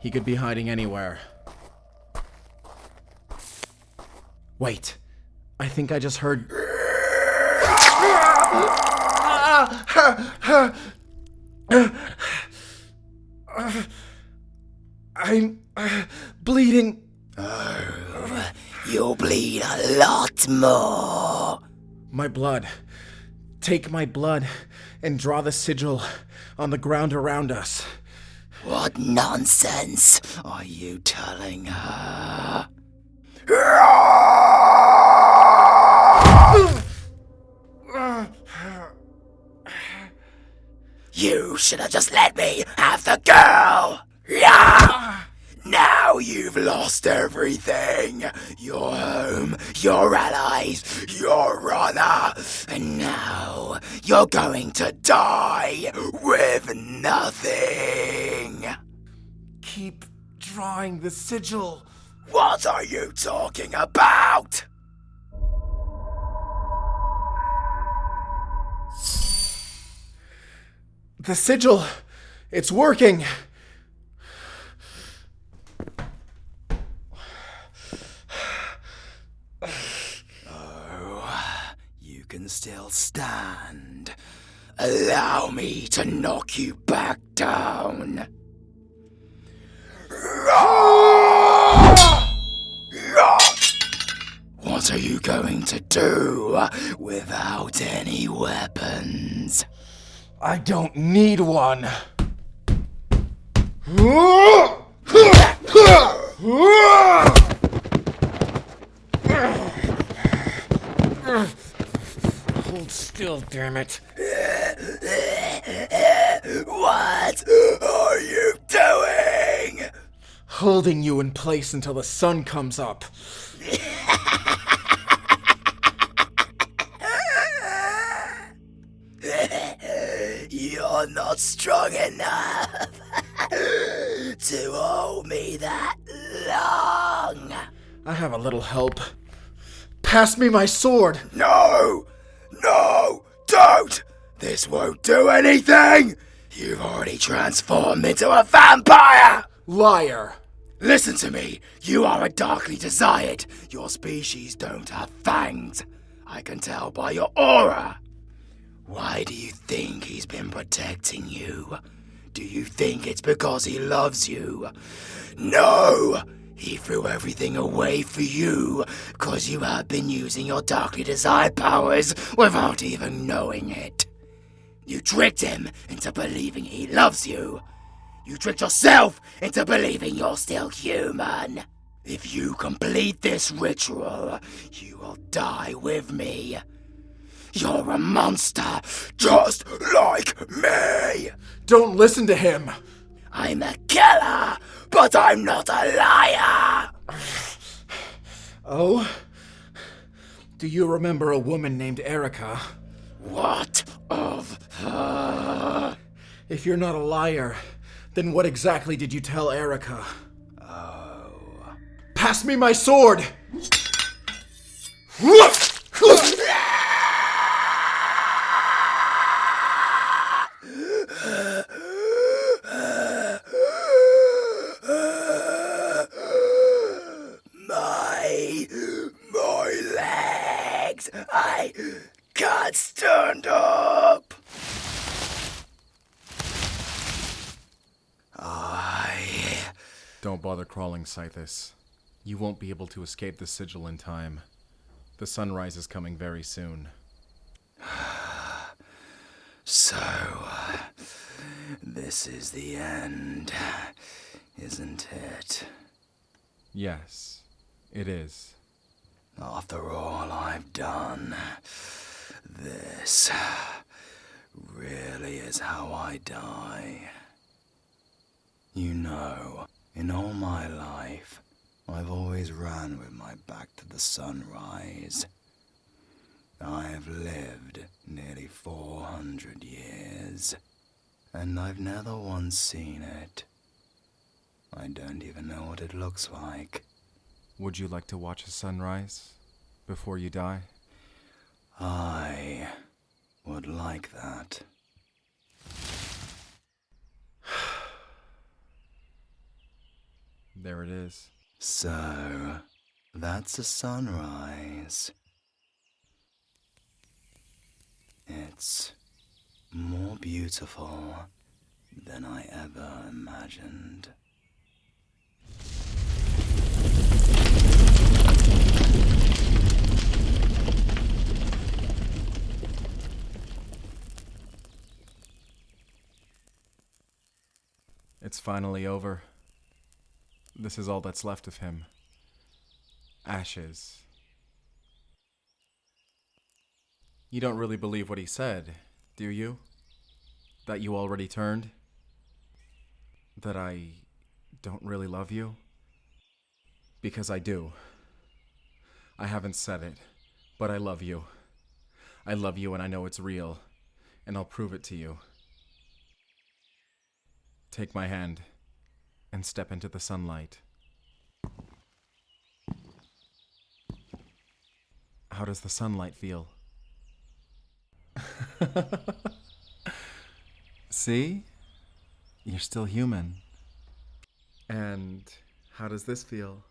He could be hiding anywhere. Wait. I think I just heard... I'm bleeding. Oh, you'll bleed a lot more. My blood. Take my blood and draw the sigil on the ground around us. What nonsense are you telling her? You should have just let me have the girl! Now you've lost everything! Your home, your allies, your honor, and now you're going to die with nothing! Keep drawing the sigil. What are you talking about? The sigil! It's working! Oh, you can still stand. Allow me to knock you back down. What are you going to do without any weapons? I don't need one. Hold still, damn it. What are you doing? Holding you in place until the sun comes up. You're not strong enough to hold me that long. I have a little help. Pass me my sword! No! No! Don't! This won't do anything! You've already transformed into a vampire! Liar! Listen to me. You are a darkly desired. Your species don't have fangs. I can tell by your aura. Why do you think he's been protecting you? Do you think it's because he loves you? No! He threw everything away for you, because you have been using your darkly desired powers without even knowing it. You tricked him into believing he loves you. You tricked yourself into believing you're still human. If you complete this ritual, you will die with me. You're a monster, just like me! Don't listen to him! I'm a killer, but I'm not a liar! Oh? Do you remember a woman named Erica? What of her? If you're not a liar, then what exactly did you tell Erica? Oh. Pass me my sword! My legs! I can't stand up! Don't bother crawling, Scythus. You won't be able to escape the sigil in time. The sunrise is coming very soon. So, this is the end, isn't it? Yes, it is. After all I've done, this really is how I die. You know, in all my life, I've always ran with my back to the sunrise. I've lived nearly 400 years, and I've never once seen it. I don't even know what it looks like. Would you like to watch a sunrise before you die? I would like that. There it is. So, that's a sunrise. It's more beautiful than I ever imagined. It's finally over. This is all that's left of him. Ashes. You don't really believe what he said, do you? That you already turned? That I don't really love you? Because I do. I haven't said it, but I love you. I love you and I know it's real, and I'll prove it to you. Take my hand and step into the sunlight. How does the sunlight feel? See? You're still human. And how does this feel?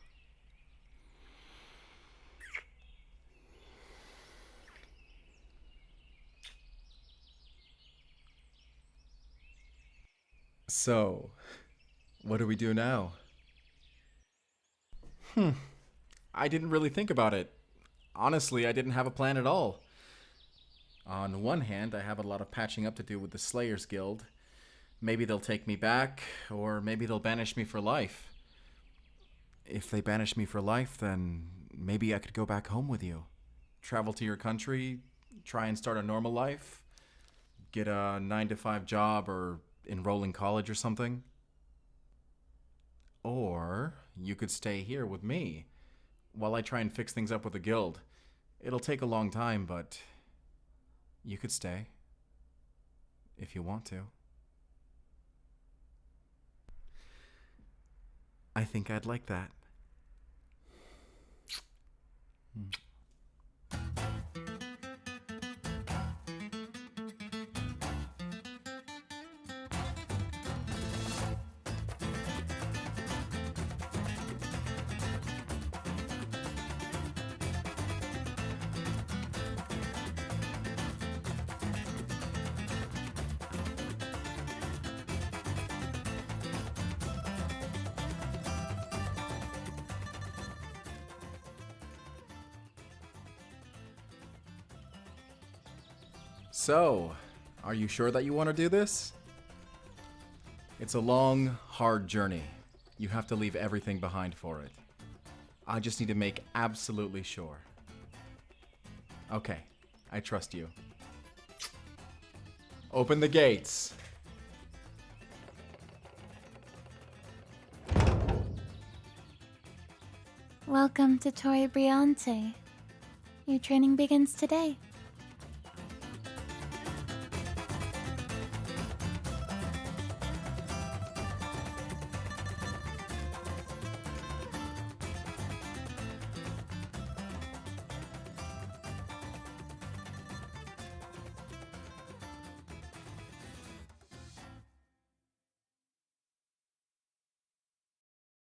So, what do we do now? I didn't really think about it. Honestly, I didn't have a plan at all. On one hand, I have a lot of patching up to do with the Slayers Guild. Maybe they'll take me back, or maybe they'll banish me for life. If they banish me for life, then maybe I could go back home with you. Travel to your country, try and start a normal life, get a 9-to-5 job, or enroll in college or something. Or you could stay here with me while I try and fix things up with the guild. It'll take a long time, but you could stay if you want to. I think I'd like that. So, are you sure that you want to do this? It's a long, hard journey. You have to leave everything behind for it. I just need to make absolutely sure. Okay, I trust you. Open the gates. Welcome to Torre Brillante. Your training begins today.